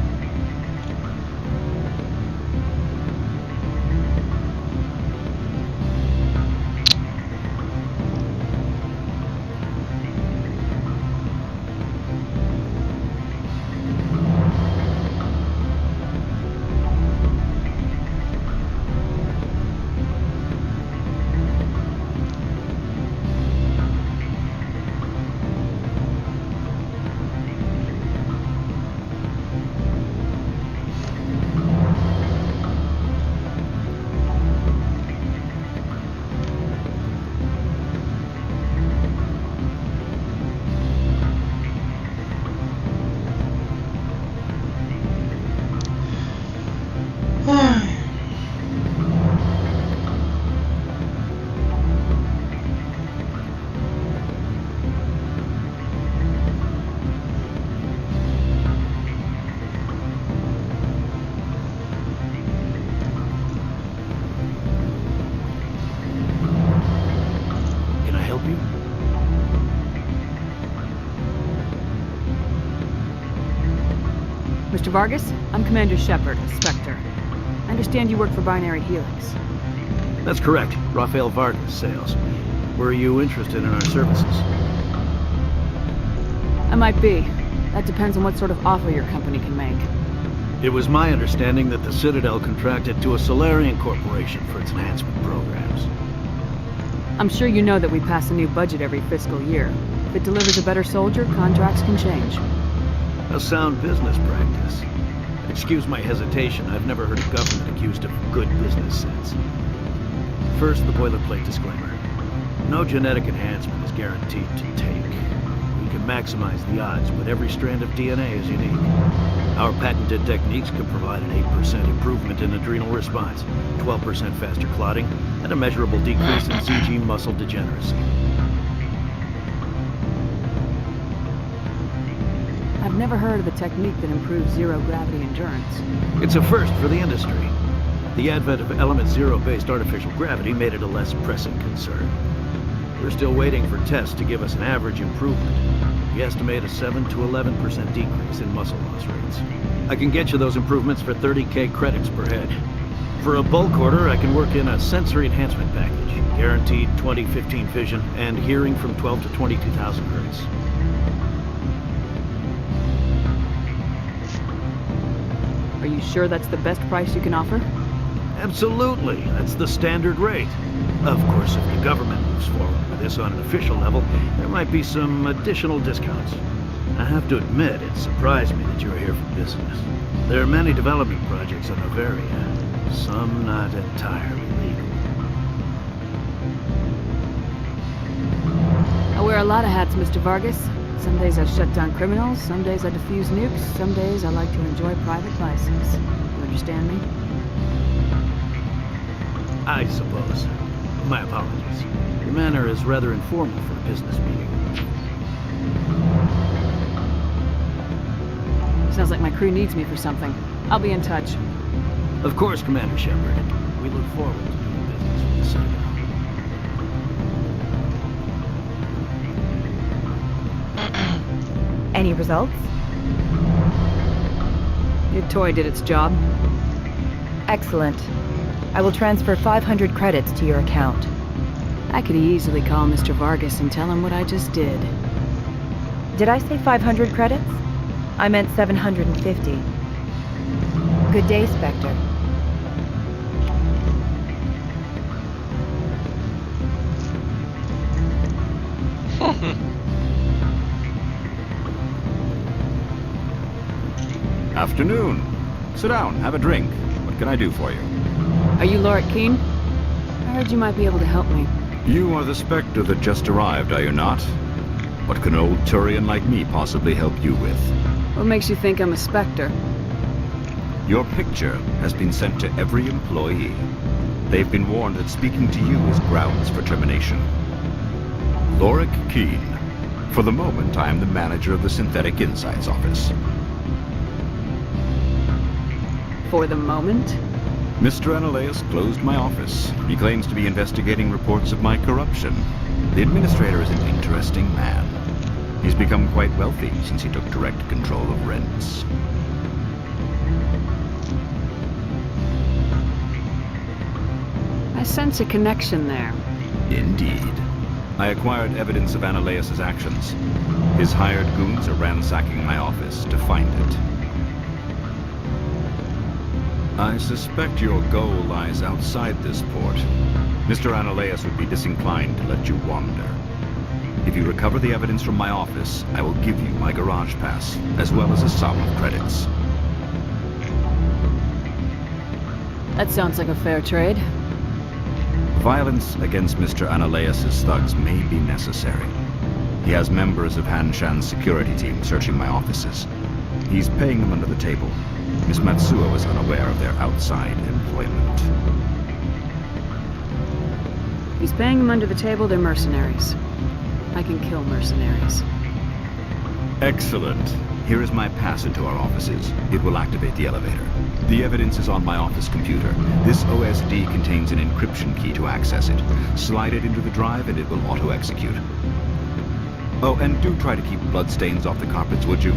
Mr. Vargas, I'm Commander Shepard, Spectre. I understand you work for Binary Helix. That's correct. Rafael Vargas, sales. Were you interested in our services? I might be. That depends on what sort of offer your company can make. It was my understanding that the Citadel contracted to a Solarian corporation for its enhancement programs. I'm sure you know that we pass a new budget every fiscal year. If it delivers a better soldier, contracts can change. A sound business practice. Excuse my hesitation, I've never heard a government accused of good business sense. First, the boilerplate disclaimer. No genetic enhancement is guaranteed to take. We can maximize the odds, but every strand of DNA is unique. Our patented techniques can provide an 8% improvement in adrenal response, 12% faster clotting, and a measurable decrease in CG muscle degeneracy. I've never heard of a technique that improves zero-gravity endurance. It's a first for the industry. The advent of element zero-based artificial gravity made it a less pressing concern. We're still waiting for tests to give us an average improvement. We estimate a 7 to 11% decrease in muscle loss rates. I can get you those improvements for 30k credits per head. For a bulk order, I can work in a sensory enhancement package, guaranteed 20/15 vision and hearing from 12 to 22,000 hertz. Are you sure that's the best price you can offer? Absolutely. That's the standard rate. Of course, if the government moves forward with this on an official level, there might be some additional discounts. I have to admit, it surprised me that you're here for business. There are many development projects on Noveria, some not entirely legal. I wear a lot of hats, Mr. Vargas. Some days I shut down criminals, some days I defuse nukes, some days I like to enjoy private license. You understand me? I suppose. My apologies. Your manner is rather informal for a business meeting. Sounds like my crew needs me for something. I'll be in touch. Of course, Commander Shepard. We look forward to doing business with the Citadel. Any results? Your toy did its job. Excellent. I will transfer 500 credits to your account. I could easily call Mr. Vargas and tell him what I just did. Did I say 500 credits? I meant 750. Good day, Spectre. Afternoon. Sit down, have a drink. What can I do for you? Are you Laura Keene? I heard you might be able to help me. You are the Spectre that just arrived, are you not? What can an old Turian like me possibly help you with? What makes you think I'm a Spectre? Your picture has been sent to every employee. They've been warned that speaking to you is grounds for termination. Laura Keene. For the moment, I am the manager of the Synthetic Insights Office. For the moment? Mr. Ananias closed my office. He claims to be investigating reports of my corruption. The administrator is an interesting man. He's become quite wealthy since he took direct control of rents. I sense a connection there. Indeed. I acquired evidence of Ananias' actions. His hired goons are ransacking my office to find it. I suspect your goal lies outside this port. Mr. Ananias would be disinclined to let you wander. If you recover the evidence from my office, I will give you my garage pass, as well as a sum of credits. That sounds like a fair trade. Violence against Mr. Ananias' thugs may be necessary. He has members of Han Shan's security team searching my offices. He's paying them under the table. Miss Matsuo was unaware of their outside employment. He's paying them under the table, they're mercenaries. I can kill mercenaries. Excellent. Here is my pass into our offices. It will activate the elevator. The evidence is on my office computer. This OSD contains an encryption key to access it. Slide it into the drive and it will auto-execute. Oh, and do try to keep bloodstains off the carpets, would you?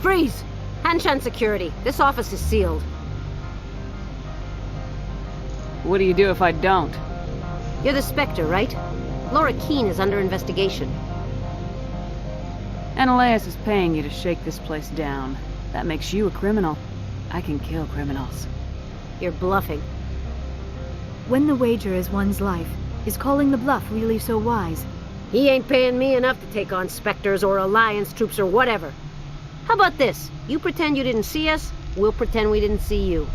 Freeze! Hanshan Security. This office is sealed. What do you do if I don't? You're the Spectre, right? Laura Keene is under investigation. Ananias is paying you to shake this place down. That makes you a criminal. I can kill criminals. You're bluffing. When the wager is one's life, is calling the bluff really so wise? He ain't paying me enough to take on Spectres or Alliance troops or whatever. How about this? You pretend you didn't see us, we'll pretend we didn't see you.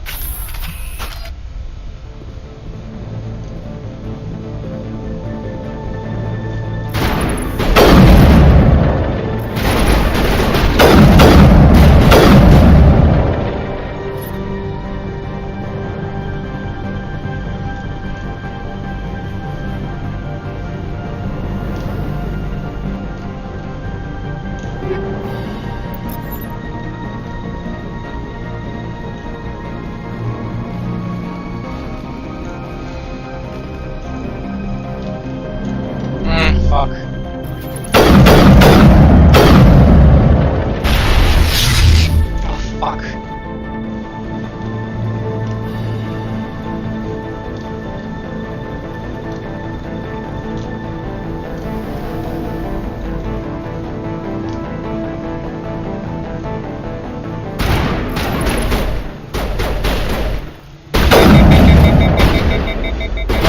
fuck? Oh, fuck.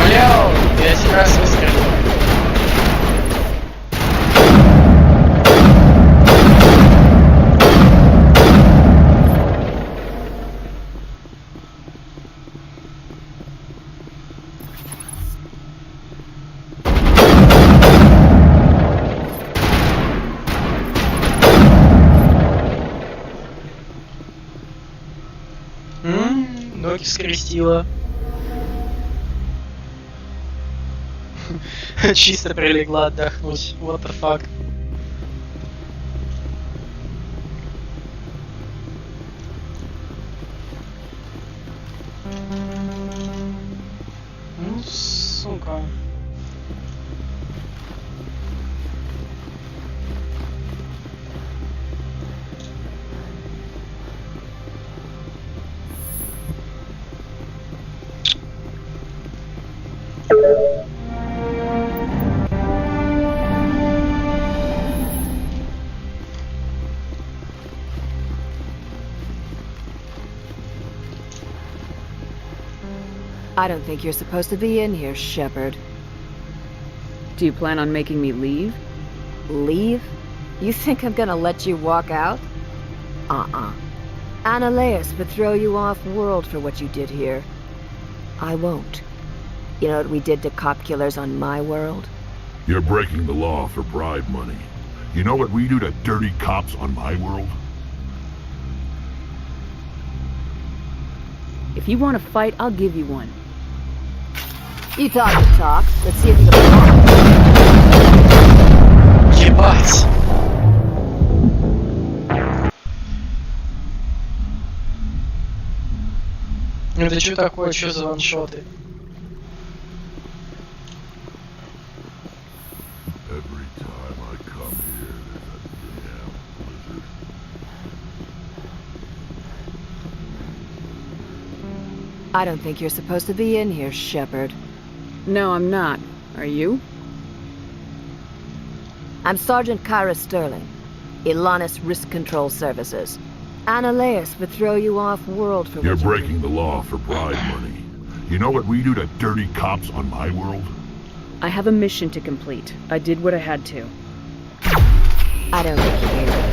Лео, 10 раз выстрелил. Ноги скрестила. Чисто прилегла отдохнуть. What the fuck. Ну, сука. I don't think you're supposed to be in here, Shepard. Do you plan on making me leave? Leave? You think I'm gonna let you walk out? Annaleus would throw you off-world for what you did here. I won't. You know what we did to cop killers on my world? You're breaking the law for bribe money. You know what we do to dirty cops on my world? If you want to fight, I'll give you one. You talk the talk. Let's see if you can walk. Ебать! Это что такое? Что за ваншоты? Every time I come here, there's a damn blizzard. I don't think you're supposed to be in here, Shepard. No, I'm not. Are you? I'm Sergeant Kyra Sterling, Ilanis Risk Control Services. Annaleus would throw you off-world for You're what breaking the law for bribe money. You know what we do to dirty cops on my world? I have a mission to complete. I did what I had to. I don't care.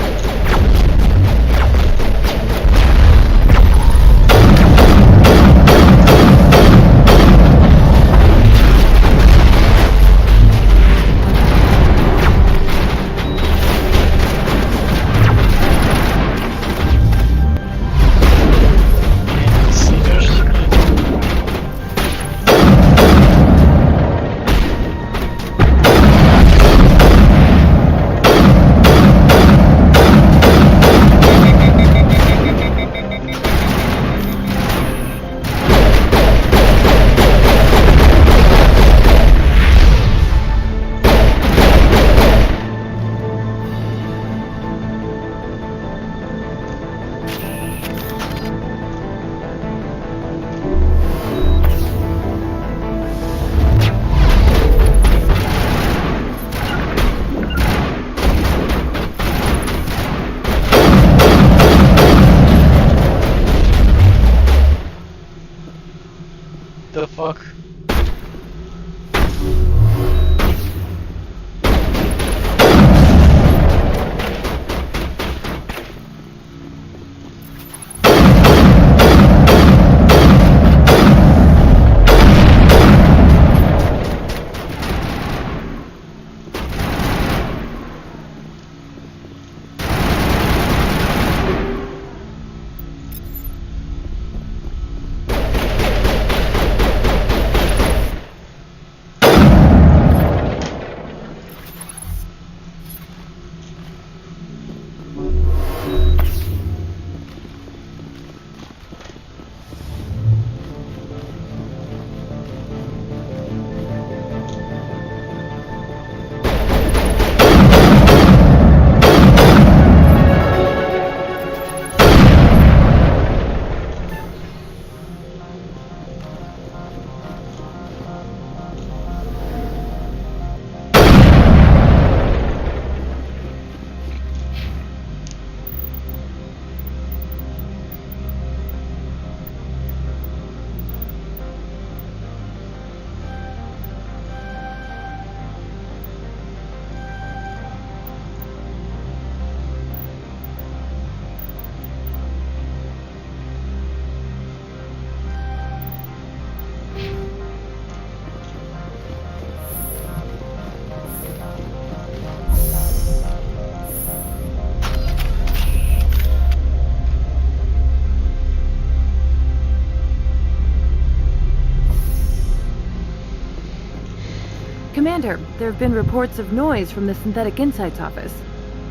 Commander, there have been reports of noise from the Synthetic Insights office.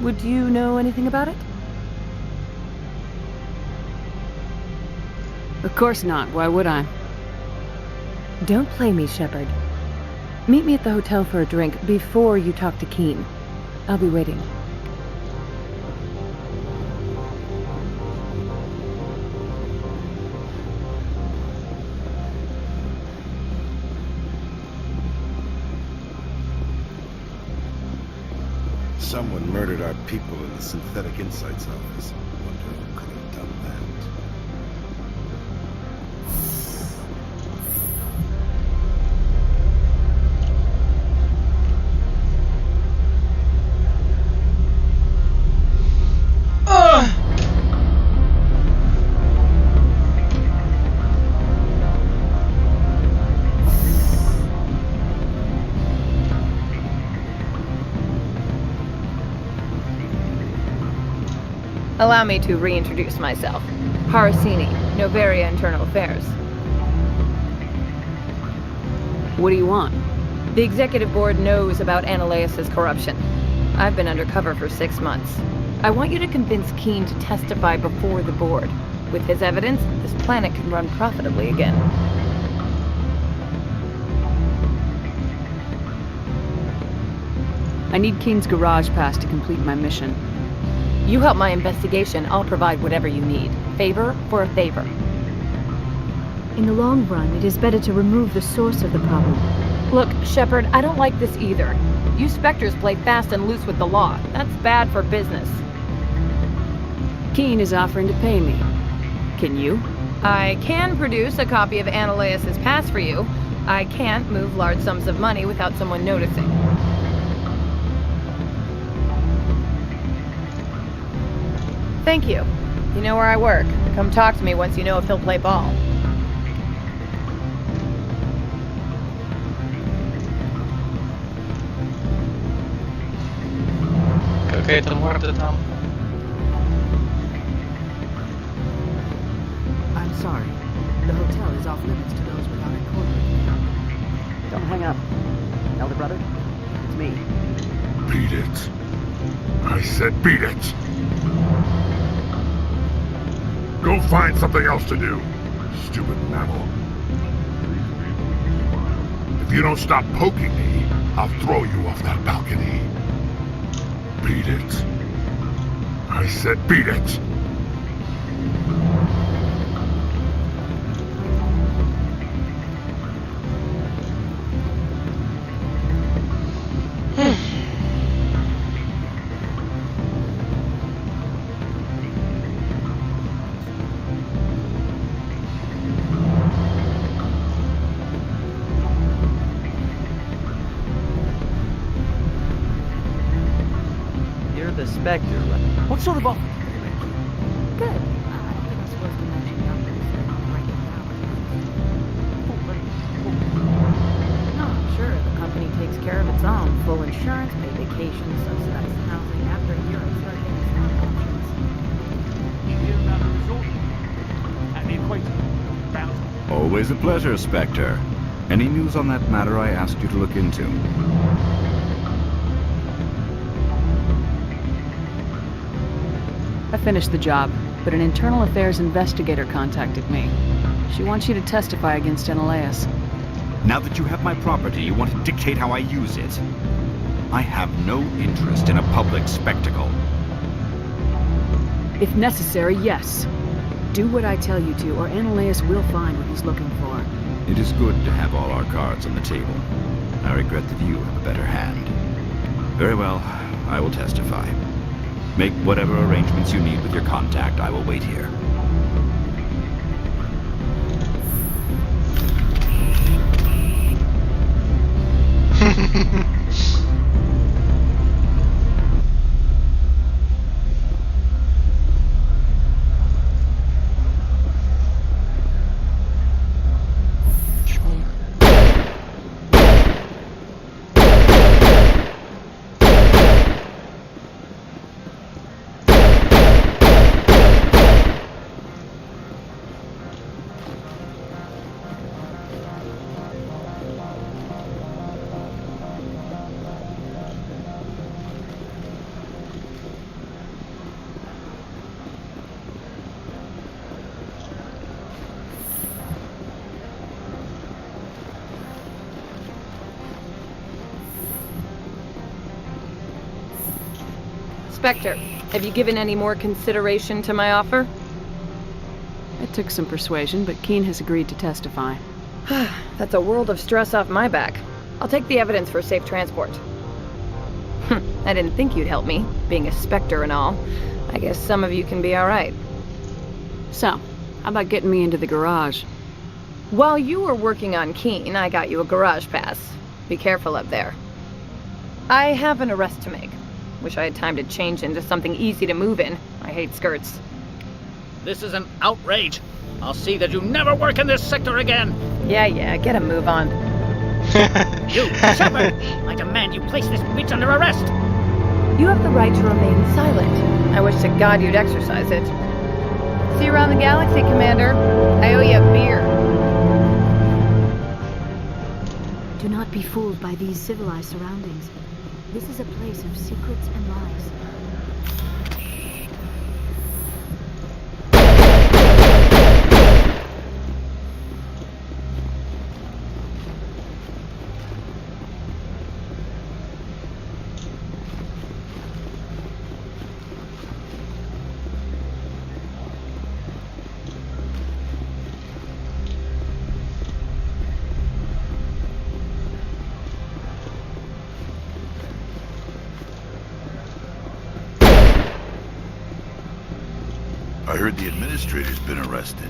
Would you know anything about it? Of course not. Why would I? Don't play me, Shepard. Meet me at the hotel for a drink before you talk to Keen. I'll be waiting. Someone murdered our people in the Synthetic Insights office. Wonder who could have done that. Allow me to reintroduce myself. Harasini, Novaria Internal Affairs. What do you want? The Executive Board knows about Ananias' corruption. I've been undercover for 6 months. I want you to convince Keen to testify before the Board. With his evidence, this planet can run profitably again. I need Keen's garage pass to complete my mission. You help my investigation, I'll provide whatever you need. Favor for a favor. In the long run, it is better to remove the source of the problem. Look, Shepard, I don't like this either. You Spectres play fast and loose with the law. That's bad for business. Keen is offering to pay me. Can you? I can produce a copy of Ananias' pass for you. I can't move large sums of money without someone noticing. Thank you. You know where I work. Come talk to me once you know if he'll play ball. Какая-то морда там. I'm sorry. The hotel is off limits to those without a corner. Don't hang up. Elder brother, it's me. Beat it. I said beat it. Go find something else to do, stupid mammal. If you don't stop poking me, I'll throw you off that balcony. Beat it. I said beat it. The Spectre, right? What sort of offer? Good. I don't think I'm supposed to mention numbers. Write it down. No, I'm sure the company takes care of its own. Full insurance, paid vacations, subsidized housing. After a year, I start getting stock options. You hear about the resort? At the equator. Always a pleasure, Spectre. Any news on that matter I asked you to look into? I finished the job, but an internal affairs investigator contacted me. She wants you to testify against Ananias. Now that you have my property, you want to dictate how I use it. I have no interest in a public spectacle. If necessary, yes. Do what I tell you to, or Ananias will find what he's looking for. It is good to have all our cards on the table. I regret that you have a better hand. Very well, I will testify. Make whatever arrangements you need with your contact. I will wait here. Spectre, have you given any more consideration to my offer? It took some persuasion, but Keen has agreed to testify. That's a world of stress off my back. I'll take the evidence for safe transport. I didn't think you'd help me, being a Spectre and all. I guess some of you can be alright. So, how about getting me into the garage? While you were working on Keen, I got you a garage pass. Be careful up there. I have an arrest to make. Wish I had time to change into something easy to move in. I hate skirts. This is an outrage. I'll see that you never work in this sector again. Yeah, get a move on. You, Shepard! I demand you place this bitch under arrest! You have the right to remain silent. I wish to God you'd exercise it. See you around the galaxy, Commander. I owe you a beer. Do not be fooled by these civilized surroundings. This is a place of secrets and lies. I heard the administrator's been arrested.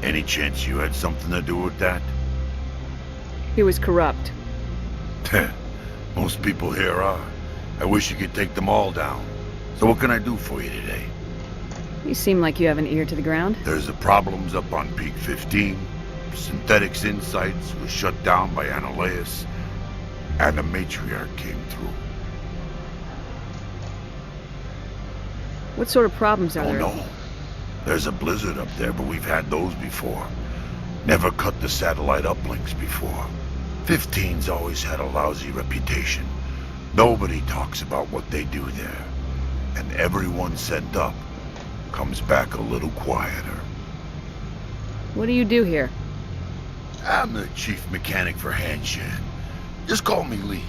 Any chance you had something to do with that? He was corrupt. Most people here are. I wish you could take them all down. So what can I do for you today? You seem like you have an ear to the ground. There's the problems up on Peak 15. Synthetics Insights was shut down by Annihilus. And the Matriarch came through. What sort of problems are there? Oh no. There's a blizzard up there, but we've had those before. Never cut the satellite uplinks before. 15's always had a lousy reputation. Nobody talks about what they do there. And everyone sent up comes back a little quieter. What do you do here? I'm the chief mechanic for Hanshan. Just call me Lee.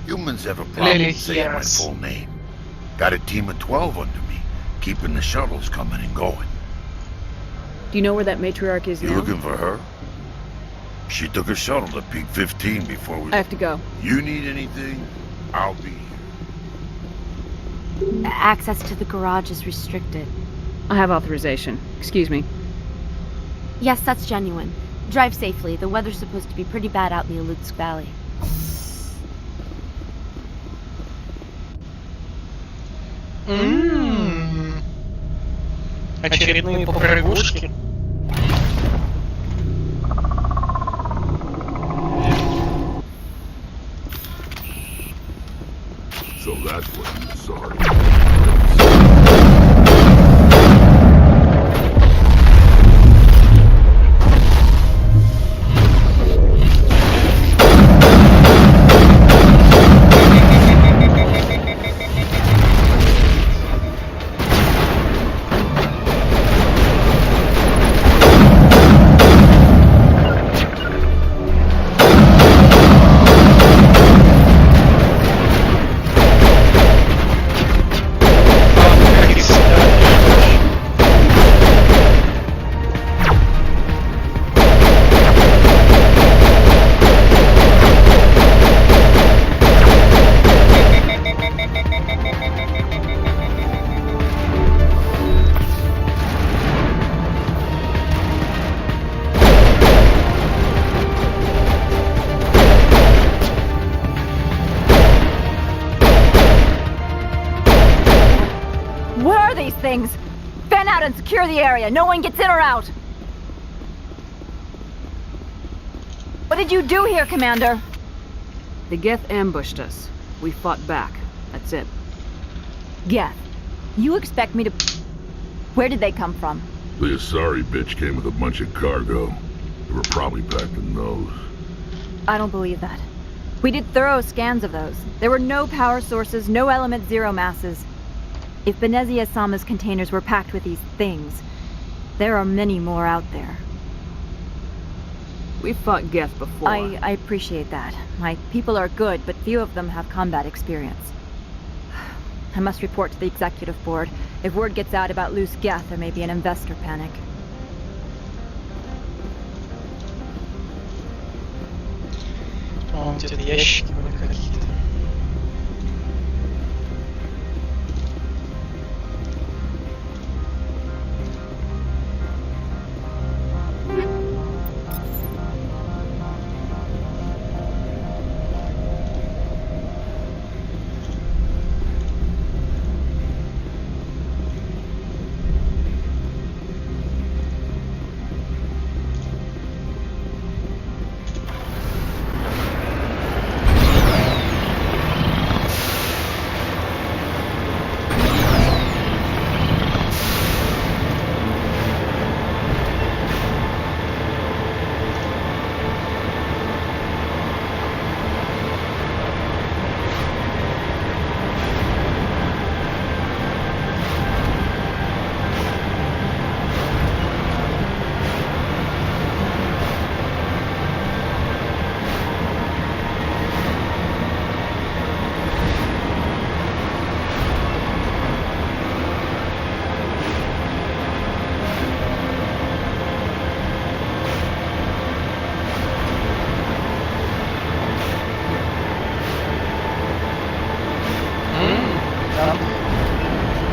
Humans have a problem saying my full name. Got a team of 12 under me, keeping the shuttles coming and going. Do you know where that matriarch is now? You looking for her? She took a shuttle to Peak 15 before we... I have to go. You need anything? I'll be here. Access to the garage is restricted. I have authorization. Excuse me. Yes, that's genuine. Drive safely. The weather's supposed to be pretty bad out in the Alutsk Valley. Очередные попрыгушки. So that's what you saw. Things. Fan out and secure the area. No one gets in or out. What did you do here, Commander? The Geth ambushed us. We fought back. That's it. Geth? You expect me to... Where did they come from? The Asari bitch came with a bunch of cargo. They were probably packed in those. I don't believe that. We did thorough scans of those. There were no power sources, no element zero masses. If Benezia Sama's containers were packed with these things, there are many more out there. We've fought Geth before. I appreciate that. My people are good, but few of them have combat experience. I must report to the executive board. If word gets out about loose Geth, there may be an investor panic. Вон где-то ящики были какие-то.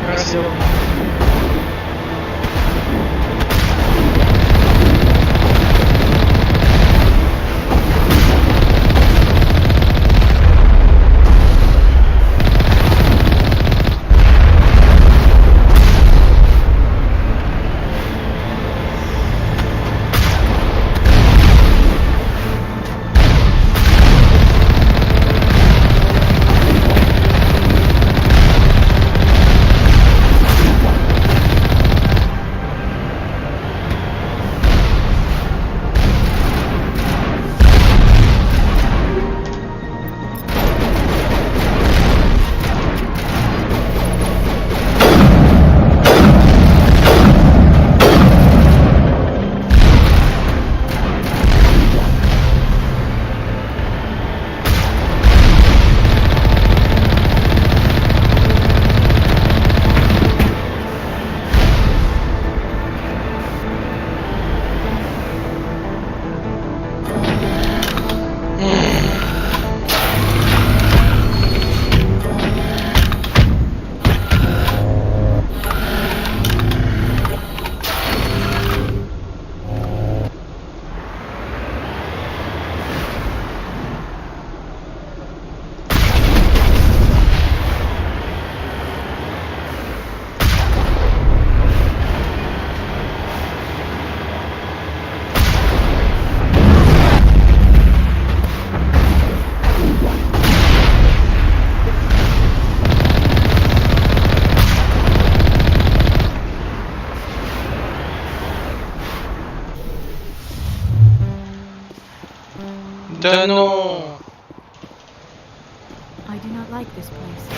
Красиво. Да ну! I do not like this place.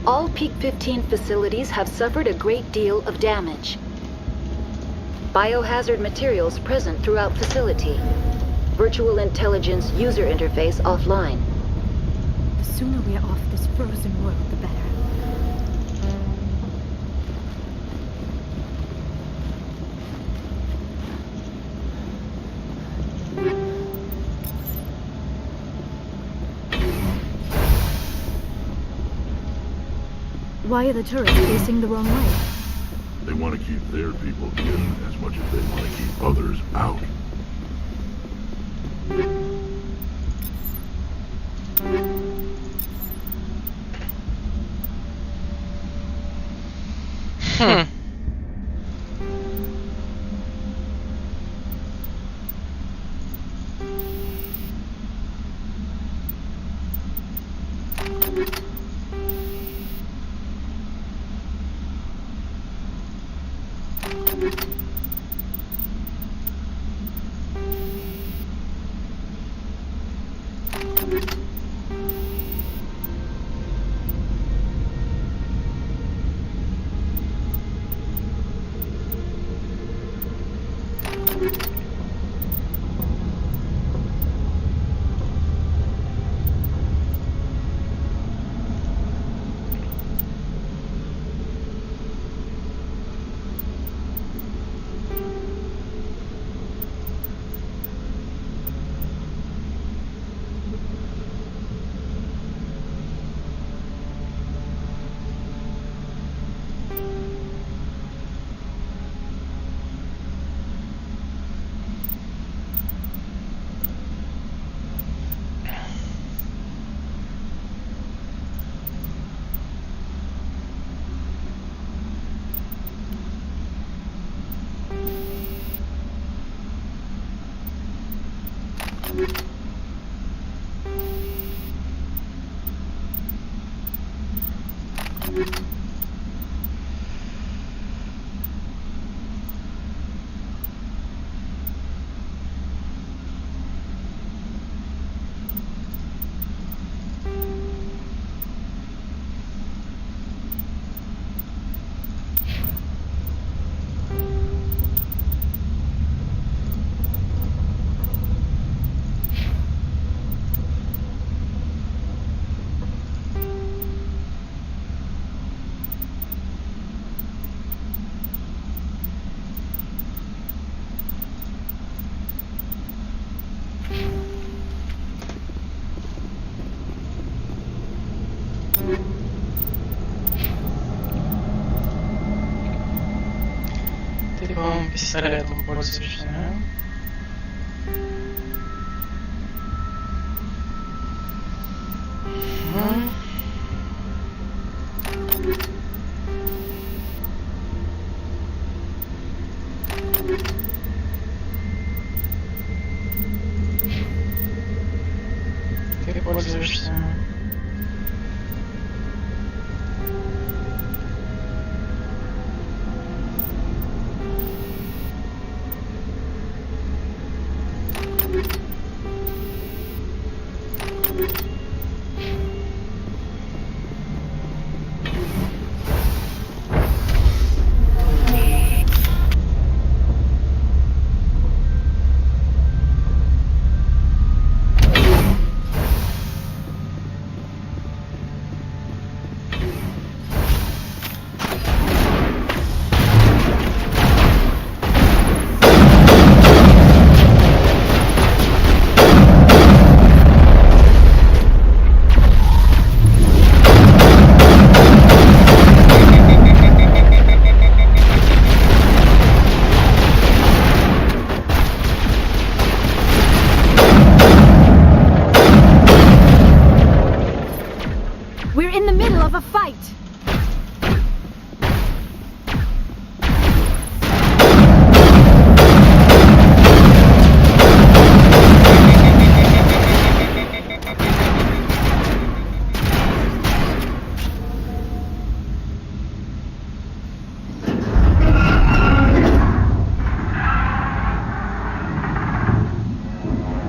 all Peak 15 facilities have suffered a great deal of damage. Biohazard materials present throughout facility. Virtual intelligence user interface offline. The sooner we're off this frozen world, the better. Why are the turrets facing the wrong way? They want to keep their people in as much as they want to keep others out. Ты, по-моему, пистолетом пользуешься, да? Ты пользуешься.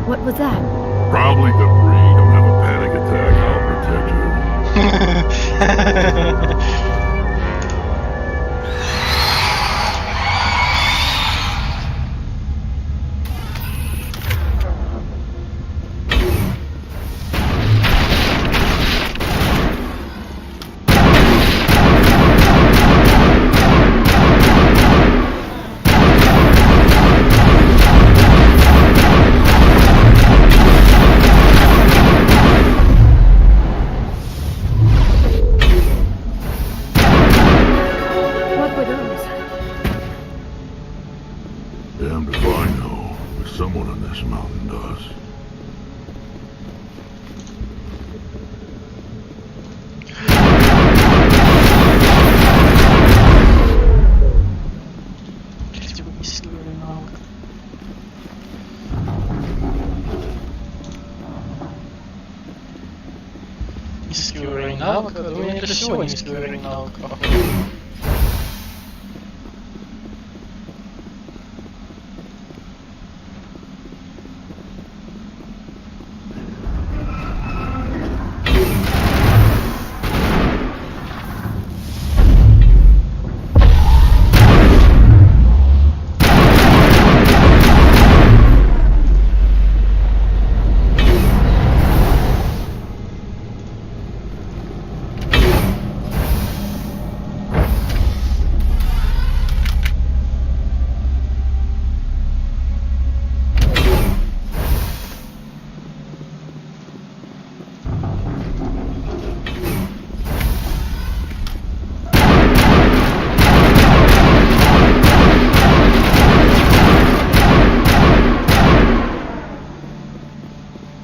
What was that? Probably debris. Don't have a panic attack. I'll protect you. Damned if I know, but someone on this mountain does. Низкий уровень навыка, да у меня для всего низкий уровень навыка, походу.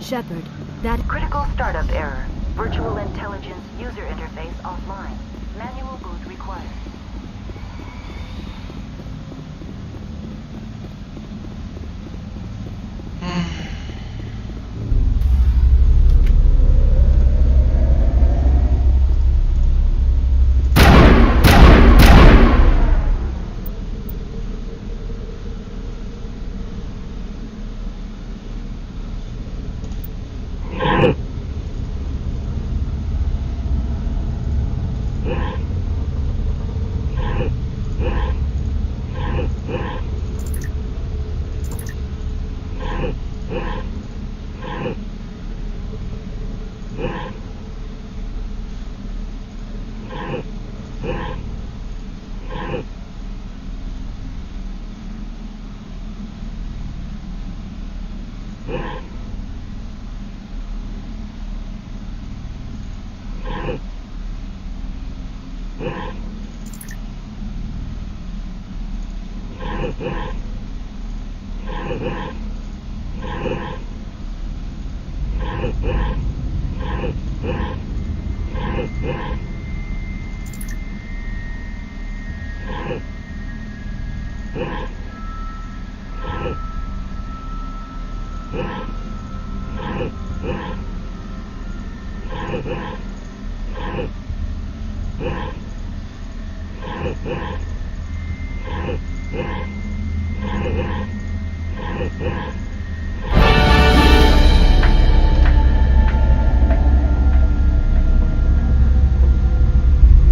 Shepard, that Critical startup error. Virtual intelligence user interface offline. Manual boot required.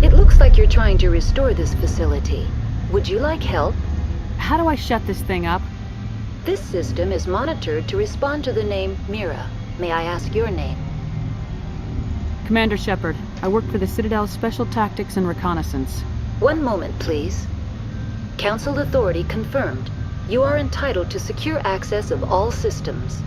It looks like you're trying to restore this facility. Would you like help? How do I shut this thing up? This system is monitored to respond to the name Mira. May I ask your name? Commander Shepard. I work for the Citadel's Special Tactics and Reconnaissance. One moment, please. Council authority confirmed. You are entitled to secure access of all systems.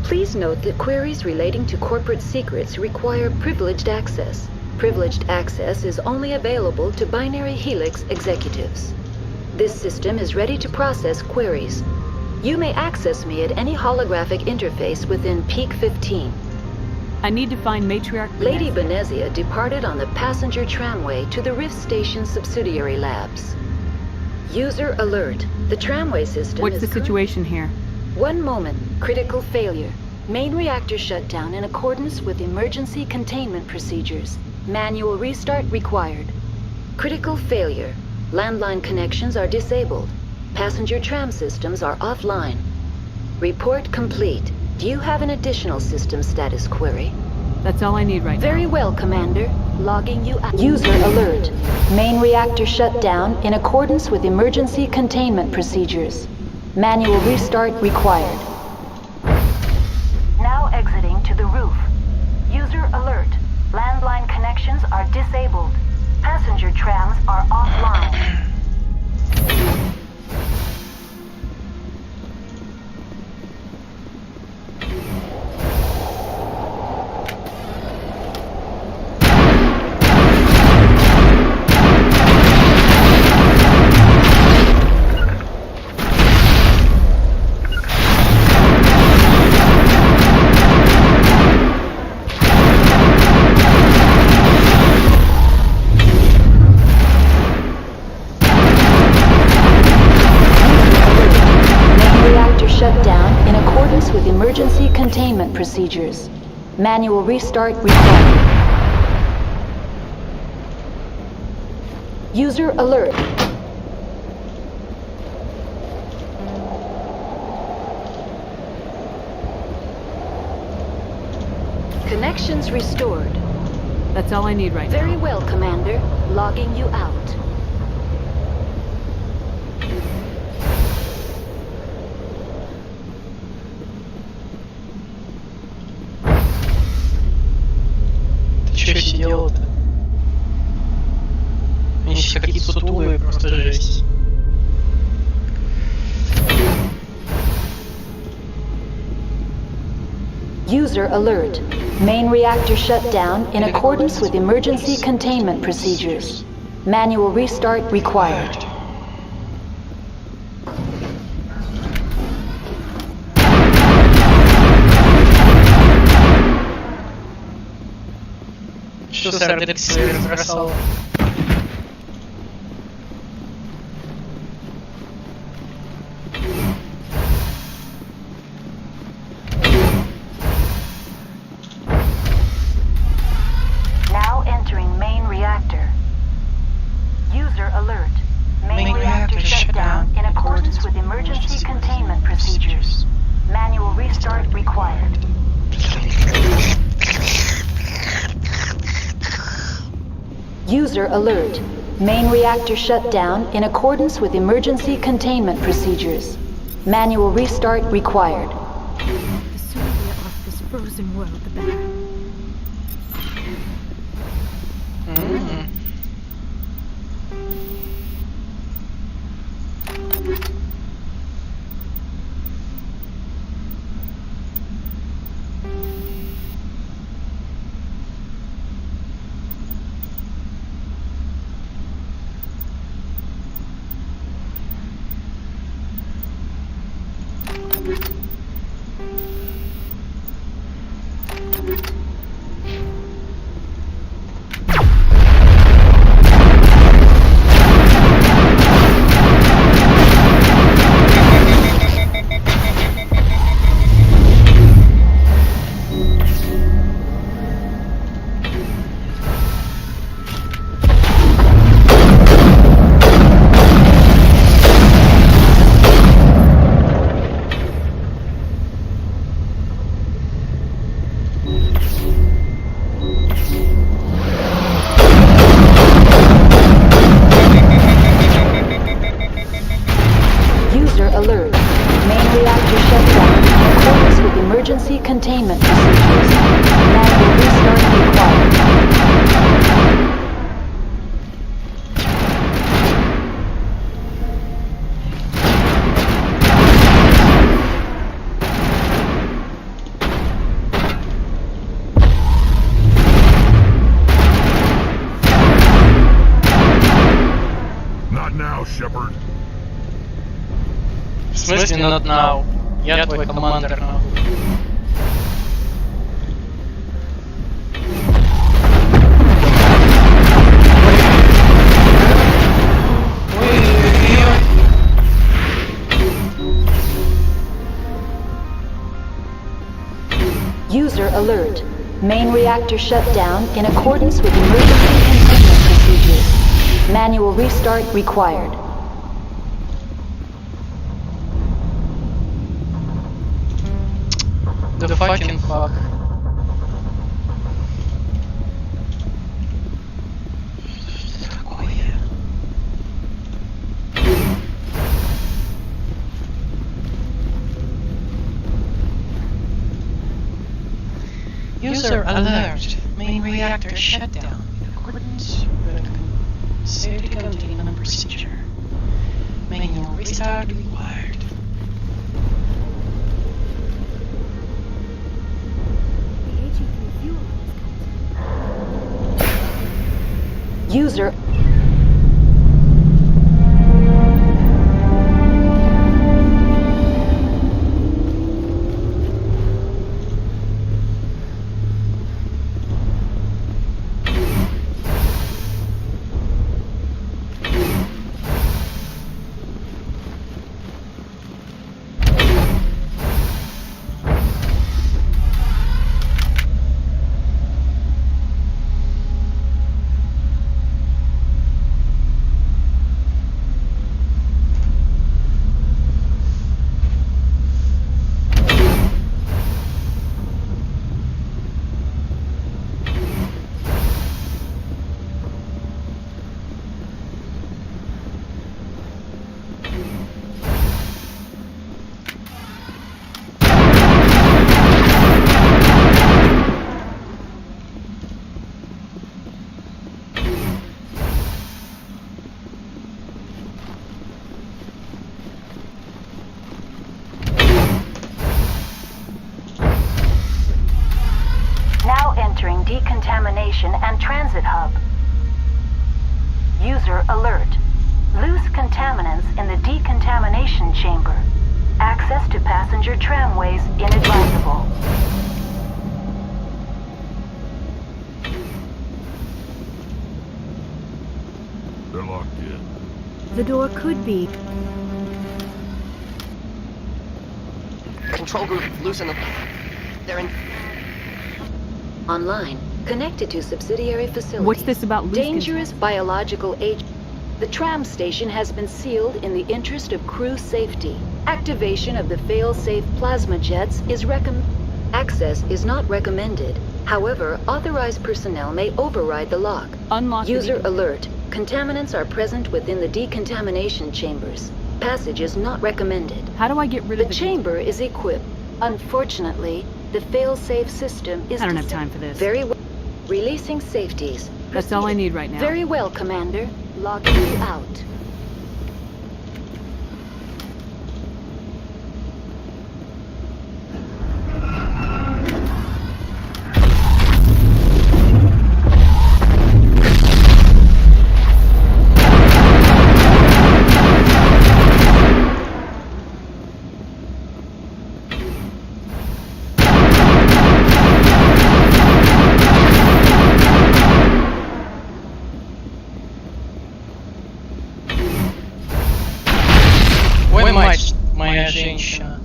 Please note that queries relating to corporate secrets require privileged access. Privileged access is only available to Binary Helix executives. This system is ready to process queries. You may access me at any holographic interface within Peak 15. I need to find Matriarch Lady Benezia departed on the passenger tramway to the Rift Station subsidiary labs. User alert. The tramway system What's the situation here? One moment. Critical failure. Main reactor shut down in accordance with emergency containment procedures. Manual restart required. Critical failure. Landline connections are disabled. Passenger tram systems are offline. Report complete. Do you have an additional system status query? That's all I need right now. Very well, Commander. Logging you out. User alert. Main reactor shut down in accordance with emergency containment procedures. Manual restart required. Now exiting to the roof. User alert. Landline connections are disabled. Passenger trams are offline. Emergency containment procedures. Manual restart required. User alert. Connections restored. That's all I need right now. Very well, Commander. Logging you out. Что сидел-то? Они все какие-то сутулые, просто жесть. User alert. Main reactor shut down in accordance with emergency containment procedures. Manual restart required. Что сардельки свои разбросал? Now entering main reactor. User alert. Main reactor shut down in accordance with emergency containment procedures. Manual restart required. User alert. Main reactor shut down in accordance with emergency containment procedures. Manual restart required. The sooner we're off this frozen world, the better. Emergency containment procedures. Manual restart required. Not now, Shepard. В смысле not now? Я твой командир, нахуй. User alert. Main reactor shut down in accordance with emergency containment procedures. Manual restart required. The fucking fuck. User alert. Main reactor shut down in accordance with safety containment procedure. Manual restart required. User. Entering decontamination and transit hub. User alert. Loose contaminants in the decontamination chamber. Access to passenger tramways inadvisable. They're locked in. The door could be. Control group, loosen them. They're in. Online, connected to subsidiary facilities. What's this about loose dangerous biological agent? The tram station has been sealed in the interest of crew safety. Activation of the fail-safe plasma jets is Access is not recommended. However, authorized personnel may override the lock. Unlock. User alert. Contaminants are present within the decontamination chambers. Passage is not recommended. How do I get rid of the chamber is equipped. Unfortunately, the fail-safe system is... I don't have time for this. Very well. Releasing safeties. That's all I need right now. Very well, Commander. Locking you out. Моя женщина.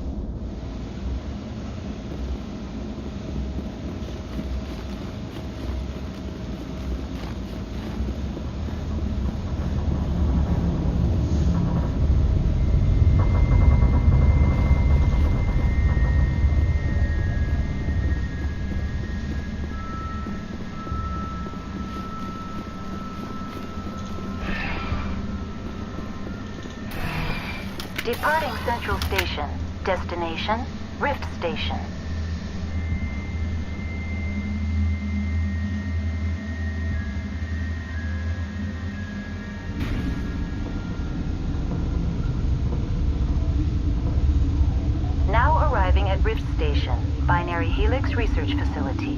Departing Central Station. Destination, Rift Station. Now arriving at Rift Station, Binary Helix Research Facility.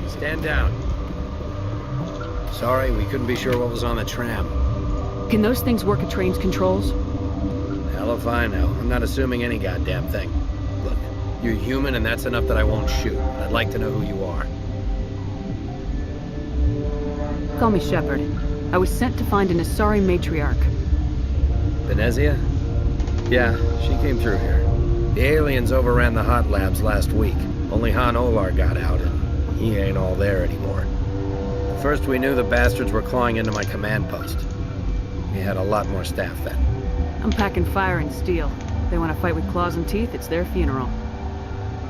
Stand down. Sorry, we couldn't be sure what was on the tram. Can those things work at train's controls? Hell if I know. I'm not assuming any goddamn thing. Look, you're human and that's enough that I won't shoot. I'd like to know who you are. Call me Shepard. I was sent to find an Asari matriarch. Venezia? Yeah, she came through here. The aliens overran the hot labs last week. Only Han Olar got out, and he ain't all there anymore. First we knew the bastards were clawing into my command post. We had a lot more staff then. I'm packing fire and steel. They want to fight with claws and teeth, it's their funeral.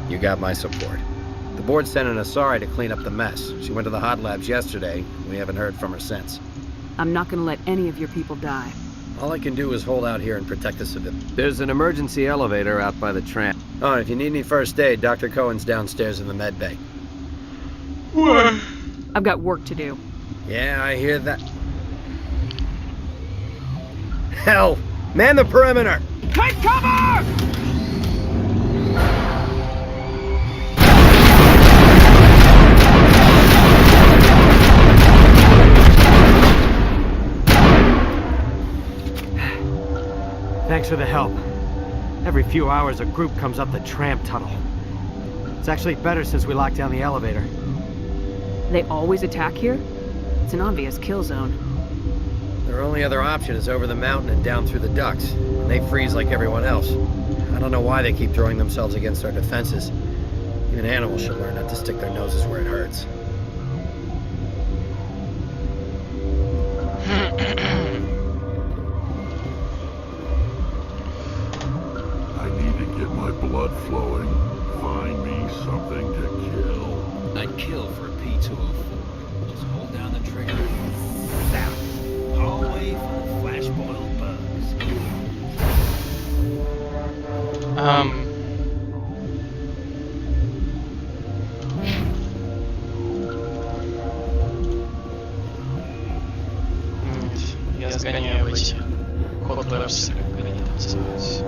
You got my support. The board sent an Asari to clean up the mess. She went to the hot labs yesterday. We haven't heard from her since. I'm not gonna let any of your people die. All I can do is hold out here and protect the civilians. There's an emergency elevator out by the tram. Oh, and if you need any first aid, Dr. Cohen's downstairs in the med bay. What? I've got work to do. Yeah, I hear that. Hell! Man the perimeter! Take cover! Thanks for the help. Every few hours a group comes up the tram tunnel. It's actually better since we locked down the elevator. They always attack here? It's an obvious kill zone. Their only other option is over the mountain and down through the ducts. And they freeze like everyone else. I don't know why they keep throwing themselves against our defenses. Even animals should learn not to stick their noses where it hurts. I need to get my blood flowing. Find me something to kill. I'd kill for a P-204. Just hold down the trigger. Zap! All the way full of flash-boiled bugs. Я сгоняю в эти котлерсы, как они там называются.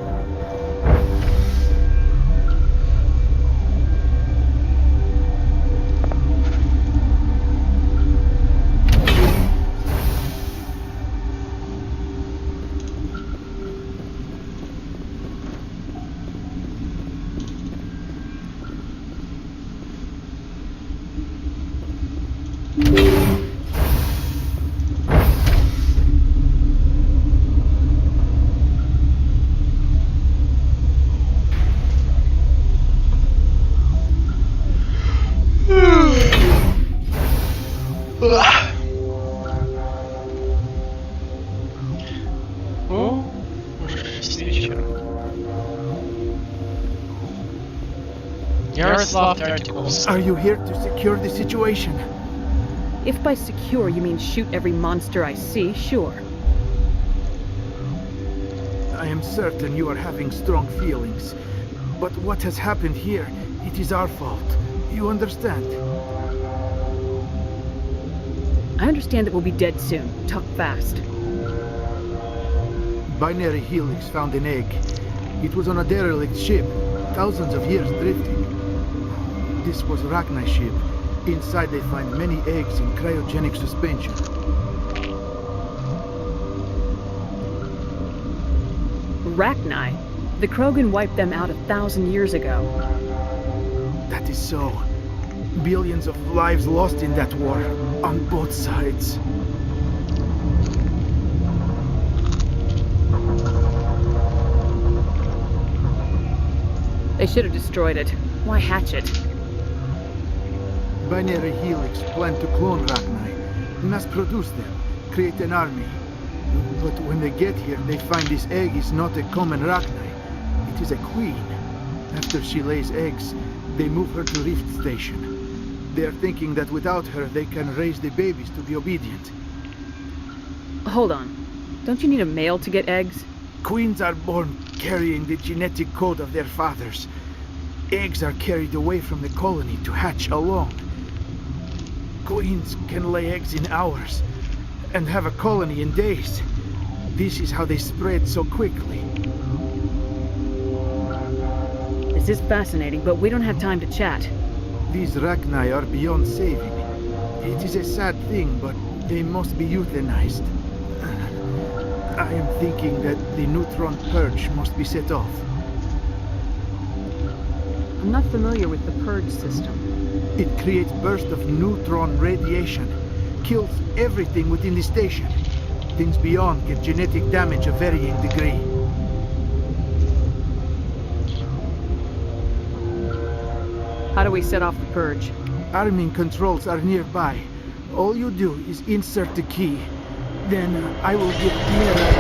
Are you here to secure the situation? If by secure you mean shoot every monster I see, sure. I am certain you are having strong feelings. But what has happened here, it is our fault. You understand? I understand that we'll be dead soon. Talk fast. Binary Helix found an egg. It was on a derelict ship, thousands of years drifting. This was Rachni's ship. Inside they find many eggs in cryogenic suspension. Rachni? The Krogan wiped them out 1,000 years ago. That is so. Billions of lives lost in that war, on both sides. They should have destroyed it. Why hatch it? Binary Helix planned to clone Rachni, mass-produce them, create an army. But when they get here, they find this egg is not a common Rachni. It is a queen. After she lays eggs, they move her to Rift Station. They are thinking that without her, they can raise the babies to be obedient. Hold on. Don't you need a male to get eggs? Queens are born carrying the genetic code of their fathers. Eggs are carried away from the colony to hatch alone. Queens can lay eggs in hours and have a colony in days. This is how they spread so quickly. This is fascinating, but we don't have time to chat. These Rachni are beyond saving. It is a sad thing, but they must be euthanized. I am thinking that the neutron purge must be set off. I'm not familiar with the purge system. It creates bursts of neutron radiation. kills everything within the station. Things beyond get genetic damage of varying degree. How do we set off the purge? Arming controls are nearby. All you do is insert the key. Then I will give Mira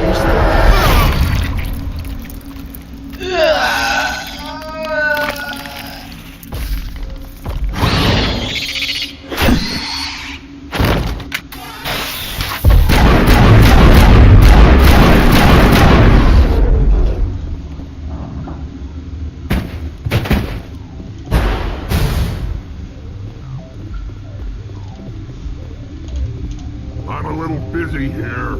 I'm a little busy here.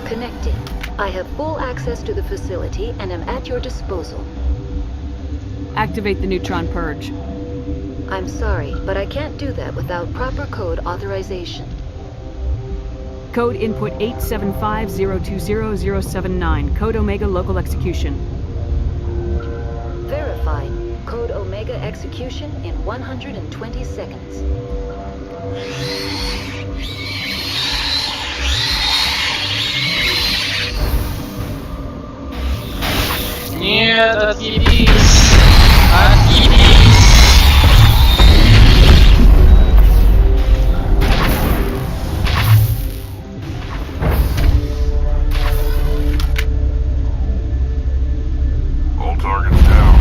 Connecting. I have full access to the facility and am at your disposal. Activate the neutron purge. I'm sorry, but I can't do that without proper code authorization. Code input 875020079. Code Omega local execution. Verified. Code Omega execution in 120 seconds. Нет, отъебись! Отъебись! All targets down.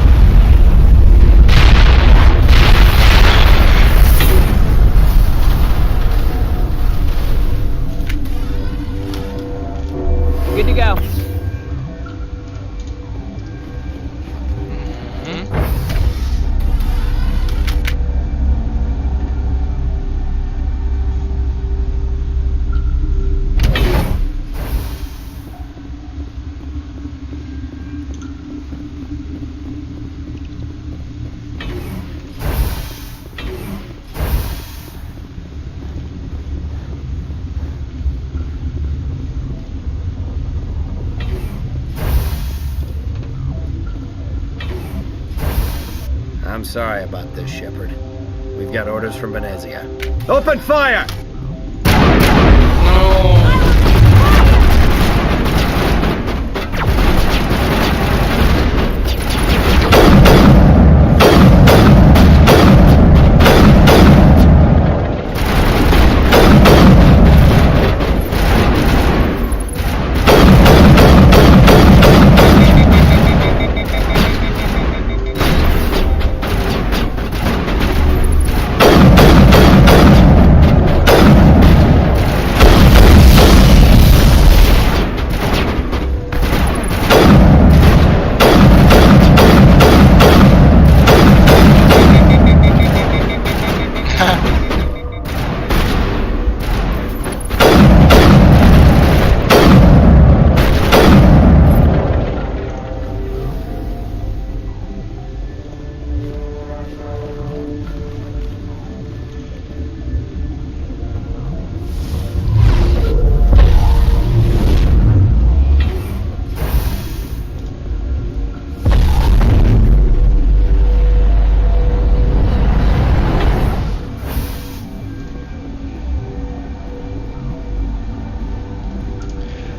Good to go. I'm sorry about this, Shepard. We've got orders from Venezia. Open fire!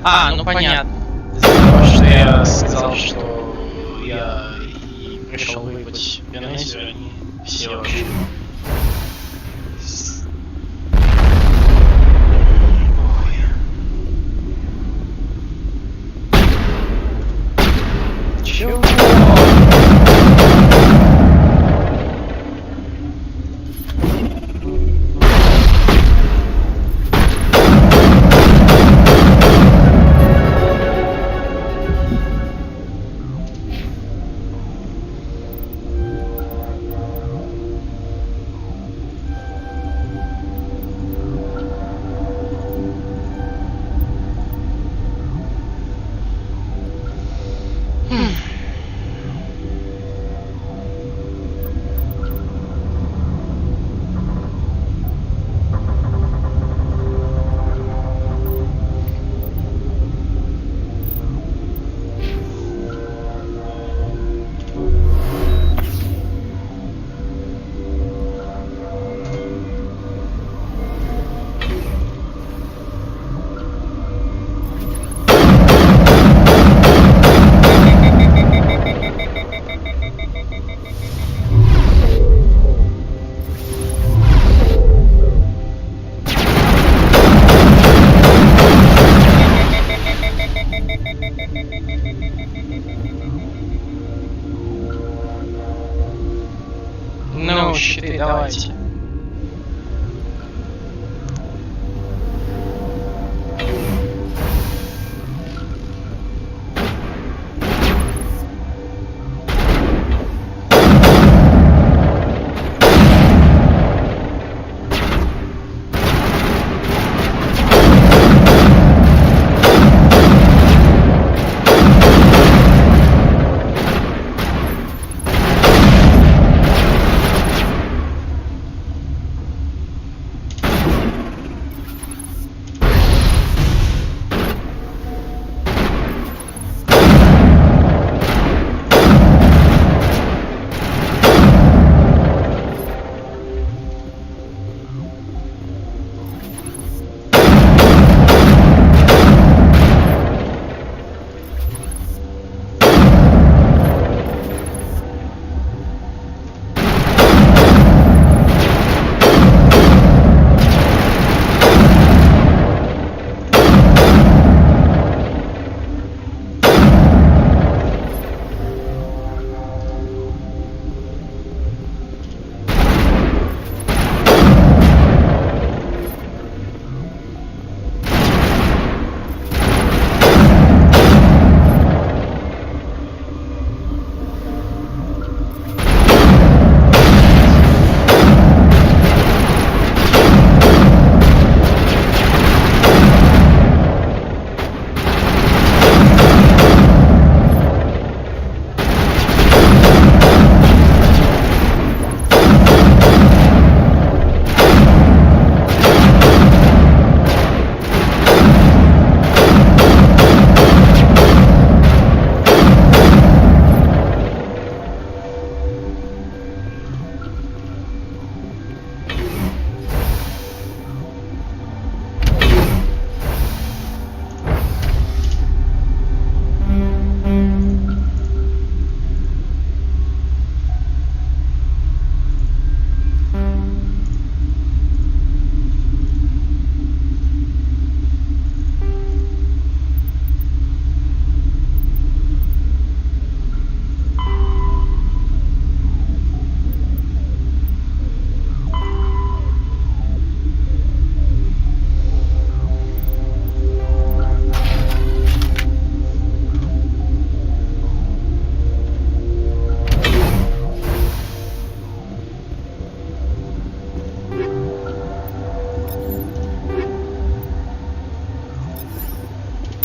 А, ну понятно. Из-за того, что я сказал, что я и пришел выебать Венезию, они все вообще... Чего? щиты, давайте.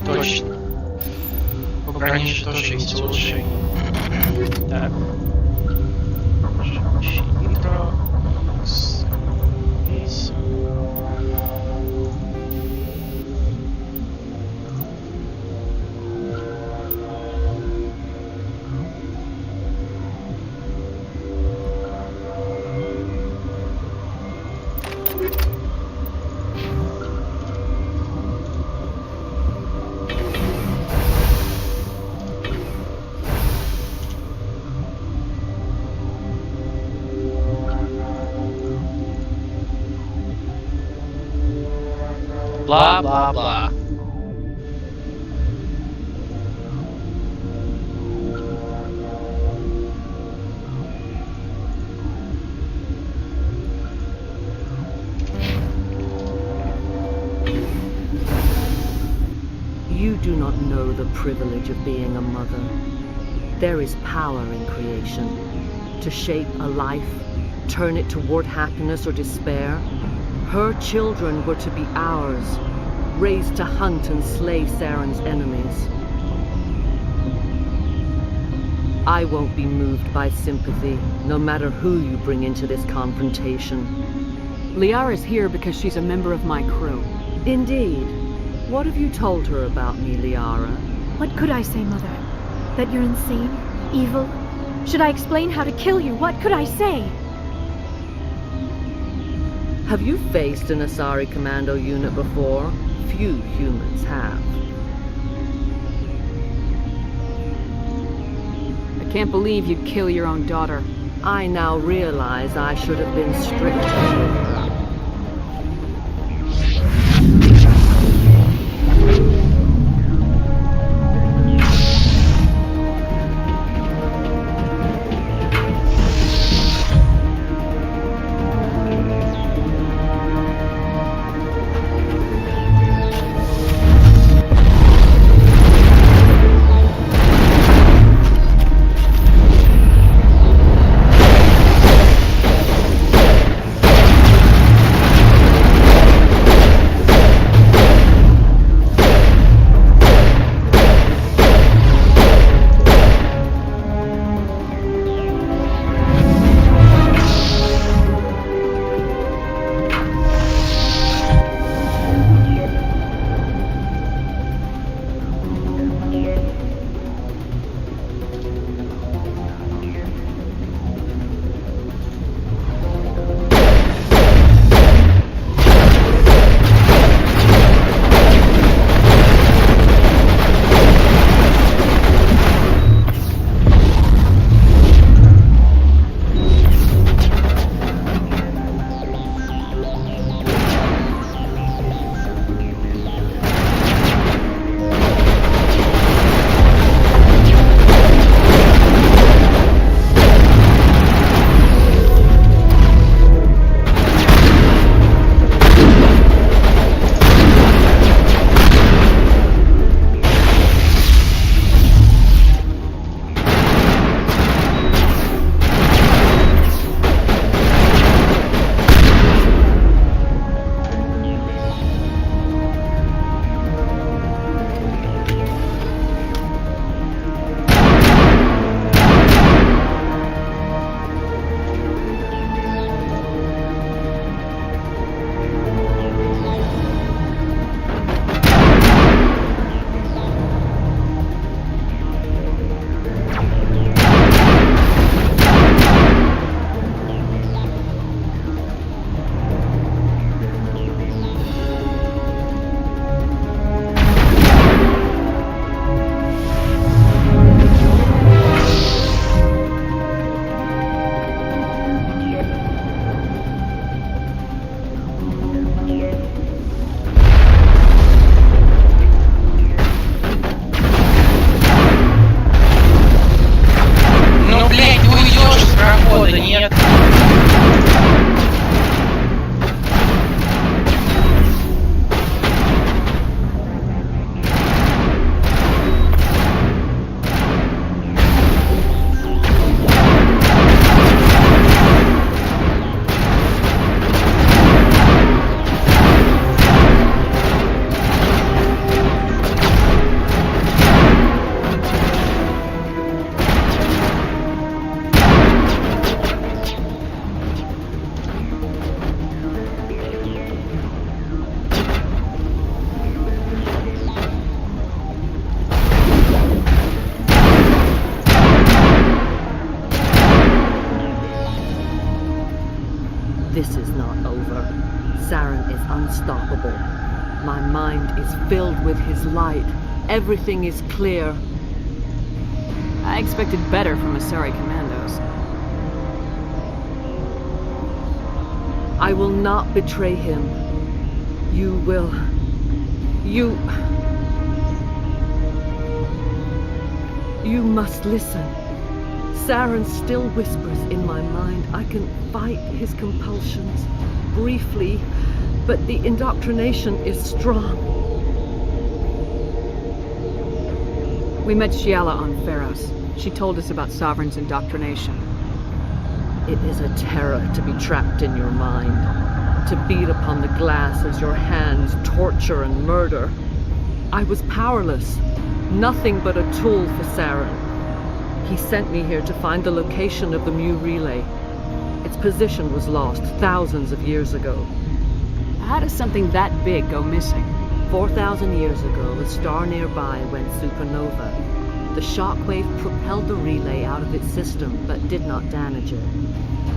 Точно. У брони же тоже есть улучшение. Так. Нитро. Здесь. Blah, blah, blah. You do not know the privilege of being a mother. There is power in creation. To shape a life, turn it toward happiness or despair. Her children were to be ours, raised to hunt and slay Saren's enemies. I won't be moved by sympathy, no matter who you bring into this confrontation. Liara's here because she's a member of my crew. Indeed. What have you told her about me, Liara? What could I say, Mother? That you're insane? Evil? Should I explain how to kill you? What could I say? Have you faced an Asari commando unit before? Few humans have. I can't believe you'd kill your own daughter. I now realize I should have been stricter with her. Saren is unstoppable. My mind is filled with his light. Everything is clear. I expected better from Asari commandos. I will not betray him. You will. You must listen. Saren still whispers in my mind. I can fight his compulsions, briefly, but the indoctrination is strong. We met Shiala on Pharos. She told us about Sovereign's indoctrination. It is a terror to be trapped in your mind, to beat upon the glass as your hands torture and murder. I was powerless, nothing but a tool for Saren. He sent me here to find the location of the Mu relay. Its position was lost thousands of years ago. How does something that big go missing? 4,000 years ago, a star nearby went supernova. The shockwave propelled the relay out of its system, but did not damage it.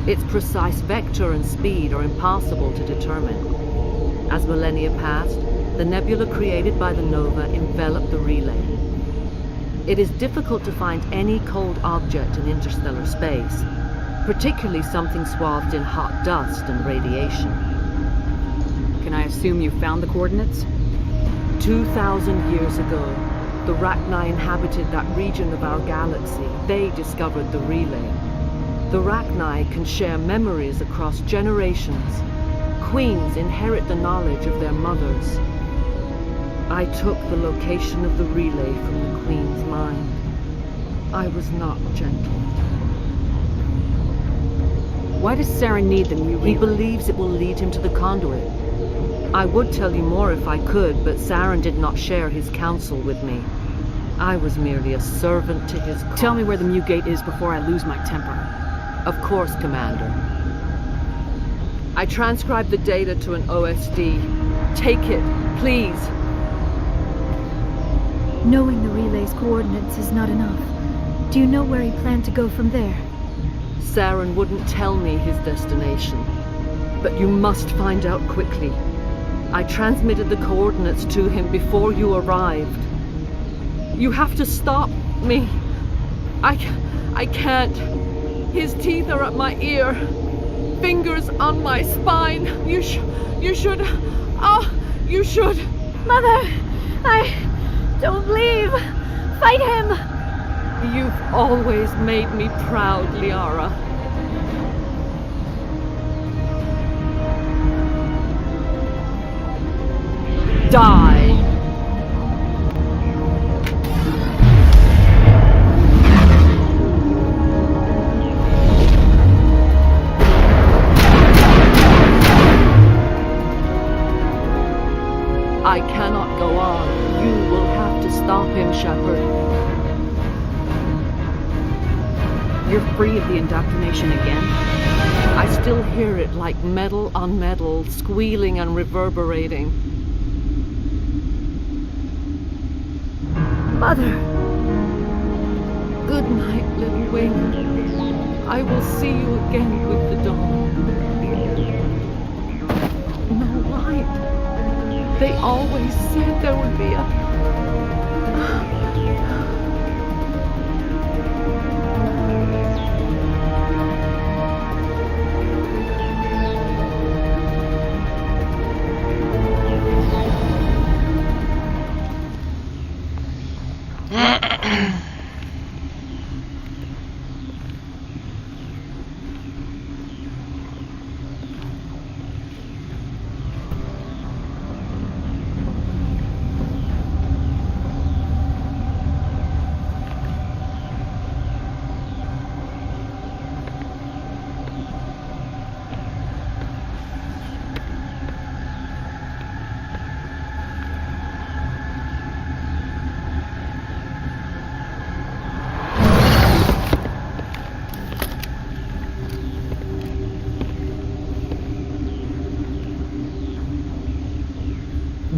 Its precise vector and speed are impossible to determine. As millennia passed, the nebula created by the nova enveloped the relay. It is difficult to find any cold object in interstellar space, particularly something swathed in hot dust and radiation. Can I assume you found the coordinates? 2,000 years ago, the Rachni inhabited that region of our galaxy. They discovered the relay. The Rachni can share memories across generations. Queens inherit the knowledge of their mothers. I took the location of the relay from the Queen's mind. I was not gentle. Why does Saren need the Mu relay? He believes it will lead him to the conduit. I would tell you more if I could, but Saren did not share his counsel with me. I was merely a servant to his cause. Tell me where the Mu gate is before I lose my temper. Of course, Commander. I transcribed the data to an OSD. Take it, please. Knowing the relay's coordinates is not enough. Do you know where he planned to go from there? Saren wouldn't tell me his destination. But you must find out quickly. I transmitted the coordinates to him before you arrived. You have to stop me. I can't. His teeth are at my ear. Fingers on my spine. You should. You should. Mother! Don't leave! Fight him! You've always made me proud, Liara. Die! I cannot go on. You will have to stop him, Shepard. You're free of the indoctrination again? I still hear it like metal on metal, squealing and reverberating. Mother! Good night, little wing. I will see you again with the dawn. No light. They always said there would be a...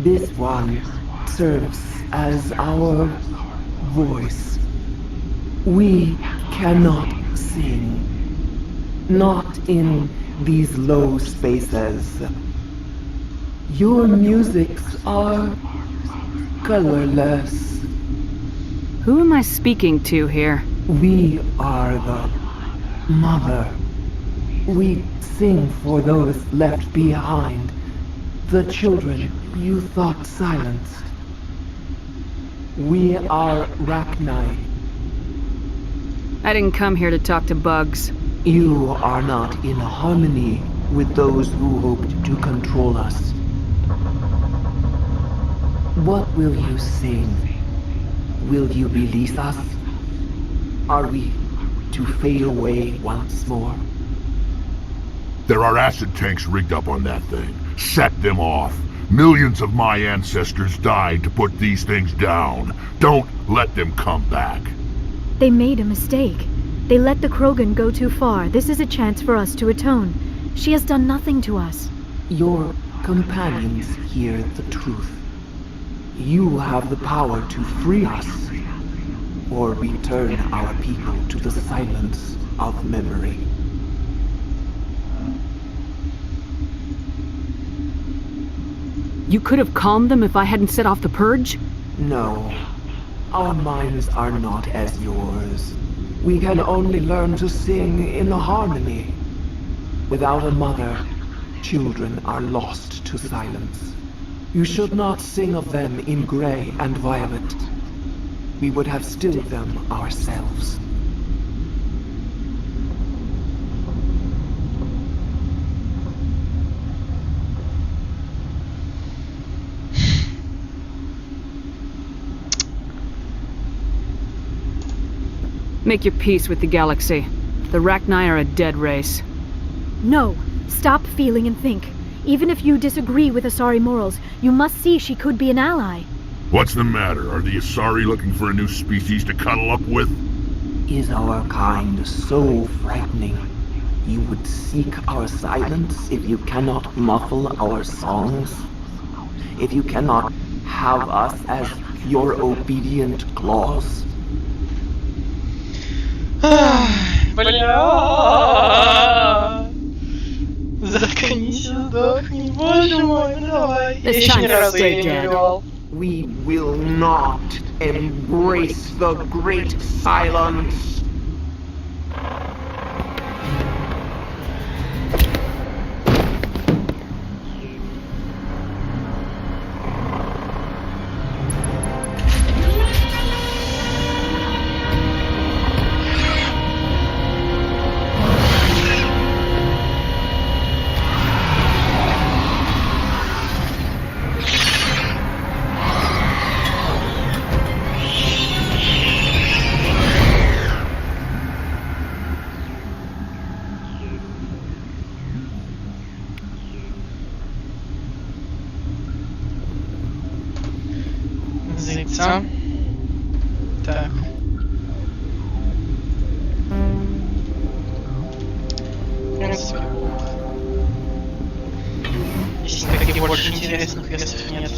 This one serves as our voice. We cannot sing. Not in these low spaces. Your musics are colorless. Who am I speaking to here? We are the mother. We sing for those left behind, the children you thought silenced. We are RasQuas. I didn't come here to talk to bugs. You are not in harmony with those who hoped to control us. What will you sing? Will you release us? Are we to fade away once more? There are acid tanks rigged up on that thing. Set them off. Millions of my ancestors died to put these things down. Don't let them come back. They made a mistake. They let the Krogan go too far. This is a chance for us to atone. She has done nothing to us. Your companions hear the truth. You have the power to free us, or return our people to the silence of memory. You could have calmed them if I hadn't set off the purge? No. Our minds are not as yours. We can only learn to sing in harmony. Without a mother, children are lost to silence. You should not sing of them in gray and violet. We would have stilled them ourselves. Make your peace with the galaxy. The RasQuas are a dead race. No, stop feeling and think. Even if you disagree with Asari morals, you must see she could be an ally. What's the matter? Are the Asari looking for a new species to cuddle up with? Is our kind so frightening? You would seek our silence if you cannot muffle our songs? If you cannot have us as your obedient claws? Бля. Заткнись, сдохни, боже мой, ну давай. Я еще ни разу ее не убивал. We will not embrace the great silence. Зайца. Так. В принципе. Здесь никаких больше интересных квестов нет.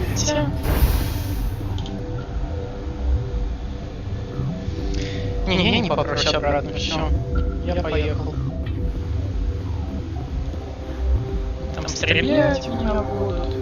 Хотя... Не, я не попрошу обратно, все. Я поехал. Там стрелять меня будут.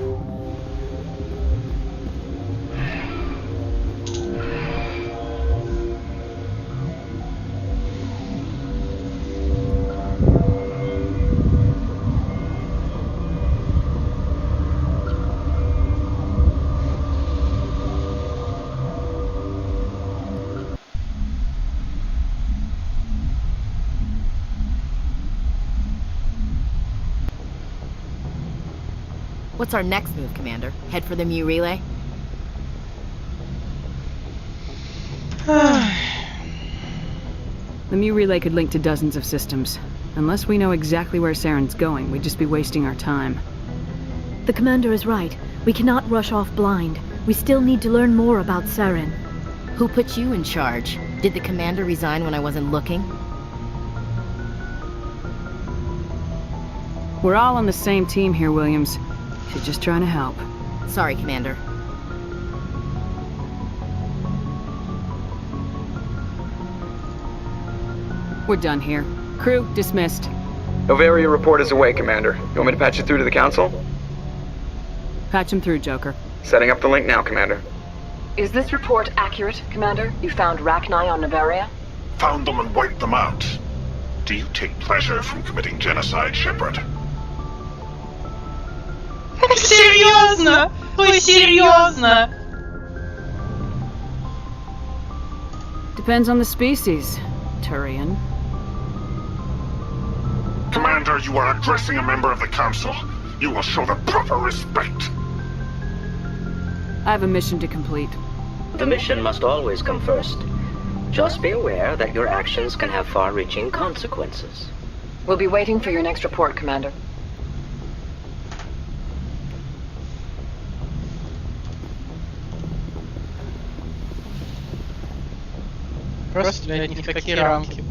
What's our next move, Commander? Head for the Mu relay? The Mu relay could link to dozens of systems. Unless we know exactly where Saren's going, we'd just be wasting our time. The Commander is right. We cannot rush off blind. We still need to learn more about Saren. Who put you in charge? Did the Commander resign when I wasn't looking? We're all on the same team here, Williams. She's just trying to help. Sorry, Commander. We're done here. Crew, dismissed. Novaria report is away, Commander. You want me to patch it through to the Council? Patch him through, Joker. Setting up the link now, Commander. Is this report accurate, Commander? You found Rachni on Novaria? Found them and wiped them out. Do you take pleasure from committing genocide, Shepard? Серьезно? Ой, серьезно? Depends on the species, Turian. Commander, you are addressing a member of the Council. You will show the proper respect. I have a mission to complete. The mission must always come first. Just be aware that your actions can have far-reaching consequences. We'll be waiting for your next report, Commander. Просто, блядь, ни в какие рамки.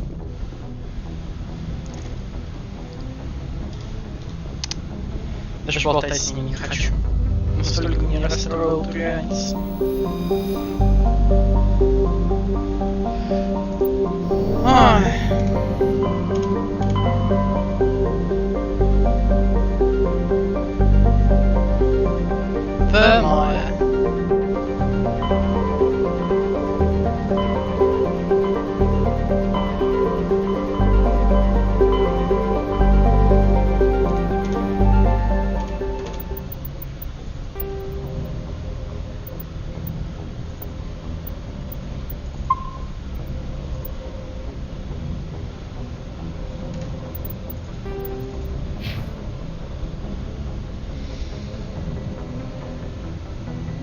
Даже болтать с ним не хочу. Настолько меня расстроил труянец. Ой.